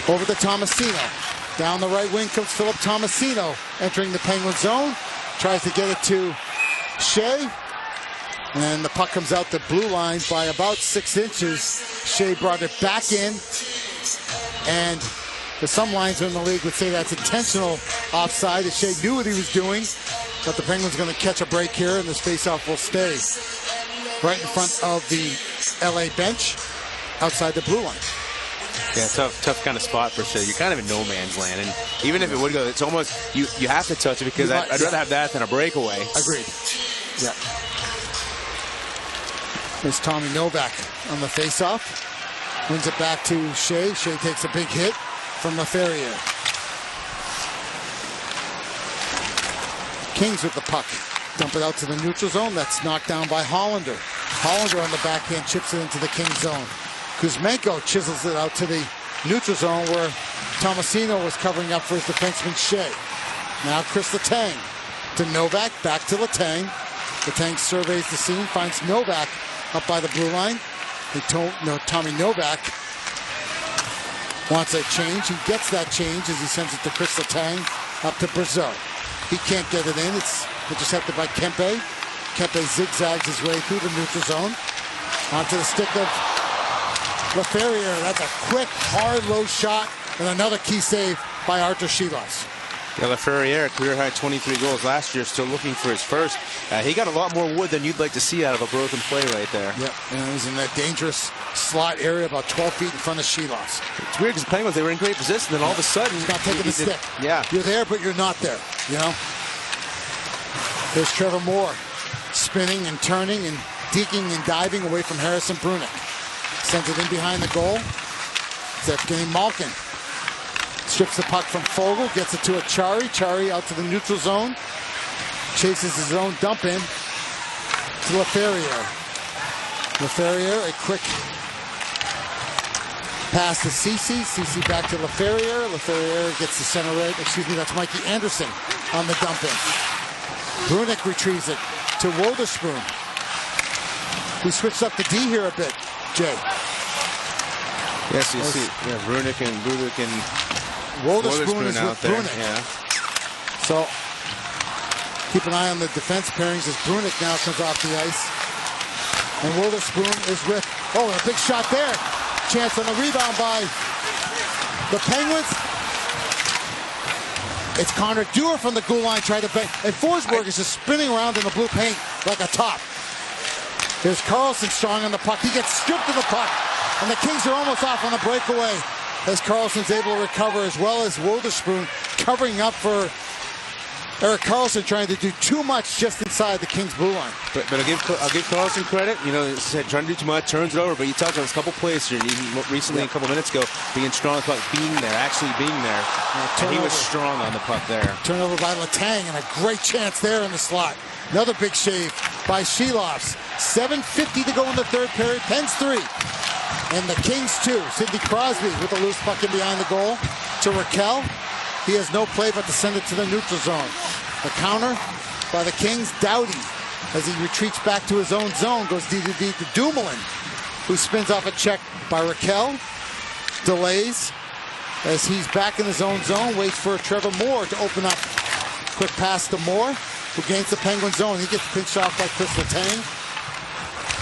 Over to Tomasino. Down the right wing comes Philip Tomasino, entering the Penguin zone. Tries to get it to Shea. And the puck comes out the blue line by about 6 inches. Shea brought it back in. And some linesmen in the league would say that's intentional offside. That Shea knew what he was doing. But the Penguins going to catch a break here, and this faceoff will stay right in front of the LA bench outside the blue line. Yeah, tough kind of spot for Shea. You're kind of in no man's land. And even if it would go, it's almost, you have to touch it because I'd rather have that than a breakaway. Agreed. Yeah. There's Tommy Novak on the faceoff. Wins it back to Shea. Shea takes a big hit from LaFerriere. Kings with the puck. Dump it out to the neutral zone. That's knocked down by Hollander. Hollander on the backhand chips it into the King zone. Kuzmenko chisels it out to the neutral zone where Tomasino was covering up for his defenseman Shea. Now Chris Letang to Novak, back to Letang. Letang surveys the scene, finds Novak up by the blue line. Tommy Novak wants a change. He gets that change as he sends it to Chris Letang up to Brazeau. He can't get it in. It's intercepted by Kempe. Kepe zigzags his way through the neutral zone. Onto the stick of LaFerriere. That's a quick, hard, low shot, and another key save by Artur Silovs. Yeah, LaFerriere, career-high 23 goals last year, still looking for his first. He got a lot more wood than you'd like to see out of a broken play right there. Yep, and he's in that dangerous slot area about 12 feet in front of Silovs. It's weird because the Penguins, they were in great position, then all of a sudden... He's not taking the stick. Yeah. You're there, but you're not there, you know? There's Trevor Moore, spinning and turning and digging and diving away from Harrison Brunik. Sends it in behind the goal. It's Evgeny Malkin. Strips the puck from Fogle, gets it to a Chari. Chari out to the neutral zone. Chases his own dump in to LaFerriere. LaFerriere, a quick pass to Ceci. Ceci back to LaFerriere. LaFerriere gets the center right. Excuse me, that's Mikey Anderson on the dump in. Brunik retrieves it to Wotherspoon. We switched up the D here a bit, Jay. Yes, you see, yeah, Brunik and Wotherspoon is out with there. Brunik. Yeah. So keep an eye on the defense pairings as Brunik now comes off the ice. And Wotherspoon is with, oh, a big shot there. Chance on the rebound by the Penguins. It's Connor Dewar from the goal line trying to bang. And Forsberg is just spinning around in the blue paint like a top. Here's Carlson strong on the puck. He gets stripped of the puck. And the Kings are almost off on the breakaway as Carlson's able to recover, as well as Wotherspoon covering up for Erik Karlsson, trying to do too much just inside the Kings blue line. But I'll give Karlsson credit. You know, trying to do too much, turns it over. But you talked about a couple plays here, even recently, a couple minutes ago, being strong on the puck, being there, actually being there. And he was strong on the puck there. Turnover by Letang, and a great chance there in the slot. Another big save by Silovs. 7:50 to go in the third period. Pens 3. And the Kings 2. Sidney Crosby with a loose puck in behind the goal to Raquel. He has no play but to send it to the neutral zone. The counter by the Kings. Doughty, as he retreats back to his own zone, goes D2D to Dumoulin, who spins off a check by Raquel. Delays as he's back in his own zone. Waits for Trevor Moore to open up. Quick pass to Moore, who gains the Penguin zone. He gets pinched off by Chris Letang.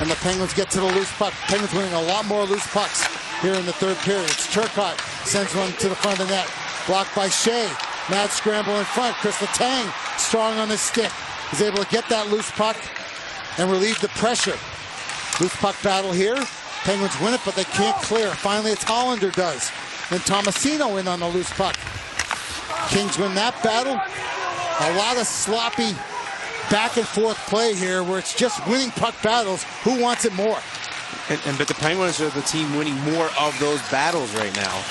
And the Penguins get to the loose puck. Penguins winning a lot more loose pucks here in the third period. It's Turcotte, sends one to the front of the net. Blocked by Shea. Mad scramble in front. Chris Letang, strong on his stick, is able to get that loose puck and relieve the pressure. Loose puck battle here. Penguins win it, but they can't clear. Finally, it's Hollander does. Then Tomasino in on the loose puck. Kings win that battle. A lot of sloppy back and forth play here where it's just winning puck battles. Who wants it more? But the Penguins are the team winning more of those battles right now.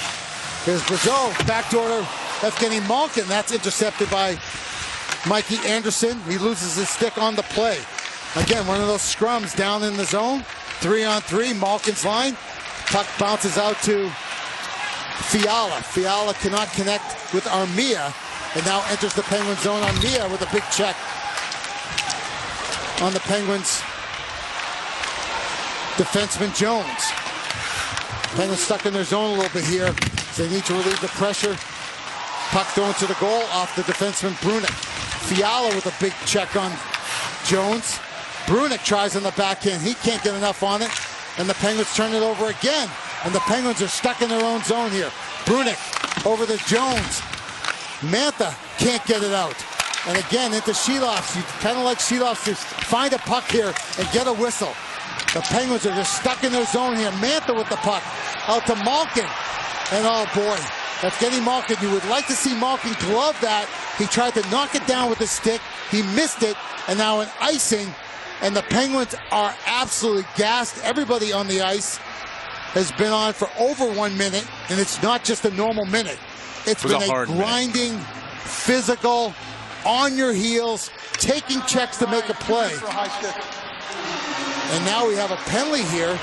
Here's Brazeau, backdoor to Evgeny Malkin. That's intercepted by Mikey Anderson. He loses his stick on the play. Again, one of those scrums down in the zone. 3-on-3, Malkin's line. Puck bounces out to Fiala. Fiala cannot connect with Armia, and now enters the Penguins zone. Armia with a big check on the Penguins defenseman Jones. Penguins stuck in their zone a little bit here. So they need to relieve the pressure. Puck thrown to the goal off the defenseman Brunik. Fiala with a big check on Jones. Brunik tries on the backhand. He can't get enough on it. And the Penguins turn it over again. And the Penguins are stuck in their own zone here. Brunik over to Jones. Mantha can't get it out. And again, into Silovs. You kind of like Silovs to find a puck here and get a whistle. The Penguins are just stuck in their zone here. Mantha with the puck. Out to Malkin. And oh boy, Evgeny Malkin. You would like to see Malkin glove that. He tried to knock it down with his stick. He missed it. And now an icing. And the Penguins are absolutely gassed. Everybody on the ice has been on for over 1 minute. And it's not just a normal minute. It's been a grinding, physical, on your heels, taking checks to make a play. And now we have a penalty here.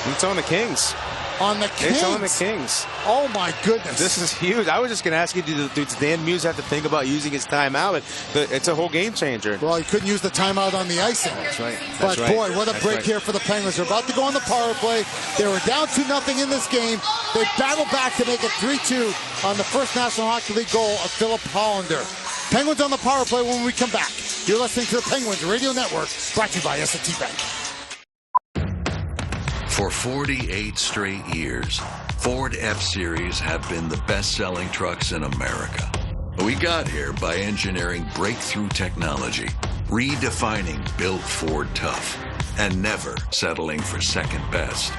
It's on the Kings. On the Kings? It's on the Kings. Oh, my goodness. This is huge. I was just going to ask you, does Dan Muse have to think about using his timeout? But it's a whole game changer. Well, he couldn't use the timeout on the icing. That's right. But, boy, what a break here for the Penguins. They're about to go on the power play. They were down 2-0 in this game. They battled back to make it 3-2 on the first National Hockey League goal of Philip Hollander. Penguins on the power play when we come back. You're listening to the Penguins Radio Network, brought to you by S&T Bank. For 48 straight years, Ford F-Series have been the best-selling trucks in America. We got here by engineering breakthrough technology, redefining Built Ford Tough, and never settling for second best.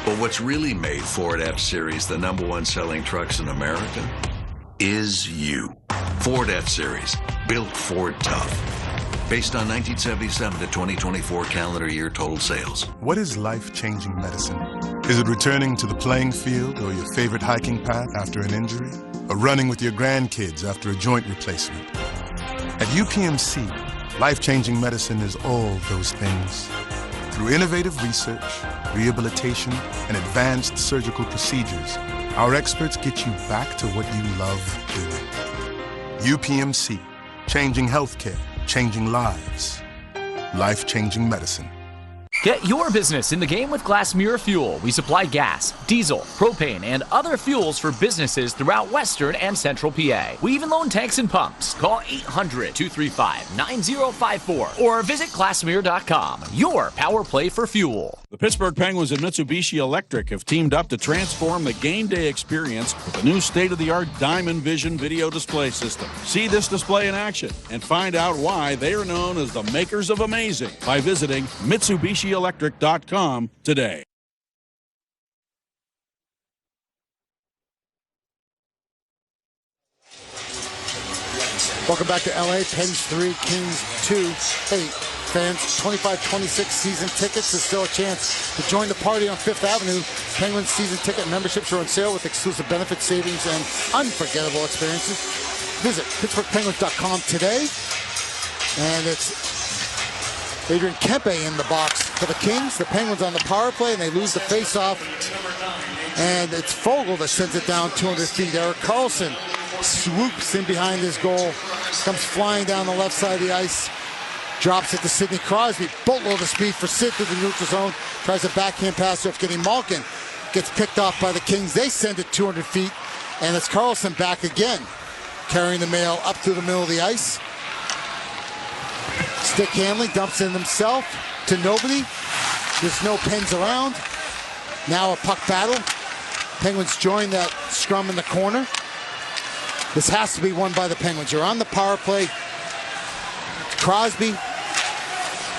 But what's really made Ford F-Series the #1 selling trucks in America is you. Ford F-Series, Built Ford Tough. Based on 1977 to 2024 calendar year total sales. What is life-changing medicine? Is it returning to the playing field or your favorite hiking path after an injury? Or running with your grandkids after a joint replacement? At UPMC, life-changing medicine is all those things. Through innovative research, rehabilitation, and advanced surgical procedures, our experts get you back to what you love doing. UPMC, changing healthcare, changing lives. Life-changing medicine. Get your business in the game with Glass Mirror Fuel. We supply gas, diesel, propane, and other fuels for businesses throughout Western and Central PA. We even loan tanks and pumps. Call 800-235-9054 or visit glassmirror.com. Your power play for fuel. The Pittsburgh Penguins and Mitsubishi Electric have teamed up to transform the game day experience with a new state-of-the-art Diamond Vision video display system. See this display in action and find out why they are known as the makers of amazing by visiting MitsubishiElectric.com today. Welcome back to LA. Pens 3, Kings 2. Hey, fans, 25-26 season tickets. There's still a chance to join the party on Fifth Avenue. Penguins season ticket memberships are on sale with exclusive benefit savings and unforgettable experiences. Visit PittsburghPenguins.com today. And it's Adrian Kempe in the box for the Kings. The Penguins on the power play, and they lose the faceoff. And it's Fogle that sends it down 200 feet. Erik Karlsson swoops in behind his goal, comes flying down the left side of the ice, drops it to Sidney Crosby. Boatload of speed for Sid to the neutral zone. Tries a backhand pass off getting Malkin. Gets picked off by the Kings. They send it 200 feet, and it's Karlsson back again, carrying the mail up through the middle of the ice. Stick handling, dumps in himself to nobody. There's no Pens around. Now a puck battle. Penguins join that scrum in the corner. This has to be won by the Penguins. You're on the power play. Crosby.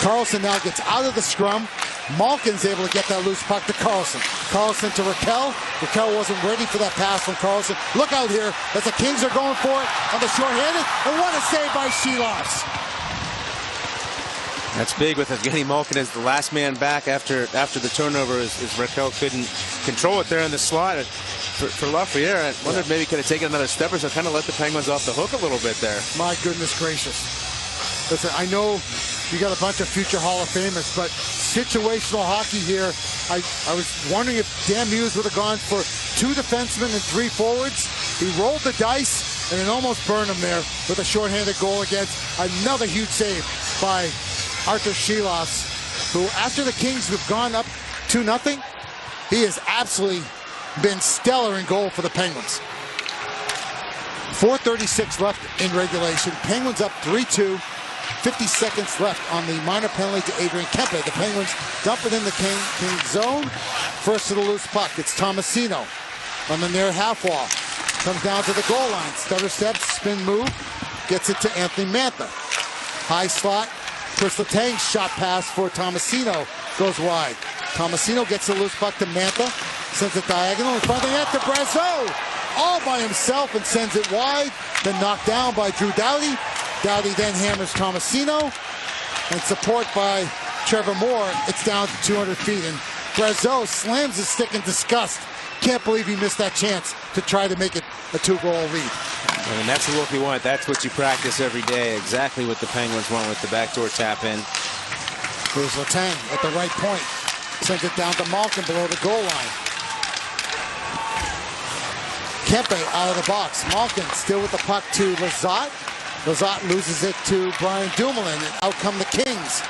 Karlsson now gets out of the scrum. Malkin's able to get that loose puck to Karlsson. Karlsson to Raquel. Raquel wasn't ready for that pass from Karlsson. Look out here as the Kings are going for it on the shorthanded. And what a save by Sheeloffs. That's big with Evgeny Malkin as the last man back after the turnover as Raquel couldn't control it there in the slot. For Lafreniere, I wondered maybe could have taken another step or so, kind of let the Penguins off the hook a little bit there. My goodness gracious. Listen, I know you got a bunch of future Hall of Famers, but situational hockey here, I was wondering if Dan Muse would have gone for 2 defensemen and 3 forwards. He rolled the dice and it almost burned him there with a shorthanded goal against another huge save by Arthur Sheeloffs, who after the Kings have gone up 2-0, he has absolutely been stellar in goal for the Penguins. 4:36 left in regulation. Penguins up 3-2. 50 seconds left on the minor penalty to Adrian Kempe. The Penguins dump it in the King zone. First to the loose puck. It's Tomasino on the near half wall. Comes down to the goal line. Stutter steps, spin move. Gets it to Anthony Mantha. High slot. Chris Letang's shot pass for Tomasino goes wide. Tomasino gets the loose puck to Mantha. Sends it diagonal in front of the net to Brazeau. All by himself and sends it wide. Then knocked down by Drew Doughty. Doughty then hammers Tomasino. And support by Trevor Moore. It's down to 200 feet. And Brazeau slams his stick in disgust. Can't believe he missed that chance to try to make it a 2-goal lead. And that's the look you want. That's what you practice every day. Exactly what the Penguins want with the backdoor tap in. Here's Letang at the right point. Sends it down to Malkin below the goal line. Kempe out of the box. Malkin still with the puck to Lizotte. Lizotte loses it to Brian Dumoulin, and out come the Kings.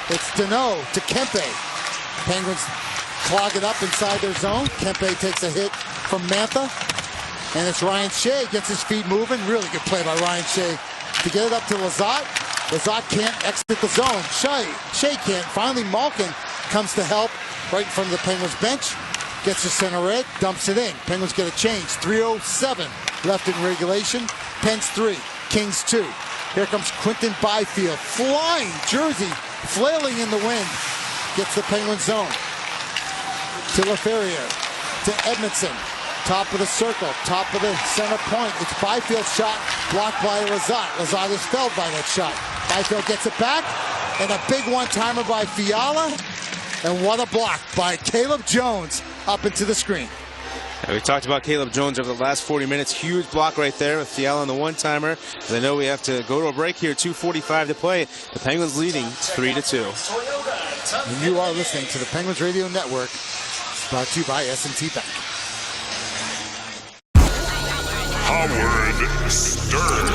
It's Deneau to Kempe. Penguins clog it up inside their zone. Kempe takes a hit from Mantha. And it's Ryan Shea, gets his feet moving. Really good play by Ryan Shea to get it up to Lizotte. Lazat can't exit the zone. Shea can't. Finally, Malkin comes to help right in front of the Penguins bench. Gets to center red, dumps it in. Penguins get a change. 3:07 left in regulation. Pens 3, Kings 2. Here comes Quinton Byfield. Flying jersey, flailing in the wind. Gets the Penguin zone. To Laferriere. To Edmondson. Top of the circle. Top of the center point. It's Byfield's shot. Blocked by Lazat. Lazat is felled by that shot. Byfield gets it back. And a big one-timer by Fiala. And what a block by Caleb Jones up into the screen. And we talked about Caleb Jones over the last 40 minutes. Huge block right there with Fiala on the one-timer. I know we have to go to a break here. 2:45 to play. The Penguins leading 3-2. And you are listening to the Penguins Radio Network, brought to you by S&T Bank. Howard Stern.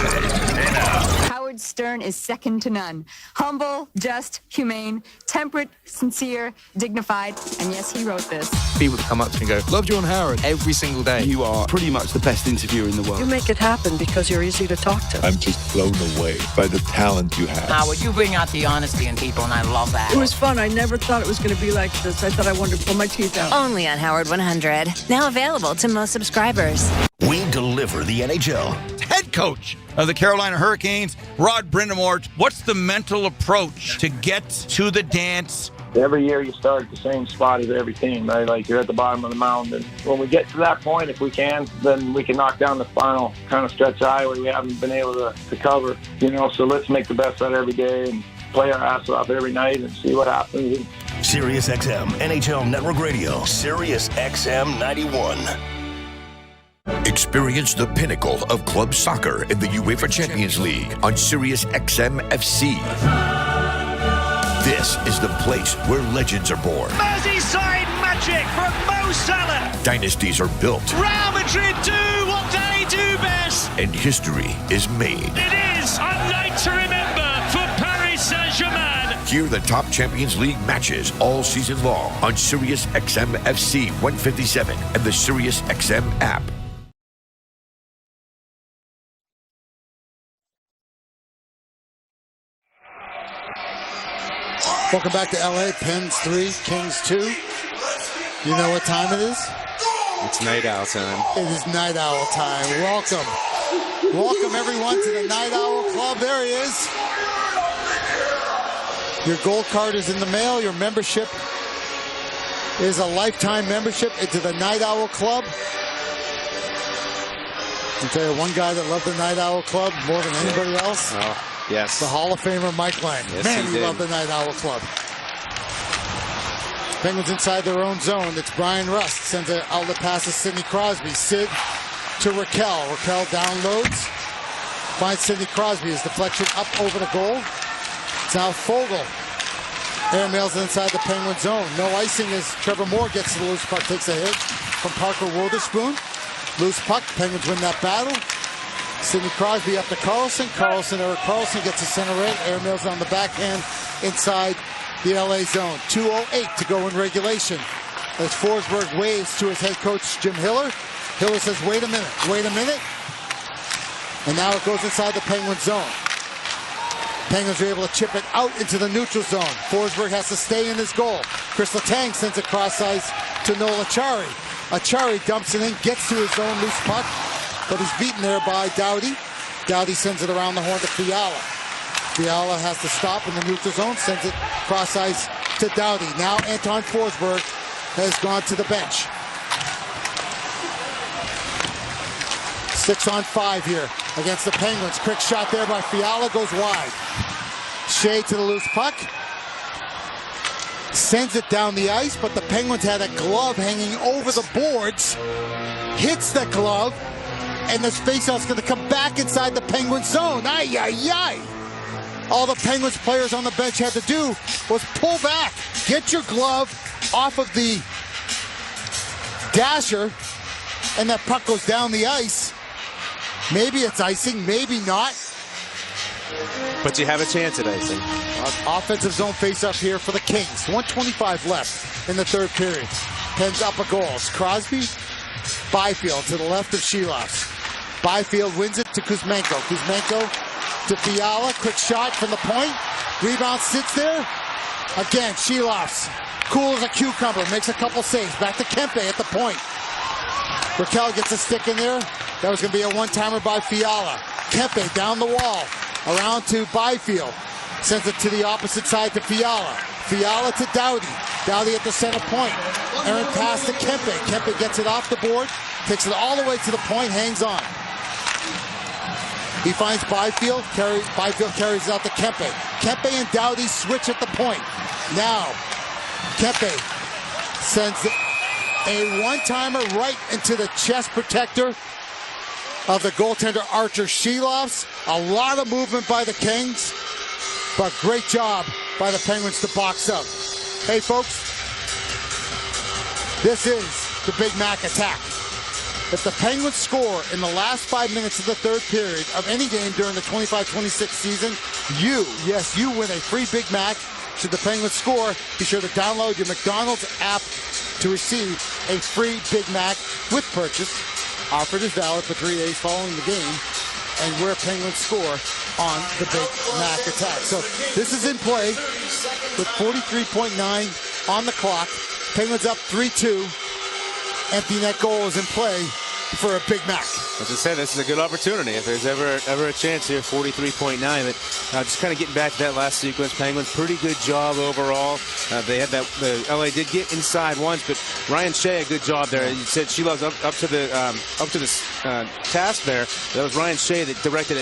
Howard Stern is second to none. Humble, just, humane, temperate, sincere, dignified, and yes, he wrote this. People come up to me and go, loved you on Howard every single day. You are pretty much the best interviewer in the world. You make it happen because you're easy to talk to. I'm just blown away by the talent you have. Howard, you bring out the honesty in people, and I love that. It was fun. I never thought it was going to be like this. I thought I wanted to pull my teeth out. Only on Howard 100. Now available to most subscribers. We deliver the NHL. Head coach of the Carolina Hurricanes, Rod Brind'Amour. What's the mental approach to get to the dance? Every year you start at the same spot as every team, right? Like you're at the bottom of the mountain. And when we get to that point, if we can, then we can knock down the final kind of stretch of highway we haven't been able to cover. You know, so let's make the best out of every day and play our ass off every night and see what happens. Sirius XM, NHL Network Radio, Sirius XM 91. Experience the pinnacle of club soccer in the UEFA Champions League on Sirius XM FC. This is the place where legends are born. Merseyside magic from Mo Salah. Dynasties are built. Real Madrid do what they do best. And history is made. It is a night to remember for Paris Saint-Germain. Hear the top Champions League matches all season long on Sirius XM FC 157 and the Sirius XM app. Welcome back to LA. Pens 3, Kings 2. You know what time it is? It's night owl time. It is night owl time. Welcome. Welcome, everyone, to the Night Owl Club. There he is. Your gold card is in the mail. Your membership is a lifetime membership into the Night Owl Club. I'll tell you, one guy that loved the Night Owl Club more than anybody else. Oh. Yes. The Hall of Famer Mike Lang. Yes, Man, he he loved the Night Owl Club. Penguins inside their own zone. It's Brian Rust. Sends an outlet pass to Sidney Crosby. Sid to Raquel. Raquel downloads. Finds Sidney Crosby. His deflection up over the goal. It's now Fogle. Airmails inside the Penguin zone. No icing as Trevor Moore gets to the loose puck. Takes a hit from Parker Wotherspoon. Loose puck. Penguins win that battle. Sidney Crosby up to Carlson. Eric Carlson gets a center right. Airmails on the backhand inside the LA zone. 2:08 to go in regulation. As Forsberg waves to his head coach, Jim Hiller. Hiller says, wait a minute. And now it goes inside the Penguin zone. Penguins are able to chip it out into the neutral zone. Forsberg has to stay in his goal. Chris Letang sends it cross ice to Noel Acciari. Acciari dumps it in, gets to his own loose puck. But he's beaten there by Doughty. Doughty sends it around the horn to Fiala. Fiala has to stop in the neutral zone, sends it cross ice to Doughty. Now Anton Forsberg has gone to the bench. 6-on-5 here against the Penguins. Quick shot there by Fiala, goes wide. Shea to the loose puck. Sends it down the ice, but the Penguins had a glove hanging over the boards. Hits the glove. And this faceoff's going to come back inside the Penguins zone. Ay, ay, ay. All the Penguins players on the bench had to do was pull back. Get your glove off of the dasher. And that puck goes down the ice. Maybe it's icing, maybe not. But you have a chance at icing. Offensive zone faceoff here for the Kings. 1:25 left in the third period. Pens up a goal. It's Crosby. Byfield to the left of Sheloff. Byfield wins it to Kuzmenko. Kuzmenko to Fiala. Quick shot from the point. Rebound sits there. Again, Sheloff's cool as a cucumber. Makes a couple saves. Back to Kempe at the point. Raquel gets a stick in there. That was going to be a one-timer by Fiala. Kempe down the wall. Around to Byfield. Sends it to the opposite side to Fiala. Fiala to Doughty. Doughty at the center point. Errant pass to Kempe. Kempe gets it off the board. Takes it all the way to the point. Hangs on. He finds Byfield. Byfield carries it out to Kempe. Kempe and Doughty switch at the point. Now, Kempe sends a one-timer right into the chest protector of the goaltender Archer Sheloffs. A lot of movement by the Kings, but great job by the Penguins to box up. Hey, folks, this is the Big Mac attack. If the Penguins score in the last 5 minutes of the third period of any game during the 25-26 season, you win a free Big Mac. Should the Penguins score, be sure to download your McDonald's app to receive a free Big Mac with purchase. Offer is valid for 3 days following the game, and where Penguins score on the Big Mac attack. So this is in play with 43.9 on the clock. Penguins up 3-2. Empty net goal is in play for a Big Mac. As I said, this is a good opportunity. If there's ever a chance here, 43.9. But just kind of getting back to that last sequence, Penguins, pretty good job overall. They had that. The LA did get inside once, but Ryan Shea, a good job there. You said Sheloff's up to the task there. That was Ryan Shea that directed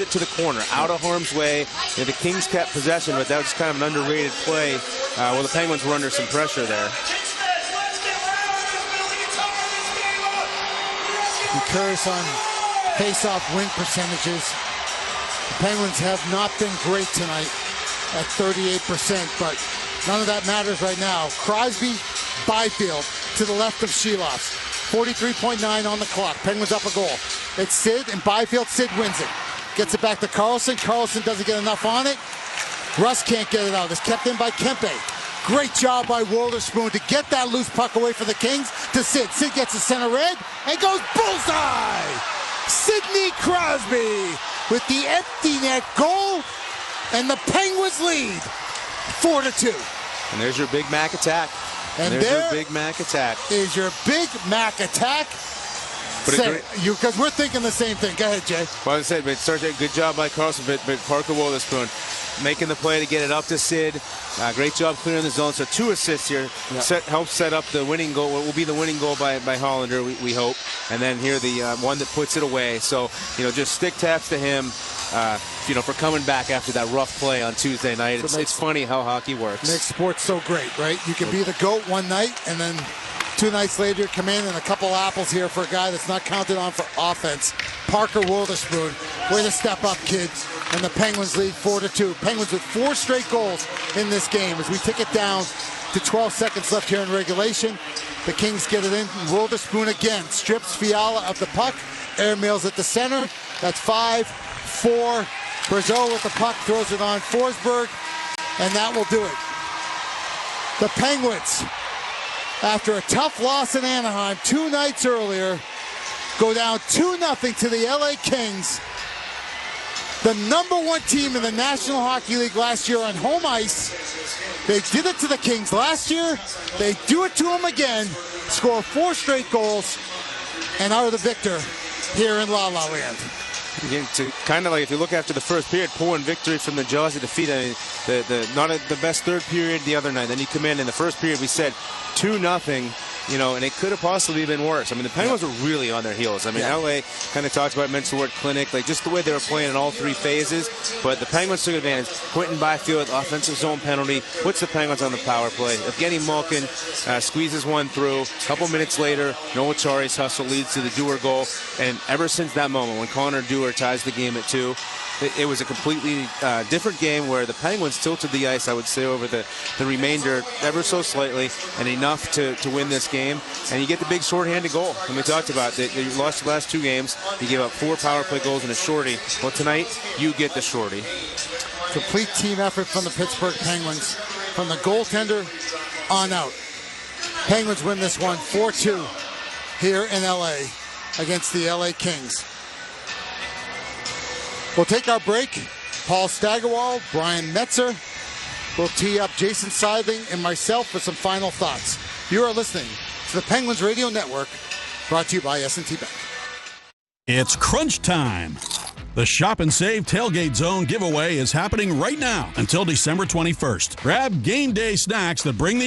it to the corner, out of harm's way. The Kings kept possession, but that was kind of an underrated play. Well, the Penguins were under some pressure there. Curious on face-off win percentages. The Penguins have not been great tonight at 38%, but none of that matters right now. Crosby, Byfield to the left of Sheloffs. 43.9 on the clock. Penguins up a goal. It's Sid and Byfield. Sid wins it. Gets it back to Carlson. Carlson doesn't get enough on it. Russ can't get it out. It's kept in by Kempe. Great job by Wotherspoon to get that loose puck away for the Kings to Sid. Sid gets the center red and goes bullseye! Sidney Crosby with the empty net goal, and the Penguins lead 4-2. And there's your Big Mac attack. And there's there your Big Mac attack. Is your Big Mac attack. Because we're thinking the same thing. Go ahead, Jay. Well, I said, but good job by Carlson, but Parker Wotherspoon making the play to get it up to Sid. Great job clearing the zone. So 2 assists here. Yeah. Helps set up the winning goal. What will be the winning goal by Hollander, we hope. And then here the one that puts it away. So, just stick taps to him, for coming back after that rough play on Tuesday night. It's funny how hockey works. Makes sports so great, right? You can be the GOAT one night, and then 2 nights later, you come in and a couple apples here for a guy that's not counted on for offense. Parker Wotherspoon, way to step up, kids. And the Penguins lead 4-2. Penguins with 4 straight goals in this game as we take it down to 12 seconds left here in regulation. The Kings get it in. Wotherspoon again strips Fiala of the puck. Airmails at the center. That's 5-4. Brazeau with the puck throws it on Forsberg, and that will do it. The Penguins, after a tough loss in Anaheim 2 nights earlier, go down 2-0 to the LA Kings. The #1 team in the National Hockey League last year on home ice. They did it to the Kings last year. They do it to them again. Score 4 straight goals and are the victor here in La La Land. Again, to kind of like, if you look after the first period, pulling victory from the jaws of defeat. I mean, not the best third period the other night. Then you come in the first period, we said 2-0. And it could have possibly been worse. I mean, the Penguins were really on their heels. I mean, LA kind of talked about mentioned the word clinic, like just the way they were playing in all 3 phases. But the Penguins took advantage. Quentin Byfield, offensive zone penalty, puts the Penguins on the power play. Evgeny Malkin squeezes one through. A couple minutes later, Noah Chari's hustle leads to the Dewar goal. And ever since that moment, when Connor Dewar ties the game at 2, it was a completely different game where the Penguins tilted the ice, I would say, over the remainder ever so slightly, and enough to win this game. And you get the big shorthanded goal. And we talked about that. You lost the last 2 games. You gave up 4 power play goals and a shorty. Well, tonight, you get the shorty. Complete team effort from the Pittsburgh Penguins, from the goaltender on out. Penguins win this one 4-2 here in LA against the LA Kings. We'll take our break. Paul Steigerwald, Brian Metzer. We'll tee up Jason Seidling and myself for some final thoughts. You are listening to the Penguins Radio Network, brought to you by S&T Bank. It's crunch time. The Shop and Save Tailgate Zone giveaway is happening right now until December 21st. Grab game day snacks that bring the